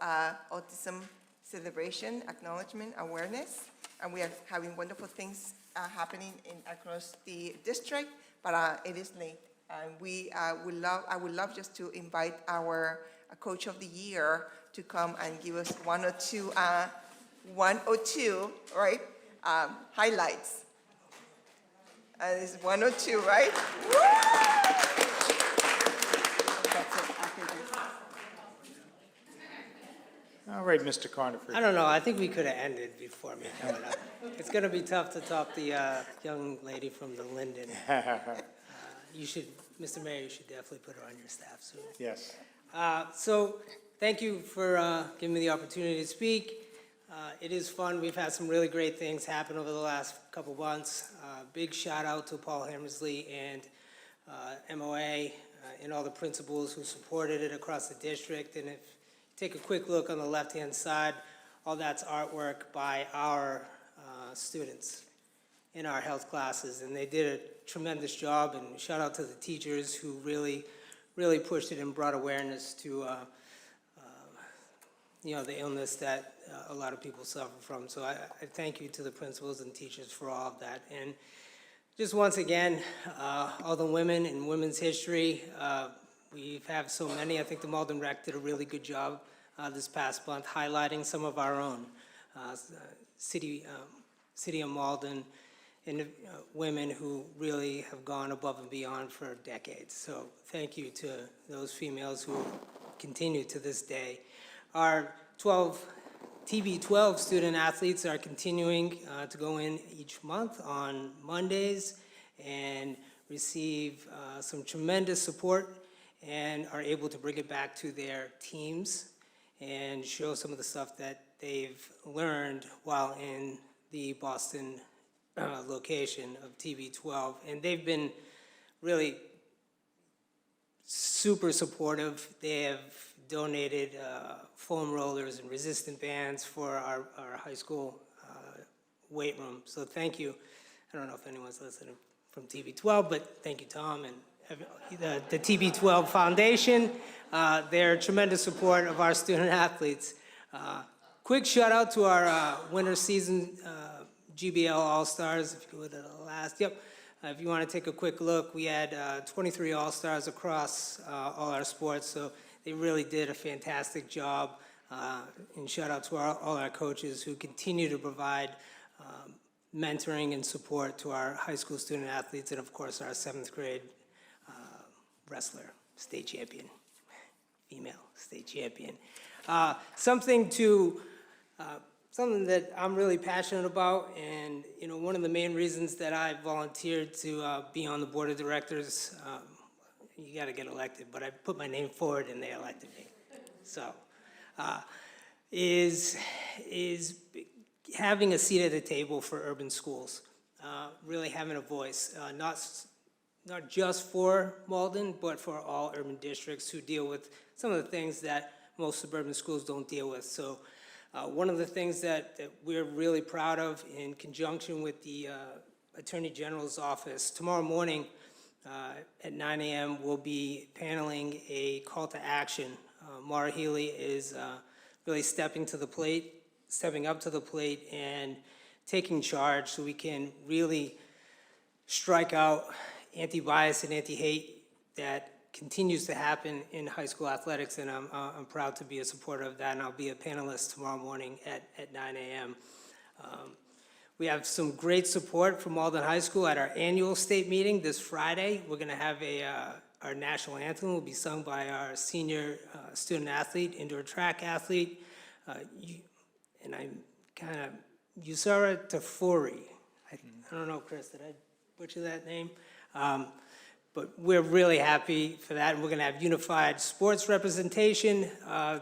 autism celebration, acknowledgement, awareness, and we are having wonderful things happening across the district, but it is late. And I would love just to invite our Coach of the Year to come and give us one or two, right, highlights. It's 102, right? All right, Mr. Coniford. I don't know, I think we could have ended before me coming up. It's gonna be tough to top the young lady from the Linden. You should, Mr. Mayor, you should definitely put her on your staff soon. Yes. So, thank you for giving me the opportunity to speak. It is fun, we've had some really great things happen over the last couple months. Big shout out to Paul Hammersley and MOA and all the principals who supported it across the district. And if you take a quick look on the left-hand side, all that's artwork by our students in our health classes, and they did a tremendous job. And shout out to the teachers who really pushed it and brought awareness to the illness that a lot of people suffer from. So I thank you to the principals and teachers for all of that. And just once again, all the women in women's history, we've had so many. I think the Malden Rec did a really good job this past month highlighting some of our own city of Malden and women who really have gone above and beyond for decades. So thank you to those females who continue to this day. Our TB12 student athletes are continuing to go in each month on Mondays and receive some tremendous support and are able to bring it back to their teams and show some of the stuff that they've learned while in the Boston location of TB12. And they've been really super supportive. They have donated foam rollers and resistant bands for our high school weight room. So thank you. I don't know if anyone's listening from TB12, but thank you, Tom, and the TB12 Foundation. Their tremendous support of our student athletes. Quick shout out to our winter season GBL All-Stars, if you go to the last, yep. If you want to take a quick look, we had 23 All-Stars across all our sports, so they really did a fantastic job. And shout out to all our coaches who continue to provide mentoring and support to our high school student athletes, and of course our 7th grade wrestler, state champion, female state champion. Something that I'm really passionate about, and one of the main reasons that I volunteered to be on the board of directors, you got to get elected, but I put my name forward and they elected me. So, is having a seat at the table for urban schools, really having a voice, not just for Malden, but for all urban districts who deal with some of the things that most suburban schools don't deal with. So one of the things that we're really proud of, in conjunction with the Attorney General's office, tomorrow morning at 9 a.m. we'll be paneling a call to action. Mara Healy is really stepping up to the plate and taking charge so we can really strike out anti-bias and anti-hate that continues to happen in high school athletics, and I'm proud to be a supporter of that, and I'll be a panelist tomorrow morning at 9 a.m. We have some great support from Malden High School at our annual state meeting this Friday. We're going to have our national anthem will be sung by our senior student athlete, indoor track athlete, and I'm kind of Yusara Tafuri. I don't know, Chris, did I butcher that name? But we're really happy for that, and we're going to have unified sports representation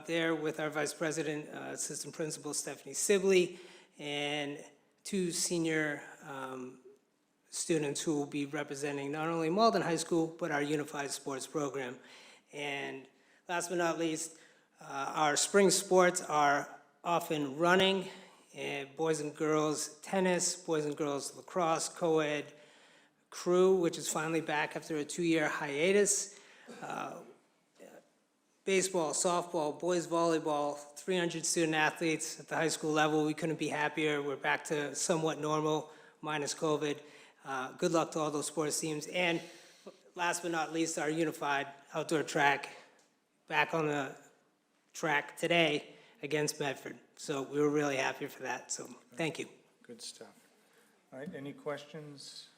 there with our Vice President, Assistant Principal Stephanie Sibley, and 2 senior students who will be representing not only Malden High School, but our unified sports program. And last but not least, our spring sports are off and running, and boys and girls tennis, boys and girls lacrosse, co-ed, crew, which is finally back after a 2-year hiatus, baseball, softball, boys volleyball, 300 student athletes at the high school level. We couldn't be happier. We're back to somewhat normal, minus COVID. Good luck to all those sports teams. And last but not least, our unified outdoor track, back on the track today against Medford. So we were really happy for that. So thank you. Good stuff. All right, any questions?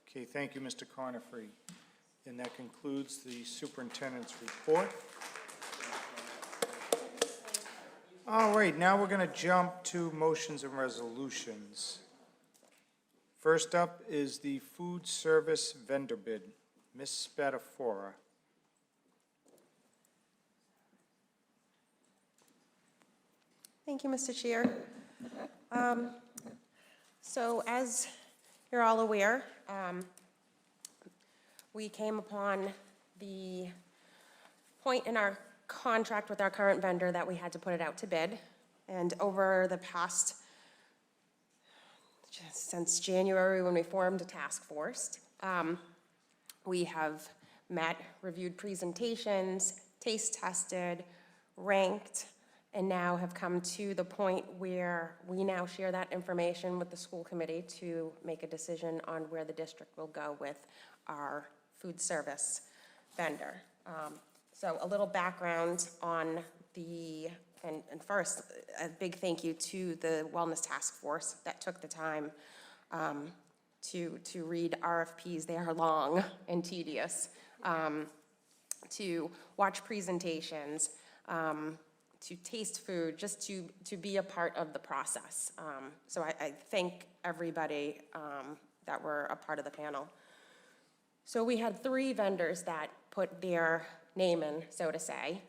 Okay, thank you, Mr. Conifrey. And that concludes the superintendent's report. All right, now we're going to jump to motions and resolutions. First up is the food service vendor bid. Ms. Spadafora. Thank you, Mr. Chair. So as you're all aware, we came upon the point in our contract with our current vendor that we had to put it out to bid. And over the past, since January when we formed a task force, we have met, reviewed presentations, taste tested, ranked, and now have come to the point where we now share that information with the school committee to make a decision on where the district will go with our food service vendor. So a little background on the, and first, a big thank you to the Wellness Task Force that took the time to read RFPs. They are long and tedious, to watch presentations, to taste food, just to be a part of the process. So I thank everybody that were a part of the panel. So we had 3 vendors that put their name in, so to say.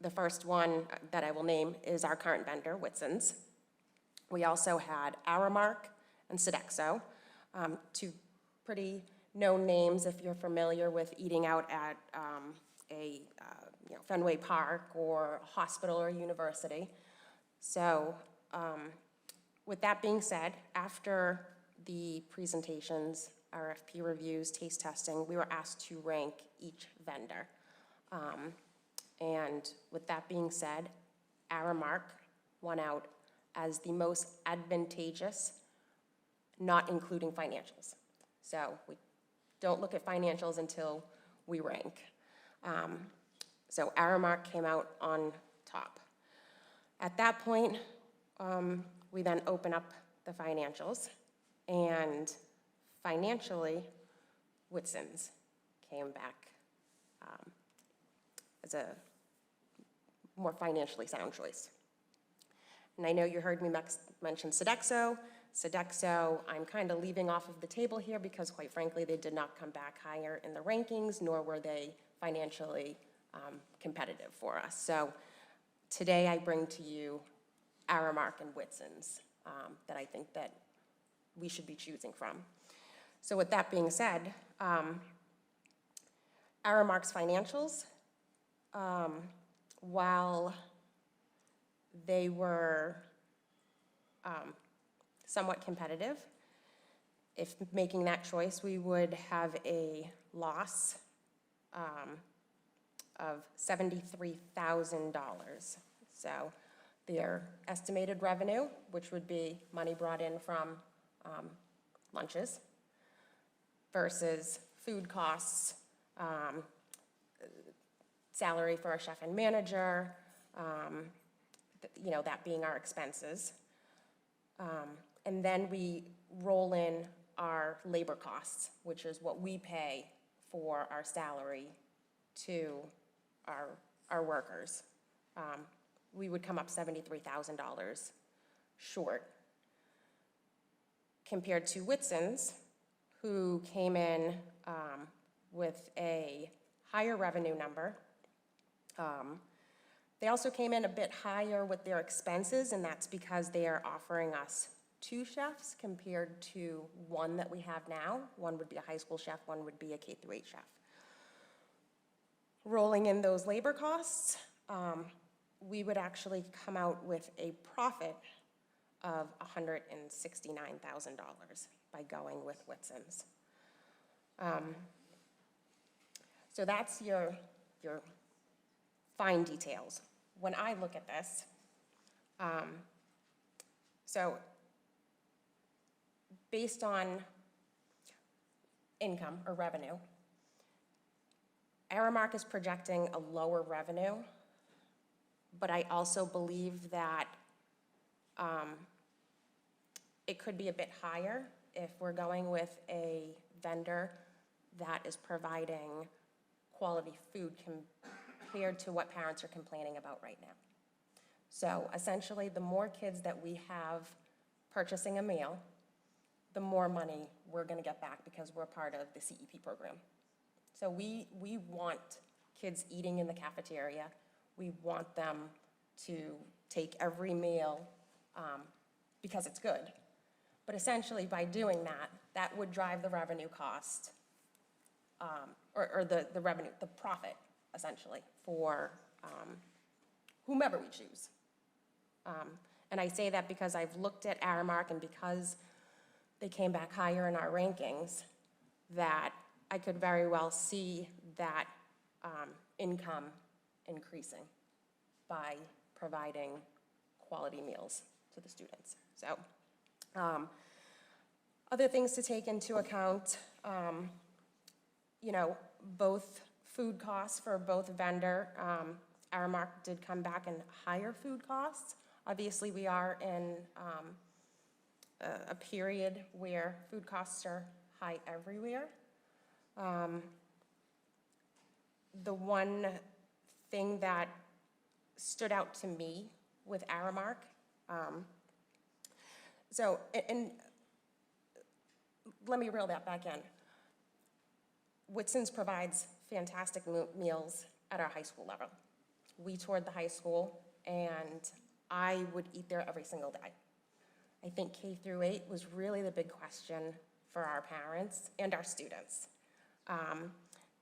The first one that I will name is our current vendor, Whitson's. We also had Aramark and Sodexo, 2 pretty known names if you're familiar with eating out at Fenway Park or a hospital or a university. So with that being said, after the presentations, RFP reviews, taste testing, we were asked to rank each vendor. And with that being said, Aramark won out as the most advantageous, not including financials. So we don't look at financials until we rank. So Aramark came out on top. At that point, we then open up the financials, and financially, Whitson's came back as a more financially sound choice. And I know you heard me mention Sodexo. Sodexo, I'm kind of leaving off of the table here because quite frankly, they did not come back higher in the rankings, nor were they financially competitive for us. So today I bring to you Aramark and Whitson's that I think that we should be choosing from. So with that being said, Aramark's financials, while they were somewhat competitive, if making that choice, we would have a loss of $73,000. So their estimated revenue, which would be money brought in from lunches, versus food costs salary for a chef and manager, that being our expenses. And then we roll in our labor costs, which is what we pay for our salary to our workers. We would come up $73,000 short compared to Whitson's, who came in with a higher revenue number. They also came in a bit higher with their expenses, and that's because they are offering us 2 chefs compared to 1 that we have now. 1 would be a high school chef, 1 would be a K-8 chef. Rolling in those labor costs, we would actually come out with a profit of $169,000 by going with Whitson's. So that's your fine details. When I look at this, so based on income or revenue, Aramark is projecting a lower revenue, but I also believe that it could be a bit higher if we're going with a vendor that is providing quality food compared to what parents are complaining about right now. So essentially, the more kids that we have purchasing a meal, the more money we're gonna get back because we're part of the CEP program. So we want kids eating in the cafeteria. We want them to take every meal because it's good. But essentially, by doing that, that would drive the revenue cost, or the revenue, the profit, essentially, for whomever we choose. And I say that because I've looked at Aramark, and because they came back higher in our rankings, that I could very well see that income increasing by providing quality meals to the students. So, other things to take into account, both food costs for both vendor. Aramark did come back in higher food costs. Obviously, we are in a period where food costs are high everywhere. The one thing that stood out to me with Aramark, and let me reel that back in. Whitson's provides fantastic meals at our high school level. We toured the high school, and I would eat there every single day. I think K-8 was really the big question for our parents and our students.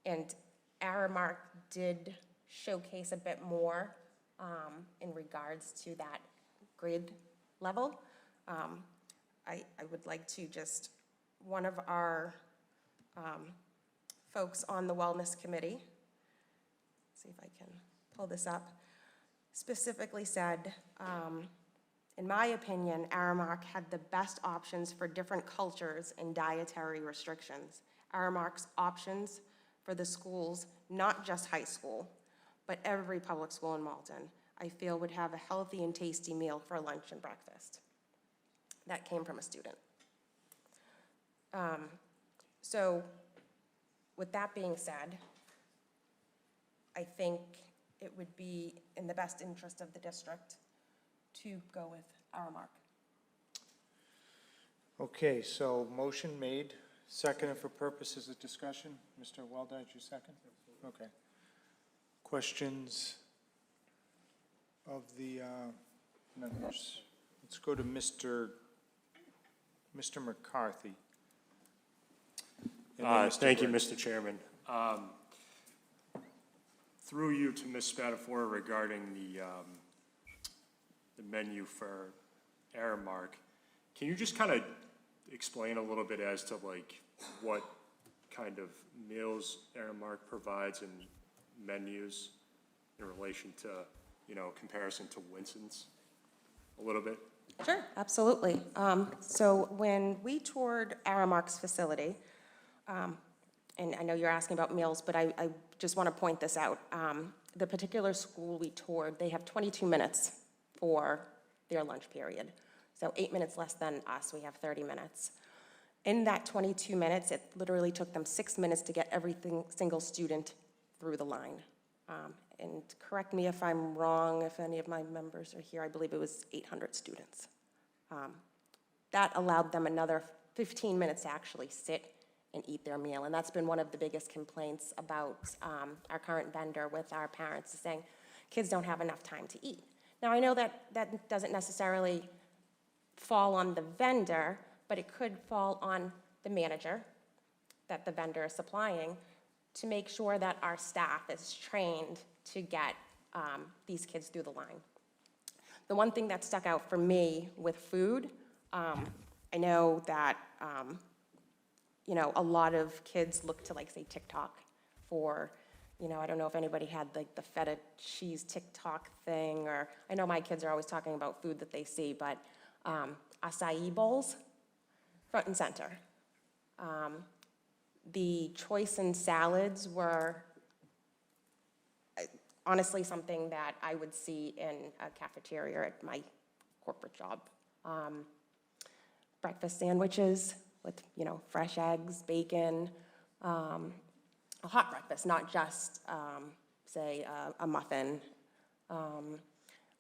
And Aramark did showcase a bit more in regards to that grade level. I would like to just, one of our folks on the Wellness Committee, see if I can pull this up, specifically said, in my opinion, Aramark had the best options for different cultures and dietary restrictions. Aramark's options for the schools, not just high school, but every public school in Malden, I feel would have a healthy and tasty meal for lunch and breakfast. That came from a student. So with that being said, I think it would be in the best interest of the district to go with Aramark. Okay, so motion made, seconded for purposes of discussion. Mr. Waldo, did you second? Okay. Questions of the members? Let's go to Mr. McCarthy. And then Mr. Thank you, Gray. Mr. Chairman. Through you to Ms. Spadafora regarding the menu for Aramark, can you just kind of explain a little bit as to like what kind of meals Aramark provides and menus in relation to, comparison to Winston's a little bit? Sure, absolutely. So when we toured Aramark's facility, and I know you're asking about meals, but I just want to point this out. The particular school we toured, they have 22 minutes for their lunch period. So 8 minutes less than us, we have 30 minutes. In that 22 minutes, it literally took them 6 minutes to get every single student through the line. And correct me if I'm wrong, if any of my members are here, I believe it was 800 students. That allowed them another 15 minutes to actually sit and eat their meal. And that's been one of the biggest complaints about our current vendor with our parents, is saying kids don't have enough time to eat. Now, I know that that doesn't necessarily fall on the vendor, but it could fall on the manager that the vendor is supplying to make sure that our staff is trained to get these kids through the line. The one thing that stuck out for me with food, I know that you know, a lot of kids look to, like, say, TikTok for, you know, I don't know if anybody had, like, the feta cheese TikTok thing, or I know my kids are always talking about food that they see, but acai bowls, front and center. The choice in salads were honestly something that I would see in a cafeteria at my corporate job. Breakfast sandwiches with, you know, fresh eggs, bacon, a hot breakfast, not just, say, a muffin.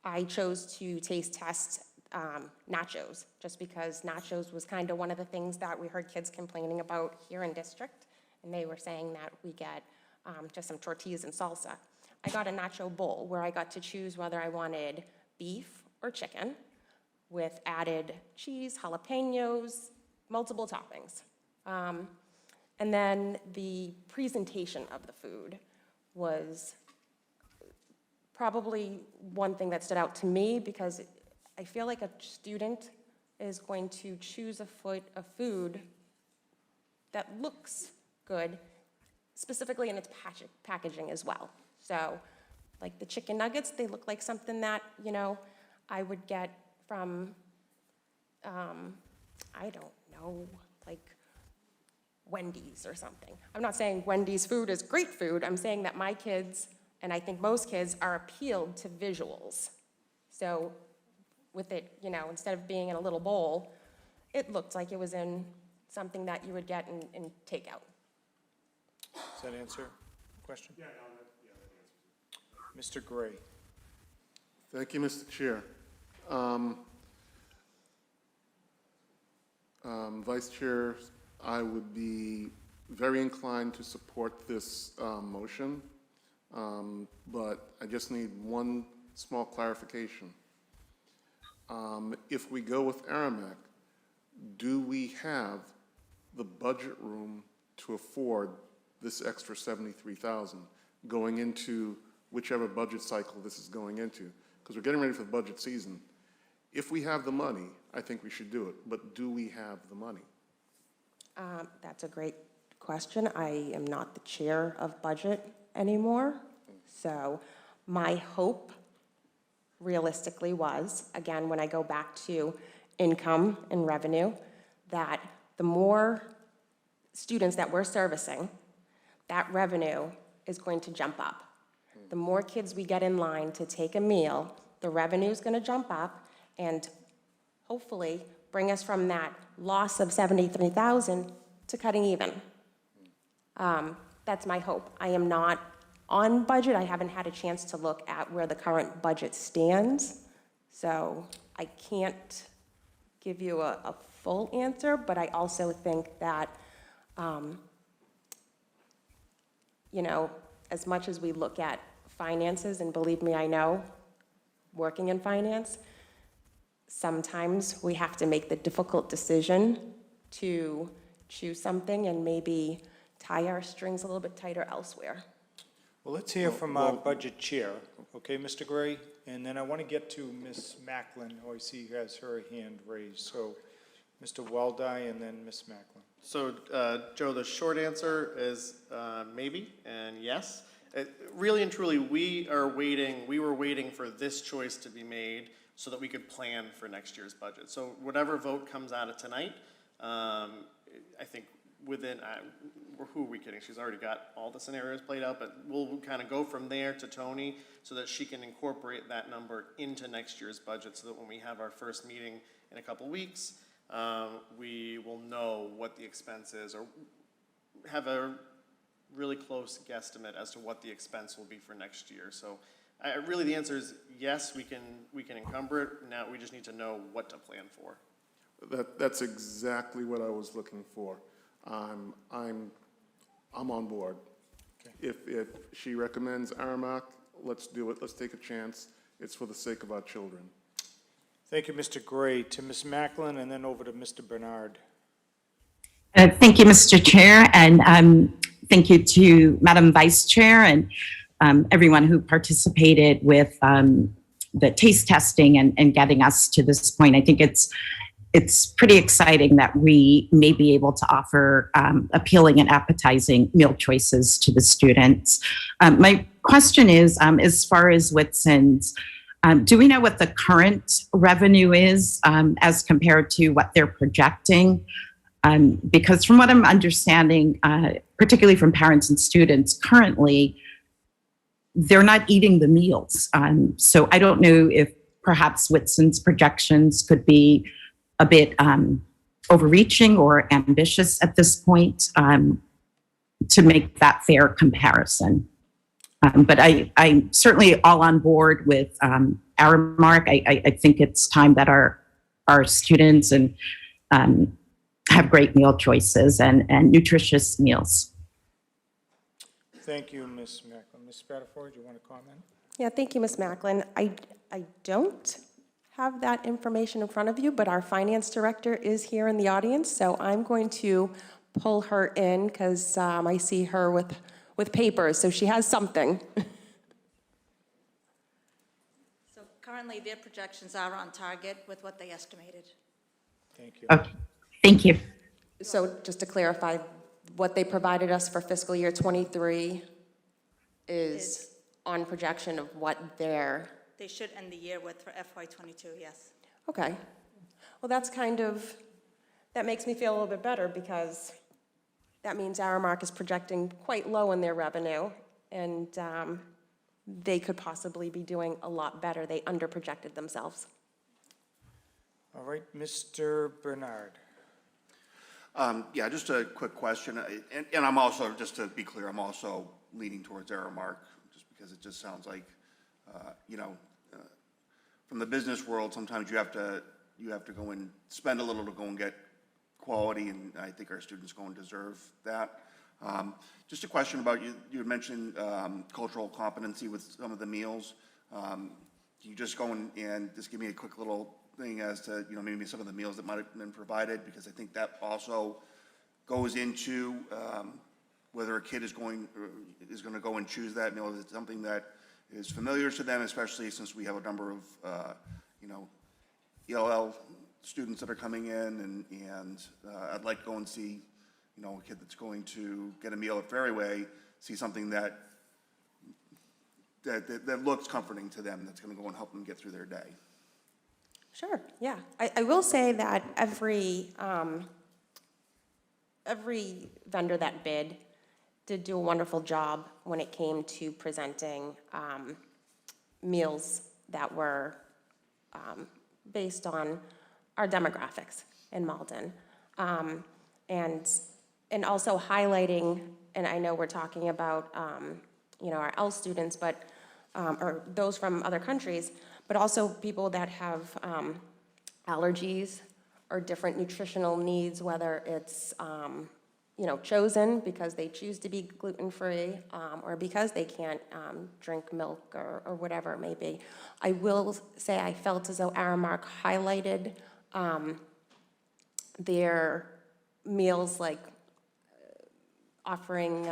I chose to taste test nachos, just because nachos was kind of one of the things that we heard kids complaining about here in district, and they were saying that we get just some tortillas and salsa. I got a nacho bowl where I got to choose whether I wanted beef or chicken with added cheese, jalapenos, multiple toppings. And then the presentation of the food was probably one thing that stood out to me, because I feel like a student is going to choose a food that looks good, specifically in its packaging as well. So, like the chicken nuggets, they look like something that, you know, I would get from, I don't know, like Wendy's or something. I'm not saying Wendy's food is great food. I'm saying that my kids, and I think most kids, are appealed to visuals. So with it, you know, instead of being in a little bowl, it looked like it was in something that you would get in takeout. Does that answer the question? Yeah, no, that answers it. Mr. Gray. Thank you, Mr. Chair. Vice Chair, I would be very inclined to support this motion, but I just need one small clarification. If we go with Aeap, do we have the budget room to afford this extra $73,000 going into whichever budget cycle this is going into? Because we're getting ready for the budget season. If we have the money, I think we should do it, but do we have the money? That's a great question. I am not the chair of budget anymore, so my hope realistically was, again, when I go back to income and revenue, that the more students that we're servicing, that revenue is going to jump up. The more kids we get in line to take a meal, the revenue is going to jump up and hopefully bring us from that loss of $73,000 to cutting even. That's my hope. I am not on budget. I haven't had a chance to look at where the current budget stands, so I can't give you a full answer, but I also think that, you know, as much as we look at finances, and believe me, I know, working in finance, sometimes we have to make the difficult decision to choose something and maybe tie our strings a little bit tighter elsewhere. Well, let's hear from our budget chair, okay, Mr. Gray? And then I want to get to Ms. Macklin, who I see has her hand raised. So, Mr. Waldi and then Ms. Macklin. So, Joe, the short answer is maybe and yes. Really and truly, we were waiting for this choice to be made so that we could plan for next year's budget. So whatever vote comes out of tonight, I think who are we kidding? She's already got all the scenarios played out, but we'll kind of go from there to Tony so that she can incorporate that number into next year's budget so that when we have our first meeting in a couple weeks, we will know what the expense is or have a really close guesstimate as to what the expense will be for next year. So really the answer is yes, we can encumber it. Now we just need to know what to plan for. That's exactly what I was looking for. I'm on board. If she recommends Aeap, let's do it. Let's take a chance. It's for the sake of our children. Thank you, Mr. Gray. To Ms. Macklin, and then over to Mr. Bernard. Thank you, Mr. Chair, and thank you to Madam Vice Chair and everyone who participated with the taste testing and getting us to this point. I think it's pretty exciting that we may be able to offer appealing and appetizing meal choices to the students. My question is, as far as Whitson's, do we know what the current revenue is as compared to what they're projecting? Because from what I'm understanding, particularly from parents and students, currently, they're not eating the meals. So I don't know if perhaps Whitson's projections could be a bit overreaching or ambitious at this point to make that fair comparison. But I'm certainly all on board with Aeap. I think it's time that our students and have great meal choices and nutritious meals. Thank you, Ms. Macklin. Ms. Spadafora, do you want to comment? Yeah, thank you, Ms. Macklin. I don't have that information in front of you, but our finance director is here in the audience, so I'm going to pull her in because I see her with papers, so she has something. So currently, their projections are on target with what they estimated. Thank you. Okay. Thank you. So just to clarify, what they provided us for fiscal year -- is on projection of what their... They should end the year with for FY22, yes. Okay. Well, that's that makes me feel a little bit better because that means Aeap is projecting quite low in their revenue, and they could possibly be doing a lot better. They underprojected themselves. All right, Mr. Bernard. Yeah, just a quick question. And I'm also, just to be clear, I'm also leaning towards Aeap just because it just sounds like, from the business world, sometimes you have to go and spend a little to go and get quality, and I think our students go and deserve that. Just a question about you had mentioned cultural competency with some of the meals. Can you just go and just give me a quick little thing as to maybe some of the meals that might have been provided, because I think that also goes into whether a kid is going to go and choose that meal. Is it something that is familiar to them, especially since we have a number of ELL students that are coming in, and I'd like to go and see a kid that's going to get a meal at Ferryway, see something that looks comforting to them, that's going to go and help them get through their day. Sure, yeah. I will say that every vendor that bid did do a wonderful job when it came to presenting meals that were based on our demographics in Malden. And also highlighting, and I know we're talking about our L students, but or those from other countries, but also people that have allergies or different nutritional needs, whether it's chosen because they choose to be gluten-free or because they can't drink milk or whatever it may be. I will say I felt as though Aeap highlighted their meals, like offering,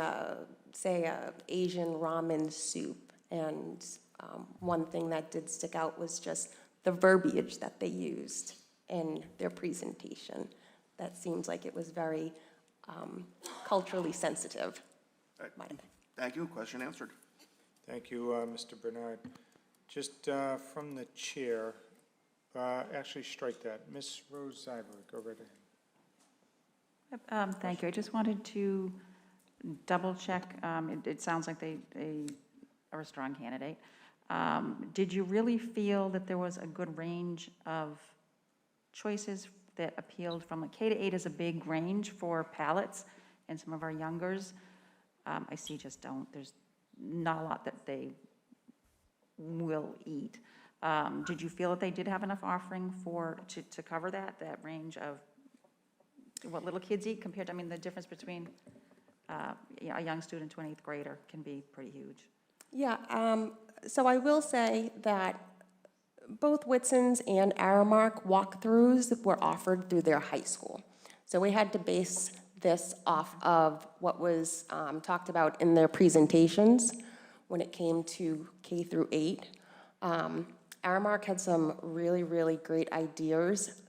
say, a Asian ramen soup. And one thing that did stick out was just the verbiage that they used in their presentation. That seems like it was very culturally sensitive. Thank you. Question answered. Thank you, Mr. Bernard. Just from the chair, actually strike that. Ms. Rose Zeiber, go right ahead. Thank you. I just wanted to double check, it sounds like they are a strong candidate. Did you really feel that there was a good range of choices that appealed from, like, K to 8 is a big range for palates, and some of our youngers, I see just don't, there's not a lot that they will eat. Did you feel that they did have enough offering to cover that range of what little kids eat compared to, I mean, the difference between a young student to an 8th grader can be pretty huge. Yeah, so I will say that both Whitson's and Aramark walkthroughs were offered through their high school. So we had to base this off of what was talked about in their presentations when it came to K through 8. Aramark had some really, really great ideas.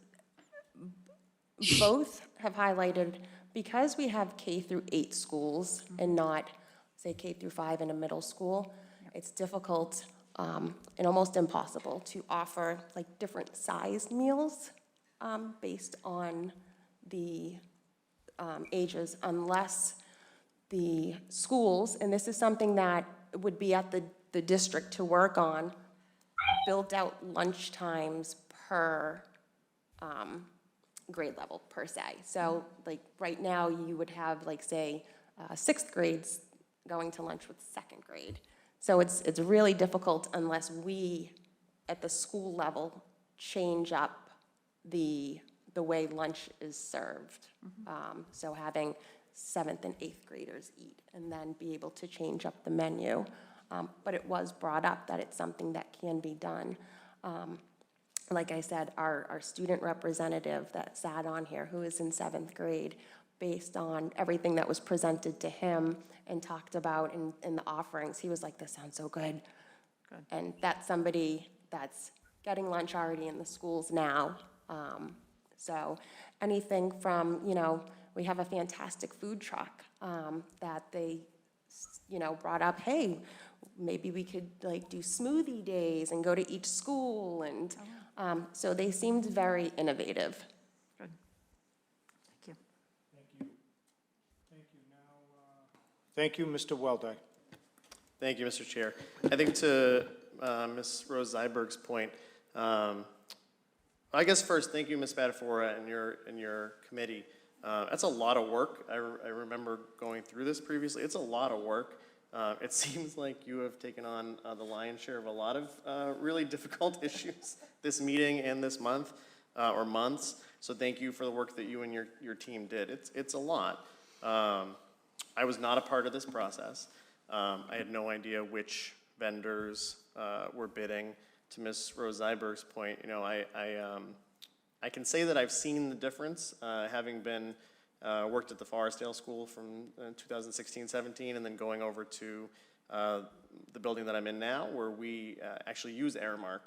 Both have highlighted, because we have K through 8 schools and not, say, K through 5 in a middle school, it's difficult and almost impossible to offer like different sized meals based on the ages, unless the schools, and this is something that would be at the district to work on, build out lunch times per grade level per se. So like right now you would have like say 6th grades going to lunch with 2nd grade. So it's really difficult unless we at the school level change up the way lunch is served. So having 7th and 8th graders eat and then be able to change up the menu. But it was brought up that it's something that can be done. Like I said, our student representative that sat on here, who is in 7th grade, based on everything that was presented to him and talked about in the offerings, he was like, this sounds so good. And that's somebody that's getting lunch already in the schools now. So anything from, we have a fantastic food truck that they, brought up, hey, maybe we could like do smoothie days and go to each school. And so they seemed very innovative. Good. Thank you. Thank you. Now, thank you, Mr. Weldy. Thank you, Mr. Chair. I think to Ms. Rose Zyberg's point, I guess first, thank you, Ms. Spadafora, and your committee. That's a lot of work. I remember going through this previously. It's a lot of work. It seems like you have taken on the lion's share of a lot of really difficult issues this meeting and this month or months. So thank you for the work that you and your team did. It's a lot. I was not a part of this process. I had no idea which vendors were bidding. To Ms. Rose Zyberg's point, I can say that I've seen the difference, having been worked at the Forestdale School from 2016-17, and then going over to the building that I'm in now, where we actually use Aramark.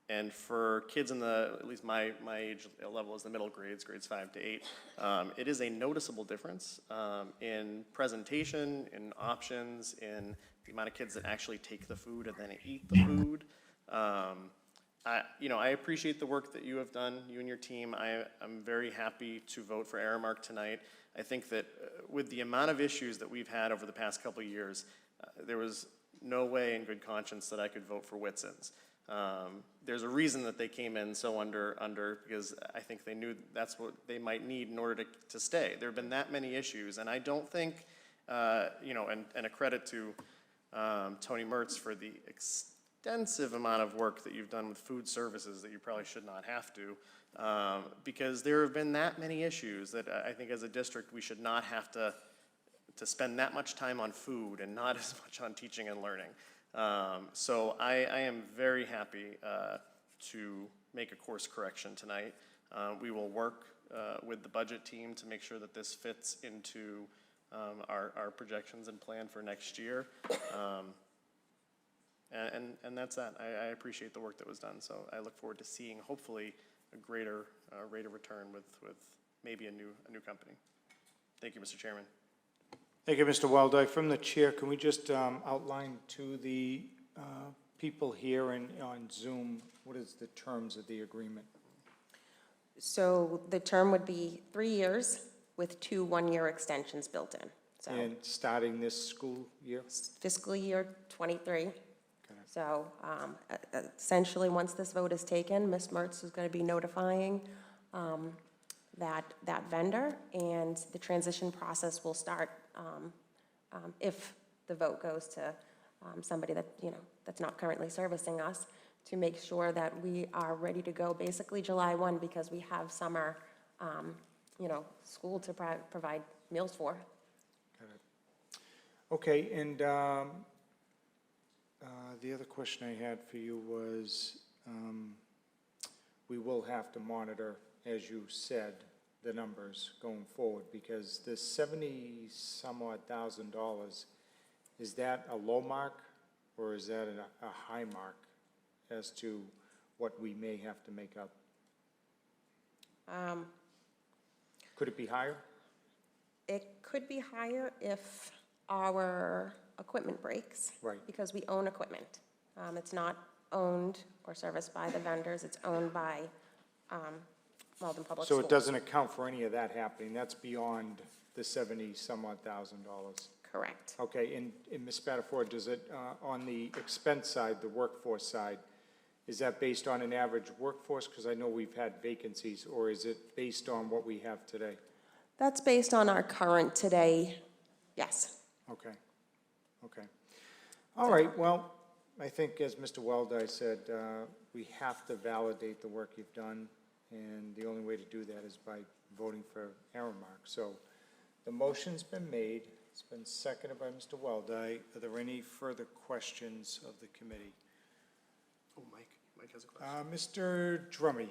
And for kids in at least my age level is the middle grades, grades 5 to 8, it is a noticeable difference in presentation, in options, in the amount of kids that actually take the food and then eat the food. I appreciate the work that you have done, you and your team. I'm very happy to vote for Aramark tonight. I think that with the amount of issues that we've had over the past couple of years, there was no way in good conscience that I could vote for Whitson's. There's a reason that they came in so under because I think they knew that's what they might need in order to stay. There have been that many issues, and I don't think, and a credit to Tony Mertz for the extensive amount of work that you've done with food services that you probably should not have to, because there have been that many issues that I think as a district we should not have to spend that much time on food and not as much on teaching and learning. So I am very happy to make a course correction tonight. We will work with the budget team to make sure that this fits into our projections and plan for next year. And that's that. I appreciate the work that was done. So I look forward to seeing hopefully a greater rate of return with maybe a new company. Thank you, Mr. Chairman. Thank you, Mr. Weldy. From the chair, can we just outline to the people here and on Zoom, what is the terms of the agreement? So the term would be 3 years with 2 one-year extensions built in. So And starting this school year? fiscal year '23. So essentially, once this vote is taken, Ms. Mertz is going to be notifying that vendor, and the transition process will start if the vote goes to somebody that, that's not currently servicing us, to make sure that we are ready to go basically July 1, because we have summer, school to provide meals for. Okay, and the other question I had for you was, we will have to monitor, as you said, the numbers going forward, because the $70-some-odd thousand, is that a low mark, or is that a high mark as to what we may have to make up? Could it be higher? It could be higher if our equipment breaks. Right. Because we own equipment. It's not owned or serviced by the vendors, it's owned by Malden Public So Schools. it doesn't account for any of that happening, that's beyond the $70-some-odd thousand? Correct. Okay, and Ms. Spadafora, does it, on the expense side, the workforce side, is that based on an average workforce? Because I know we've had vacancies, or is it based on what we have today? That's based on our current today, yes. Okay, okay. All right, well, I think as Mr. Waldo said, we have to validate the work you've done, and the only way to do that is by voting for Aramark. So the motion's been made, it's been seconded by Mr. Waldo. Are there any further questions of the committee? Oh, Mike has a question. Mr. Drummy.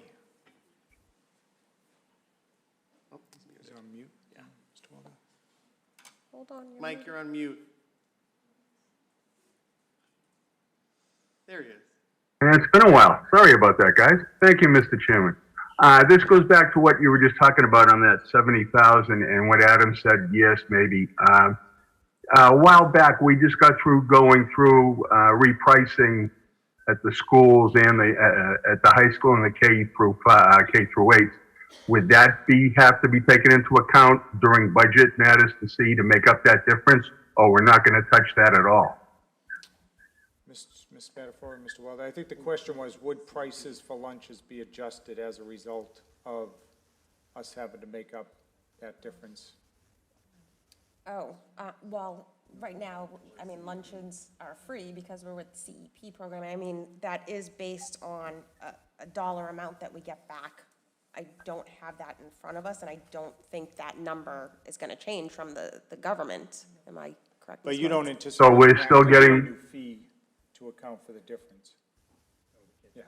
Oh, Is on mute? Yeah. Mr. Waldo? Hold on. Mike, you're on mute. There he is. And it's been a while. Sorry about that, guys. Thank you, Mr. Chairman. This goes back to what you were just talking about on that 70,000 and what Adam said, yes, maybe. A while back, we just got through going through repricing at the schools and at the high school and the K through 8. Would that have to be taken into account during budget matters to make up that difference, or we're not going to touch that at all? Ms. Spadafora and Mr. Waldo, I think the question was, would prices for lunches be adjusted as a result of us having to make up that difference? Oh, well, right now, I mean, luncheons are free because we're with the CEP program. I mean, that is based on a dollar amount that we get back. I don't have that in front of us, and I don't think that number is going to change from the government. Am I correct? But Ms. you don't Mertz? anticipate. So we're still having to pay a getting- new fee to account for the difference? Yeah,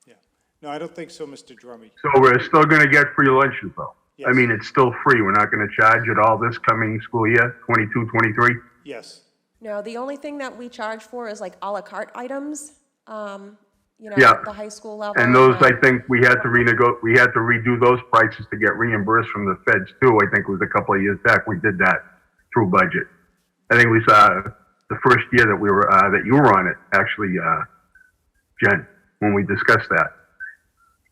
yeah. No, I don't think so, Mr. Drummy. So we're still going to get free lunches, though? I Yes. mean, it's still free. We're not going to charge it all this coming school year, 22, 23? Yes. No, the only thing that we charge for is like à la carte items, Yeah. at the high school level. And those, I think, we had to redo those prices to get reimbursed from the feds too. I think it was a couple of years back, we did that through budget. I think it was, the first year that that you were on it, actually, Jen, when we discussed that.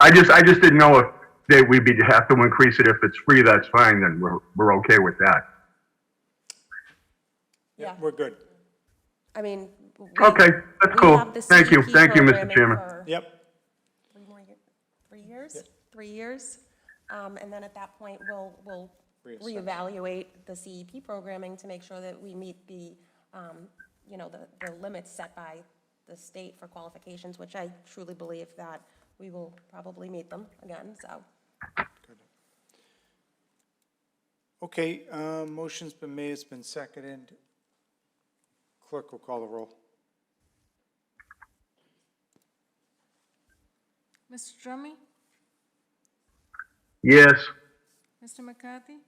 I just didn't know if we'd have to increase it. If it's free, that's fine, then we're okay with that. Yeah, we're good. I mean. Okay, that's cool. have the Thank you. CEP Thank you, Mr. programming Chairman. for Yep. 3 years? 3 years. And then at that point, we'll Reassess. reevaluate the CEP programming to make sure that we meet the limits set by the state for qualifications, which I truly believe that we will probably meet them again, so. Okay, motion's been made, it's been seconded. Clerk will call the roll. Mr. Drummy, Yes. Mr. McCarthy?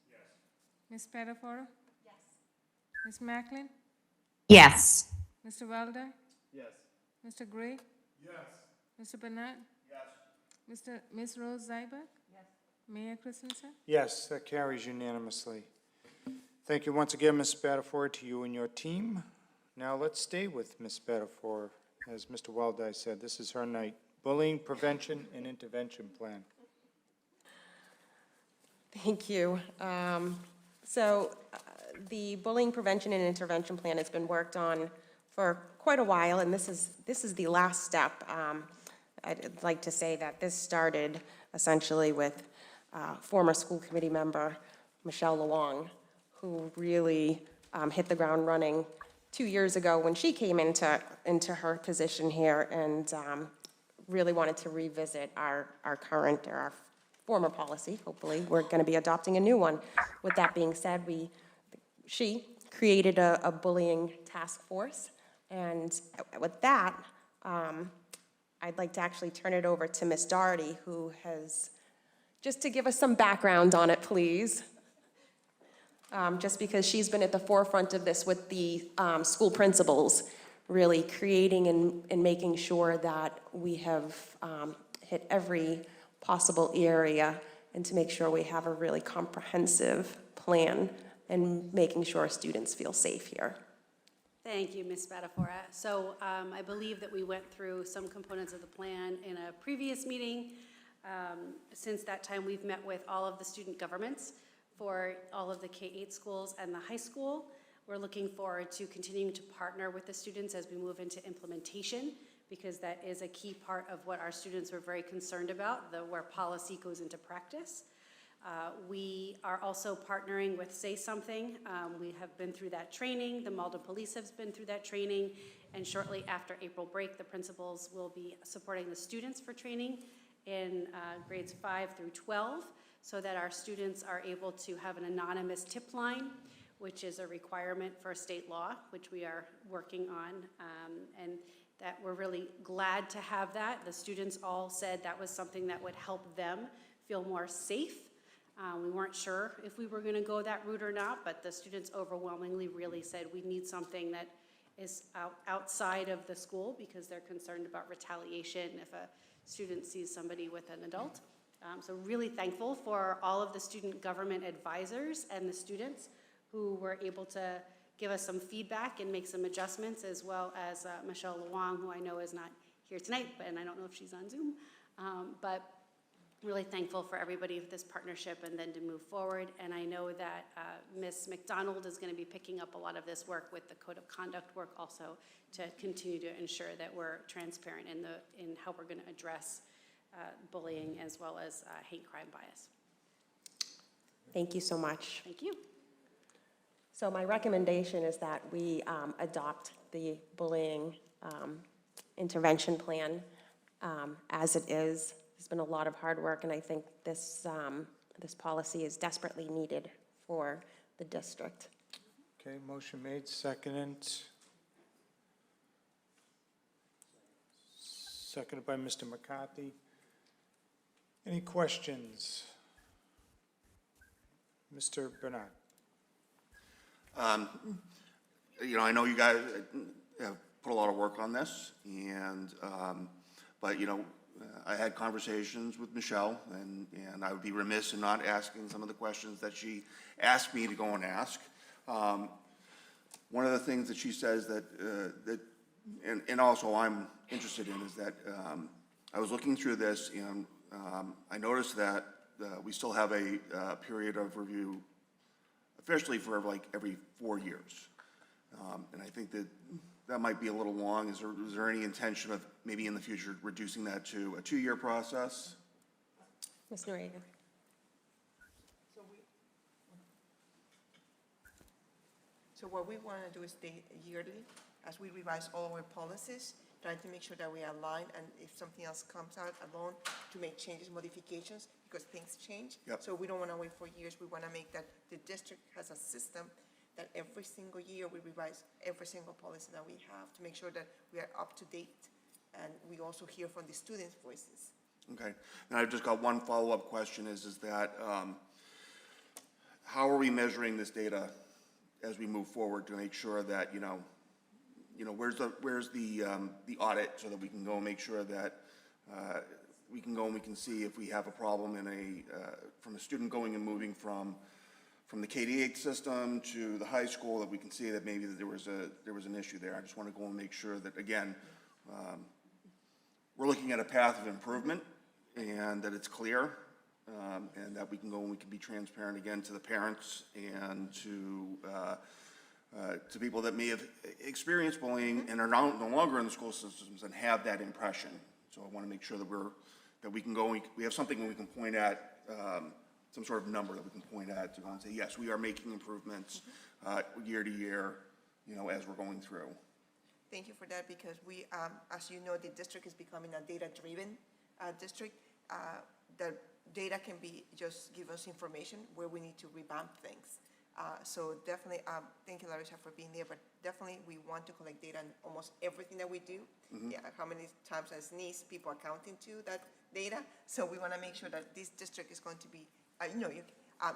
Yes. Ms. Spadafora? Yes. Ms. Macklin? Yes. Mr. Waldo? Yes. Mr. Gray? Yes. Mr. Bernard? Yes. Ms. Rose Zybek? Yes. Mayor Christensen? Yes, that carries unanimously. Thank you once again, Ms. Spadafora, to you and your team. Now let's stay with Ms. Spadafora. As Mr. Waldo said, this is her night. Bullying Prevention and Intervention Plan. Thank you. So the bullying prevention and intervention plan has been worked on for quite a while, and this is the last step. I'd like to say that this started essentially with former school committee member Michelle Luong, who really hit the ground running 2 years ago when she came into her position here, and really wanted to revisit our current, or our former policy. Hopefully, we're going to be adopting a new one. With that being said, she created a bullying task force, and with that, I'd like to actually turn it over to Ms. Doherty, who has, just to give us some background on it, please. Just because she's been at the forefront of this with the school principals, really creating and making sure that we have hit every possible area, and to make sure we have a really comprehensive plan and making sure students feel safe here. Thank you, Ms. Spadafora. So I believe that we went through some components of the plan in a previous meeting. Since that time, we've met with all of the student governments for all of the K-8 schools and the high school. We're looking forward to continuing to partner with the students as we move into implementation, because that is a key part of what our students were very concerned about, where policy goes into practice. We are also partnering with Say Something. We have been through that training. The Malden Police has been through that training. And shortly after April break, the principals will be supporting the students for training in grades 5 through 12, so that our students are able to have an anonymous tip line, which is a requirement for state law, which we are working on. And that we're really glad to have that. The students all said that was something that would help them feel more safe. We weren't sure if we were going to go that route or not, but the students overwhelmingly really said we need something that is outside of the school, because they're concerned about retaliation if a student sees somebody with an adult. So really thankful for all of the student government advisors and the students who were able to give us some feedback and make some adjustments, as well as Michelle Luong, who I know is not here tonight, and I don't know if she's on Zoom. But really thankful for everybody with this partnership, and then to move forward. And I know that Ms. McDonald is going to be picking up a lot of this work with the code of conduct work also, to continue to ensure that we're transparent in how we're going to address bullying as well as hate crime bias. Thank you so much. Thank you. So my recommendation is that we adopt the bullying intervention plan as it is. There's been a lot of hard work, and I think this policy is desperately needed for the district. Okay, motion made, seconded. Seconded by Mr. McCarthy. Any questions? Mr. Bernard. I know you guys have put a lot of work on this, and, but, I had conversations with Michelle, and I would be remiss in not asking some of the questions that she asked me to go and ask. One of the things that she says and also I'm interested in, is that I was looking through this, and I noticed that we still have a period of review officially for like every 4 years. And I think that might be a little long. Is there any intention of maybe in the future reducing that to a 2-year process? Ms. Noriega. So what we want to do is stay yearly, as we revise all our policies, trying to make sure that we align, and if something else comes out along, to make changes, modifications, because things change. Yep. So we don't want to wait for years. We want to make that the district has a system that every single year we revise every single policy that we have, to make sure that we are up to date, and we also hear from the students' voices. Okay, and I've just got one follow-up question, is that how are we measuring this data as we move forward to make sure that, where's the audit, so that we can go and make sure that we can go and we can see if we have a problem from a student going and moving from the KD8 system to the high school, that we can see that maybe that there was an issue there. I just want to go and make sure that, again, we're looking at a path of improvement, and that it's clear, and that we can go and we can be transparent again to the parents and to people that may have experienced bullying and are no longer in the school systems and have that impression. So I want to make sure that we can go, we have something we can point at, some sort of number that we can point at to go and say, yes, we are making improvements year to year, as we're going through. Thank you for that, because we, as you know, the district is becoming a data-driven district. The data can be just give us information where we need to revamp things. So definitely, thank you, Larissa, for being there, but definitely we want to collect data on almost everything that we do. Yeah, how many times as NIST people are counting to that data. So we want to make sure that this district is going to be,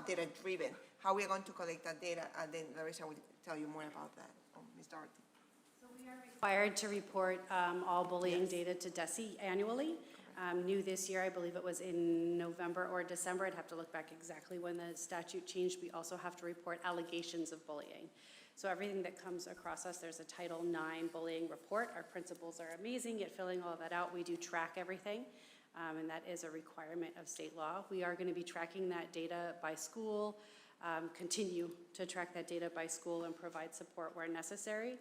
data-driven. How we are going to collect that data, and then Larissa will tell you more about that. Ms. Doherty. Required to report all bullying data to DESE annually. New this year, I believe it was in November or December. I'd have to look back exactly when the statute changed. We also have to report allegations of bullying. So everything that comes across us, there's a Title IX bullying report. Our principals are amazing at filling all that out. We do track everything, and that is a requirement of state law. We are going to be tracking that data by school, continue to track that data by school and provide support where necessary,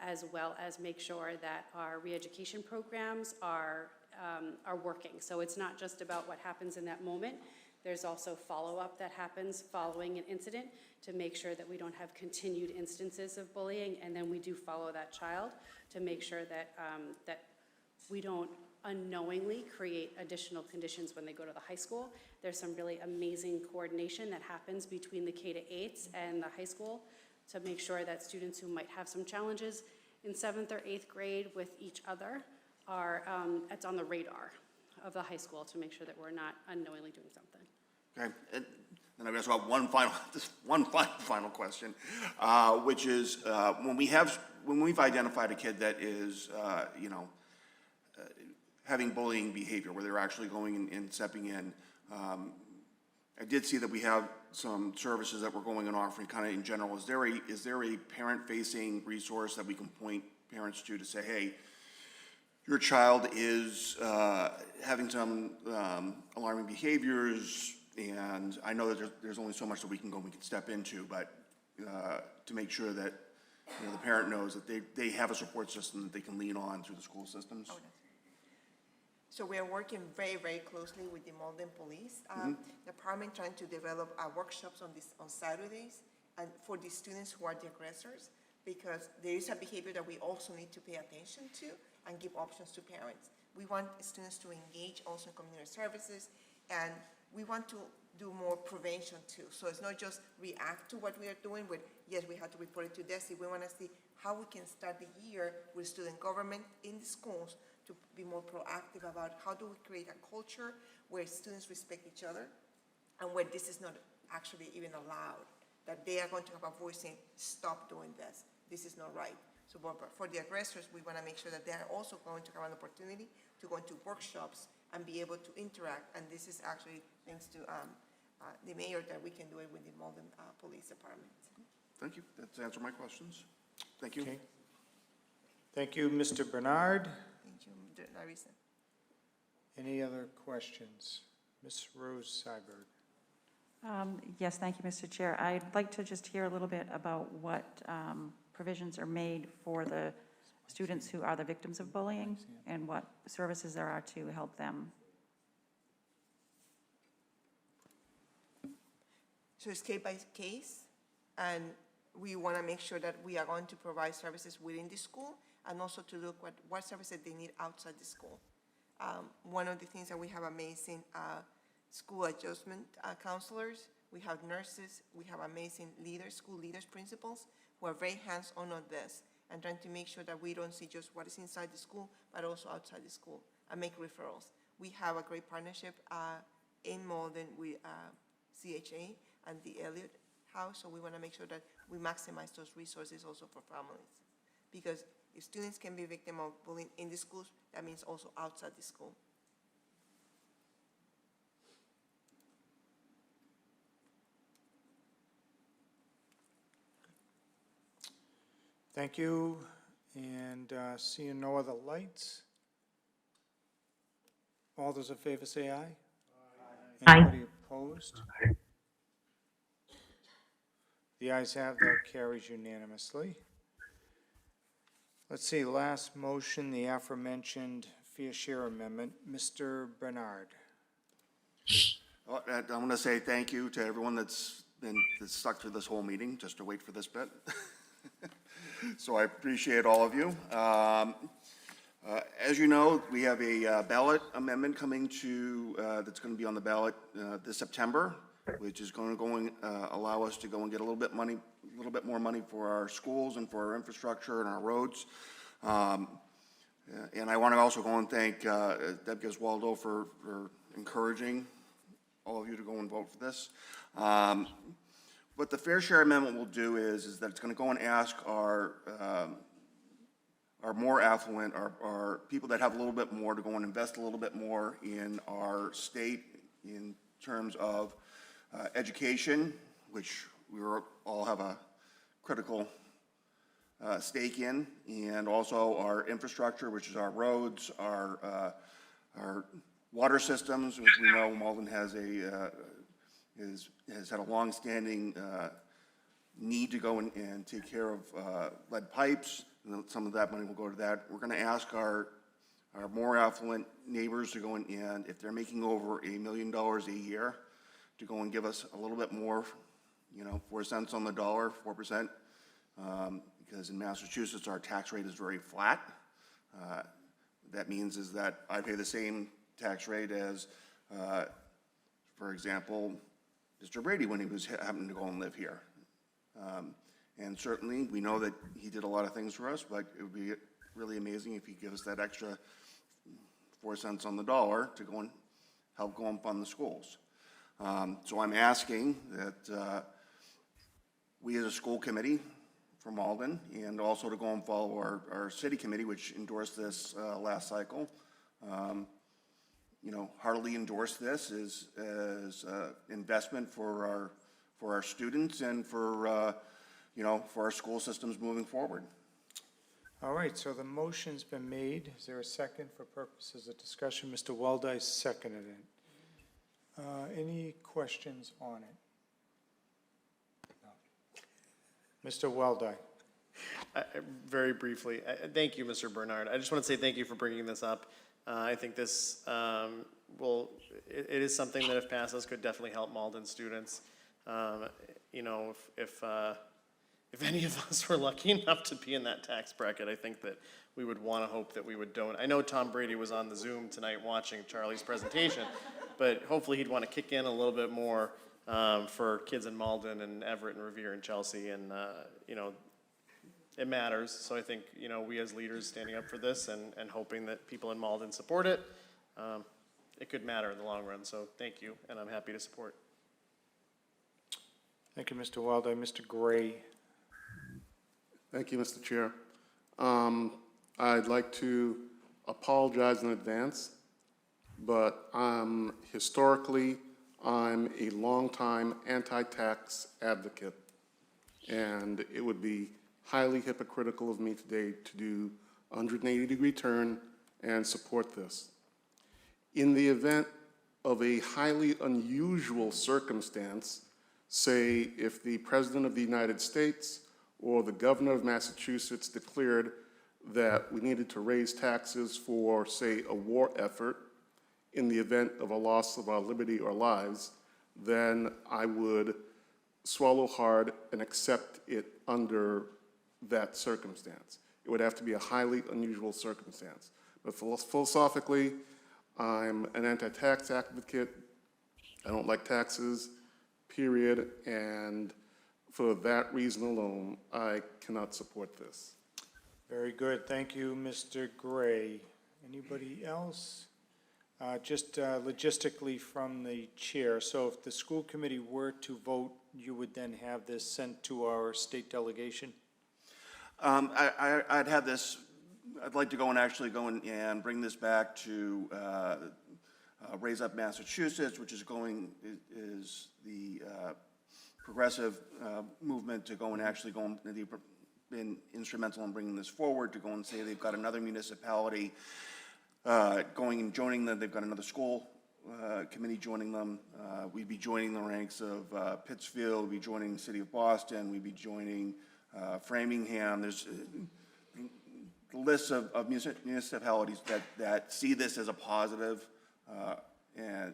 as well as make sure that our re-education programs are working. So it's not just about what happens in that moment. There's also follow-up that happens following an incident to make sure that we don't have continued instances of bullying, and then we do follow that child to make sure that that we don't unknowingly create additional conditions when they go to the high school. There's some really amazing coordination that happens between the K-8s and the high school to make sure that students who might have some challenges in 7th or 8th grade with each other are, it's on the radar of the high school to make sure that we're not unknowingly doing something. Okay, and then I've just got one final question, which is when we've identified a kid that is, having bullying behavior, where they're actually going and stepping in, I did see that we have some services that we're going and offering kind of in general. Is there a parent-facing resource that we can point parents to say, hey, your child is having some alarming behaviors, and I know that there's only so much that we can step into, but to make sure that the parent knows that they have a support system that they can lean on through the school systems. So we are working very, very closely with the Malden Police Department, trying to develop workshops on Saturdays and for the students who are the aggressors, because there is a behavior that we also need to pay attention to and give options to parents. We want students to engage also in community services, and we want to do more prevention too. So it's not just react to what we are doing with, yes, we have to report it to DESE. We want to see how we can start the year with student government in the schools to be more proactive about how do we create a culture where students respect each other and where this is not actually even allowed, that they are going to have a voice saying, stop doing this. This is not right. So for the aggressors, we want to make sure that they are also going to have an opportunity to go into workshops and be able to interact. And this is actually thanks to the mayor that we can do it with the Malden Police Department. Thank you. That's answered my questions. Thank you. Okay. Thank you, Mr. Bernard. Thank you, Larissa. Any other questions? Ms. Rose Syberg. Yes, thank you, Mr. Chair. I'd like to just hear a little bit about what provisions are made for the students who are the victims of bullying and what services there are to help them. So it's case by case, and we want to make sure that we are going to provide services within the school and also to look at what services they need outside the school. One of the things that we have amazing school adjustment counselors, we have nurses, we have amazing leaders, school leaders, principals, who are very hands-on on this and trying to make sure that we don't see just what is inside the school, but also outside the school and make referrals. We have a great partnership in Malden with CHA and the Elliott House, so we want to make sure that we maximize those resources also for families. Because if students can be victim of bullying in the schools, that means also outside the school. Thank you. And seeing no other lights, all those in favor say aye. Aye. Aye. Opposed? The ayes have that, carries unanimously. Let's see, last motion, the aforementioned fair share amendment. Mr. Bernard. Well, I want to say thank you to everyone that's stuck through this whole meeting, just to wait for this bit. So I appreciate all of you. As you know, we have a ballot amendment coming to, that's going to be on the ballot this September, which is going to allow us to go and get a little bit more money for our schools and for our infrastructure and our roads. And I want to also go and thank Debgiswaldo for encouraging all of you to go and vote for this. What the Fair Share Amendment will do is that it's going to go and ask our more affluent, our people that have a little bit more, to go and invest a little bit more in our state in terms of education, which we all have a critical stake in, and also our infrastructure, which is our roads, our water systems, which we know Malden has had a long-standing need to go and take care of lead pipes, and some of that money will go to that. We're going to ask our more affluent neighbors to go in, and if they're making over $1 million a year, to go and give us a little bit more, 4 cents on the dollar, 4%, because in Massachusetts, our tax rate is very flat. That means is that I pay the same tax rate as, for example, Mr. Brady when he was happening to go and live here. And certainly, we know that he did a lot of things for us, but it would be really amazing if he gives us that extra 4 cents on the dollar to go and help go and fund the schools. So I'm asking that we as a school committee for Malden, and also to go and follow our city committee, which endorsed this last cycle, heartily endorse this as investment for our students and for our school systems moving forward. All right, so the motion's been made. Is there a second for purposes of discussion? Mr. Waldo seconded it. Any questions on it? No. Mr. Waldo. Very briefly, thank you, Mr. Bernard. I just want to say thank you for bringing this up. I think this it is something that if passes could definitely help Malden students. If any of us were lucky enough to be in that tax bracket, I think that we would want to hope that we would donate. I know Tom Brady was on the Zoom tonight watching Charlie's presentation, but hopefully he'd want to kick in a little bit more for kids in Malden and Everett and Revere and Chelsea, and it matters. So I think we as leaders standing up for this and hoping that people in Malden support it, it could matter in the long run. So thank you, and I'm happy to support. Thank you, Mr. Waldo. Mr. Gray. Thank you, Mr. Chair. I'd like to apologize in advance, but historically, I'm a longtime anti-tax advocate, and it would be highly hypocritical of me today to do 180-degree turn and support this. In the event of a highly unusual circumstance, say if the President of the United States or the Governor of Massachusetts declared that we needed to raise taxes for, say, a war effort in the event of a loss of our liberty or lives, then I would swallow hard and accept it under that circumstance. It would have to be a highly unusual circumstance. But philosophically, I'm an anti-tax advocate. I don't like taxes, period, and for that reason alone, I cannot support this. Very good. Thank you, Mr. Gray. Anybody else? Just logistically from the chair. So if the school committee were to vote, you would then have this sent to our state delegation? I'd have this, I'd like to go and bring this back to Raise Up Massachusetts, which is the progressive movement to go and they've been instrumental in bringing this forward, to go and say they've got another municipality going and joining them, they've got another school committee joining them. We'd be joining the ranks of Pittsfield, we'd be joining the city of Boston, we'd be joining Framingham. There's lists of municipalities that see this as a positive and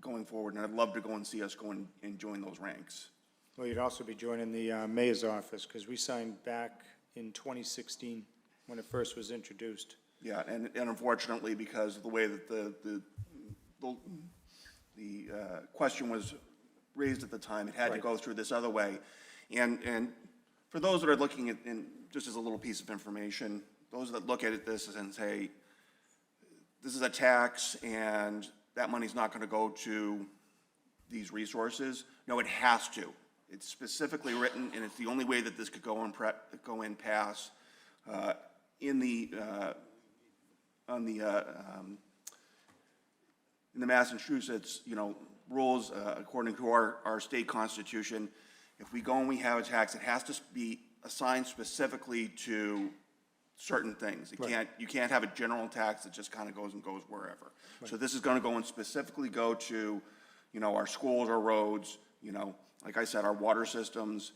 going forward, and I'd love to go and see us go and join those ranks. Well, you'd also be joining the mayor's office, because we signed back in 2016 when it first was introduced. Yeah, and unfortunately, because of the way that the question was raised at the time, it had to go through this other way. And for those that are looking at, and just as a little piece of information, those that look at this and say, this is a tax and that money's not going to go to these resources. No, it has to. It's specifically written, and it's the only way that this could go in pass in the Massachusetts, rules according to our state constitution. If we go and we have a tax, it has to be assigned specifically to certain things. You can't have a general tax that just kind of goes wherever. Right. So this is going to go and specifically go to, our schools, our roads, like I said, our water systems.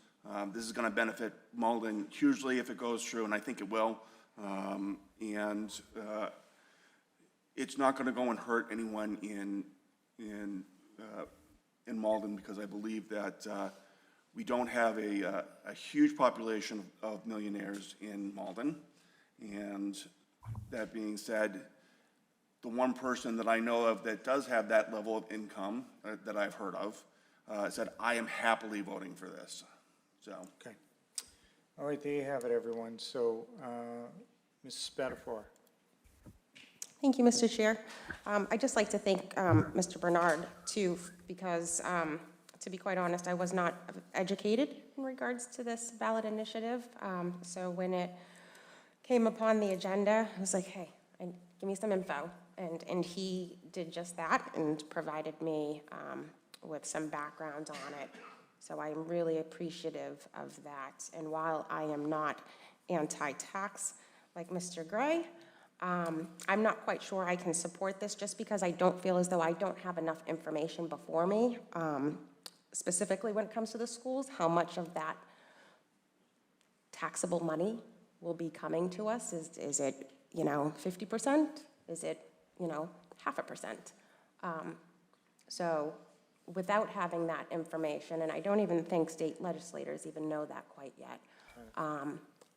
This is going to benefit Malden hugely if it goes through, and I think it will. It's not going to go and hurt anyone in Malden, because I believe that we don't have a huge population of millionaires in Malden. And that being said, the one person that I know of that does have that level of income that I've heard of said, I am happily voting for this. So. Okay. All right, there you have it, everyone. So, Mrs. Spadafora. Thank you, Mr. Chair. I'd just like to thank Mr. Bernard, too, because, to be quite honest, I was not educated in regards to this ballot initiative. So when it came upon the agenda, I was like, hey, give me some info. And he did just that and provided me with some background on it. So I'm really appreciative of that. And while I am not anti-tax like Mr. Gray, I'm not quite sure I can support this, just because I don't feel as though I don't have enough information before me, specifically when it comes to the schools, how much of that taxable money will be coming to us. Is it 50%? Is it 0.5%? So without having that information, and I don't even think state legislators even know that quite yet,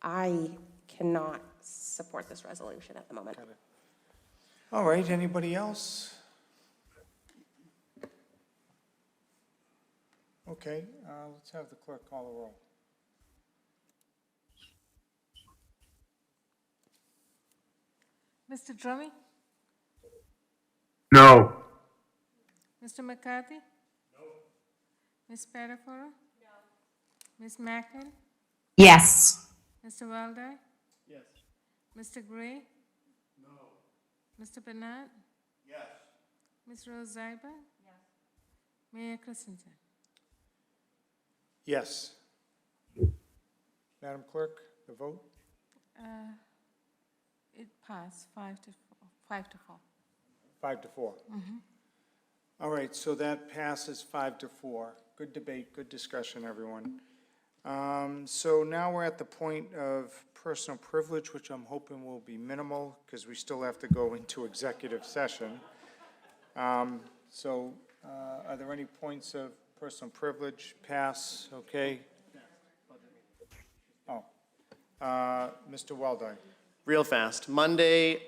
I cannot support this resolution at the moment. All right, anybody else? Okay, let's have the clerk call the roll. Mr. Drummy? No. Mr. McCarthy? No. Ms. Spadafora? No. Ms. Macklin? Yes. Mr. Waldo? Yes. Mr. Gray? No. Mr. Bernard? Yes. Ms. Rose Zeiber? Yes. Mayor Christensen? Yes. Madam Clerk, the vote? It passed 5 to 4. 5 to 4. Mm-hmm. All right, so that passes 5 to 4. Good debate, good discussion, everyone. So now we're at the point of personal privilege, which I'm hoping will be minimal, because we still have to go into executive session. Are there any points of personal privilege? Pass, okay? Oh, Mr. Waldo. Real fast. Monday,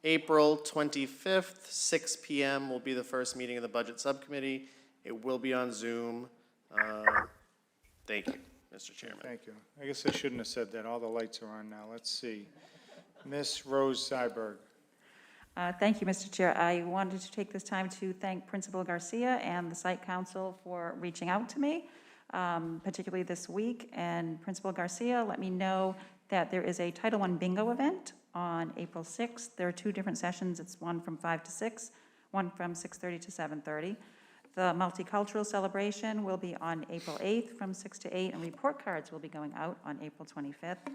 April 25th, 6 p.m. will be the first meeting of the Budget Subcommittee. It will be on Zoom. Thank you, Mr. Chairman. Thank you. I guess I shouldn't have said that. All the lights are on now. Let's see. Ms. Rose Zeiberg. Thank you, Mr. Chair. I wanted to take this time to thank Principal Garcia and the Site Council for reaching out to me, particularly this week. And Principal Garcia let me know that there is a Title I bingo event on April 6th. There are 2 different sessions. It's one from 5 to 6, one from 6:30 to 7:30. The multicultural celebration will be on April 8th from 6 to 8, and report cards will be going out on April 25th.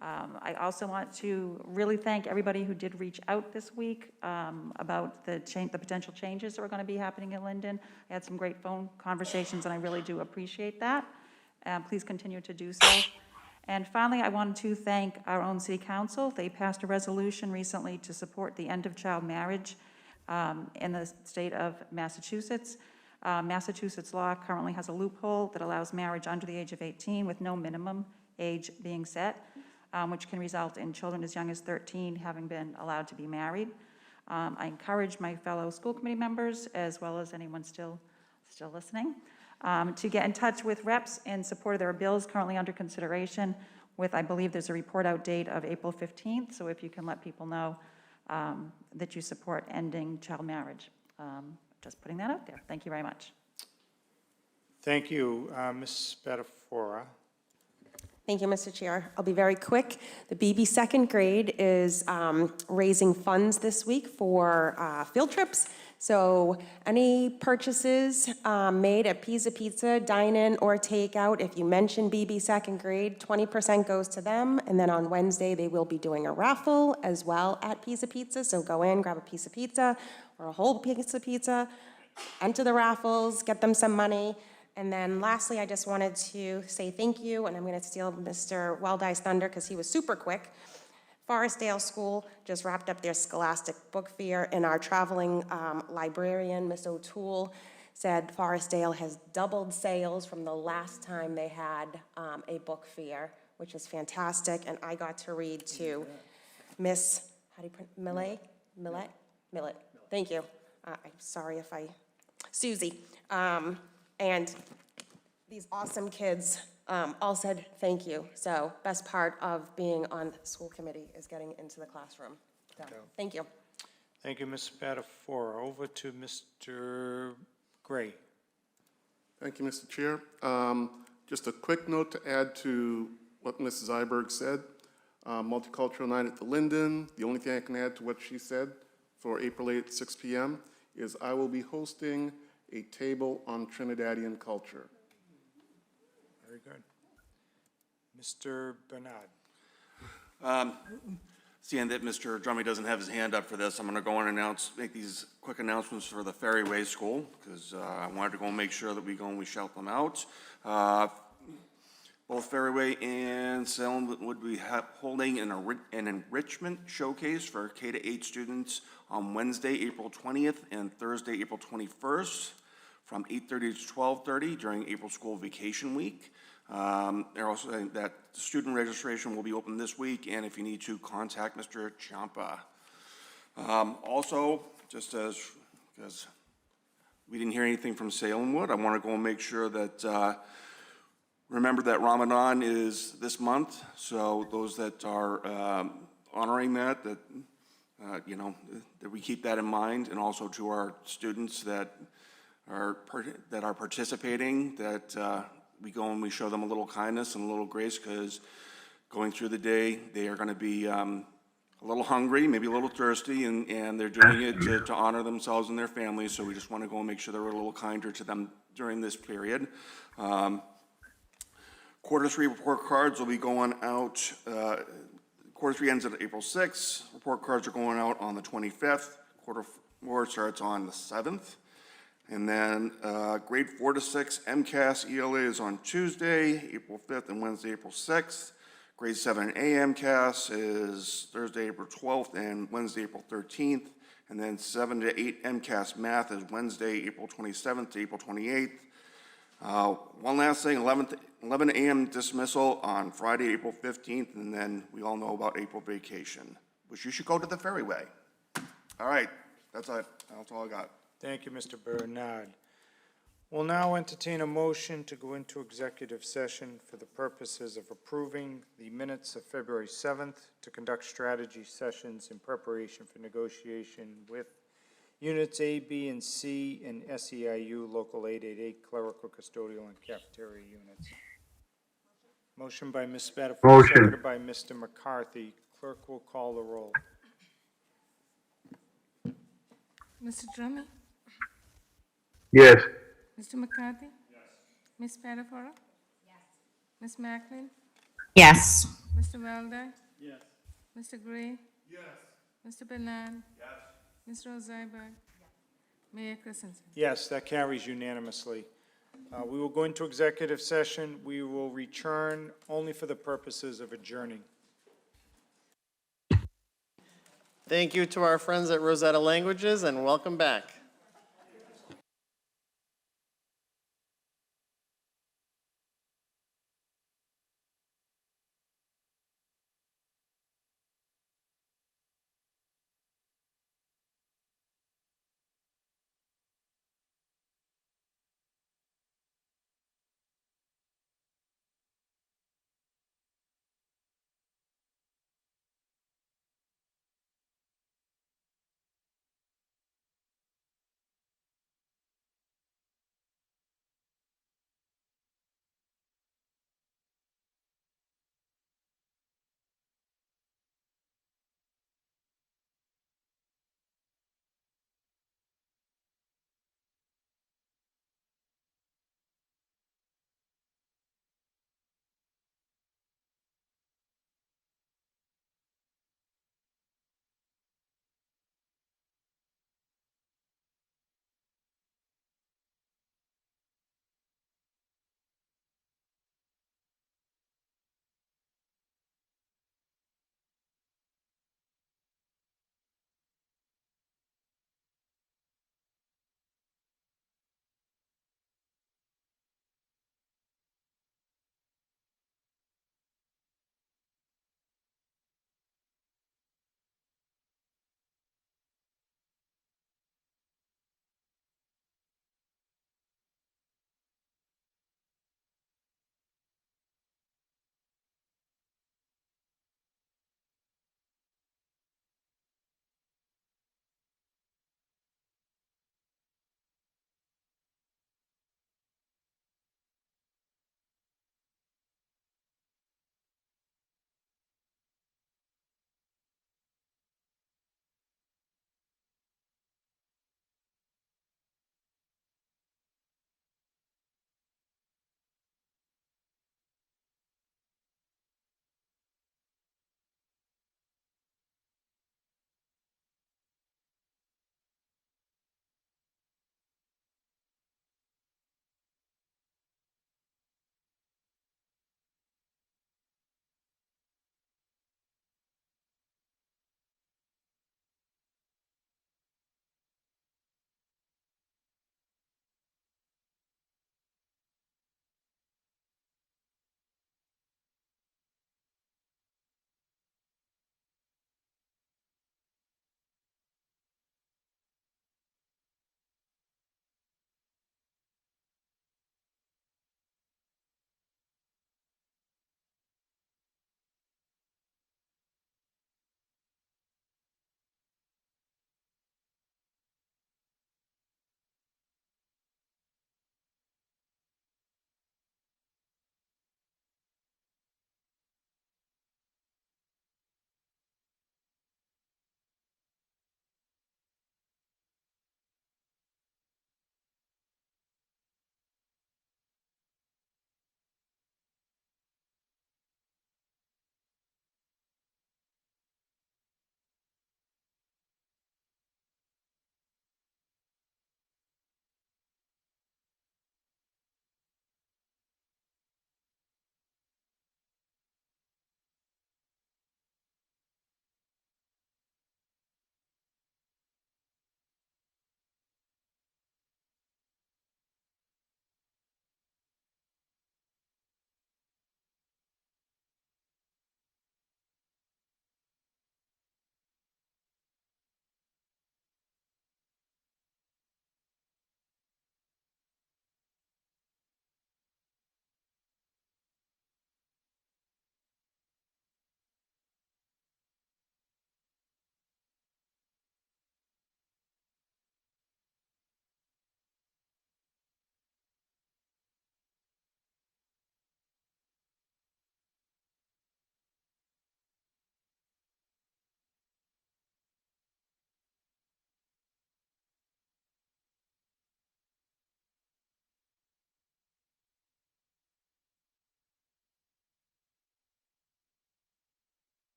I also want to really thank everybody who did reach out this week about the potential changes that were going to be happening in Linden. I had some great phone conversations, and I really do appreciate that. Please continue to do so. And finally, I wanted to thank our own city council. They passed a resolution recently to support the end of child marriage in the state of Massachusetts. Massachusetts law currently has a loophole that allows marriage under the age of 18 with no minimum age being set, which can result in children as young as 13 having been allowed to be married. I encourage my fellow school committee members, as well as anyone still listening, to get in touch with reps in support of their bills currently under consideration with, I believe there's a report out date of April 15th, so if you can let people know that you support ending child marriage. Just putting that out there. Thank you very much. Thank you, Ms. Spadafora. Thank you, Mr. Chair. I'll be very quick. The BB second grade is raising funds this week for field trips. So any purchases made at Pizza Pizza, dine-in or takeout, if you mention BB second grade, 20% goes to them. And then on Wednesday, they will be doing a raffle as well at Pizza Pizza. So go in, grab a piece of pizza or a whole piece of pizza, enter the raffles, get them some money. And then lastly, I just wanted to say thank you, and I'm going to steal Mr. Weldy's thunder because he was super quick. Forestdale School just wrapped up their Scholastic Book Fair, and our traveling librarian, Miss O'Toole, said Forestdale has doubled sales from the last time they had a book fair, which is fantastic. And I got to read to Miss, how do you pronounce, Millet. Thank you. I'm sorry if I, Susie. And these awesome kids all said thank you. So best part of being on the school committee is getting into the classroom. So, thank you. Thank you, Ms. Spadafora. Over to Mr. Gray. Thank you, Mr. Chair. Just a quick note to add to what Mrs. Iberg said. Multicultural Night at the Linden. The only thing I can add to what she said for April 8th at 6 p.m. is I will be hosting a table on Trinidadian culture. Very good. Mr. Bernard. Seeing that Mr. Drummy doesn't have his hand up for this, I'm going to go on and make these quick announcements for the Ferryway School, because I wanted to go and make sure that we go and we shout them out. Both Ferryway and Salem would be holding an enrichment showcase for K-8 students on Wednesday, April 20th and Thursday, April 21st from 8:30 to 12:30 during April School Vacation Week. They're also saying that student registration will be open this week, and if you need to, contact Mr. Champa. Also, just because we didn't hear anything from Salem Wood, I want to go and make sure that remember that Ramadan is this month, so those that are honoring that you know, that we keep that in mind, and also to our students that are participating, that we go and we show them a little kindness and a little grace, because going through the day, they are going to be a little hungry, maybe a little thirsty, and they're doing it to honor themselves and their families, so we just want to go and make sure that we're a little kinder to them during this period. Quarter 3 report cards will be going out, quarter 3 ends at April 6th. Report cards are going out on the 25th. Quarter 4 starts on the 7th. And then grade 4 to 6 MCAS ELA is on Tuesday, April 5th, and Wednesday, April 6th. Grade 7 AMCAS is Thursday, April 12th, and Wednesday, April 13th. And then 7 to 8 MCAS Math is Wednesday, April 27th to April 28th. One last thing, 11 a.m. dismissal on Friday, April 15th, and then we all know about April vacation, which you should go to the Ferryway. All right, that's it. That's all I got. Thank you, Mr. Bernard. We'll now entertain a motion to go into executive session for the purposes of approving the minutes of February 7th to conduct strategy sessions in preparation for negotiation with Units A, B, and C in SEIU Local 888 clerical, custodial, and cafeteria units. Motion by Ms. Spadafora, seconded by Mr. McCarthy. Clerk will call the roll. Mr. Drummy? Yes. Mr. McCarthy? Yes. Ms. Spadafora? Yes. Ms. Macklin? Yes. Mr. Malden? Yes. Mr. Gray? Yes. Mr. Bernard? Yes. Ms. Rose Zaiba? Mayor Christensen? Yes, that carries unanimously. We will go into executive session. We will return only for the purposes of adjourning. Thank you to our friends at Rosetta Languages, and welcome back.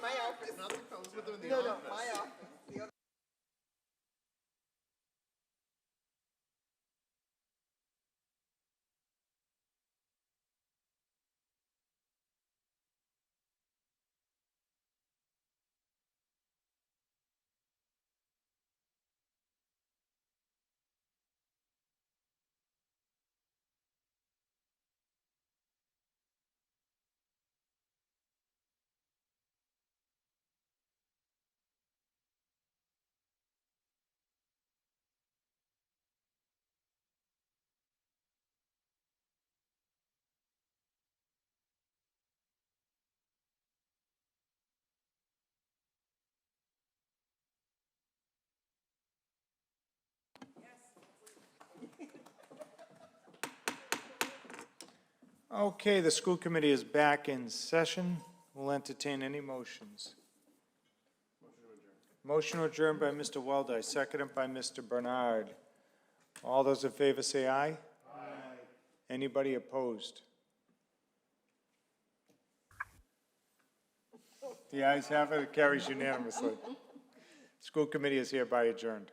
My office. Not the comes with them in the office. No, my office. The other. Okay, the school committee is back in session. We'll entertain any motions. Motion adjourned by Mr. Waldo, seconded by Mr. Bernard. All those in favor say aye. Aye. Anybody opposed? The ayes have it, it carries unanimously. School committee is hereby adjourned.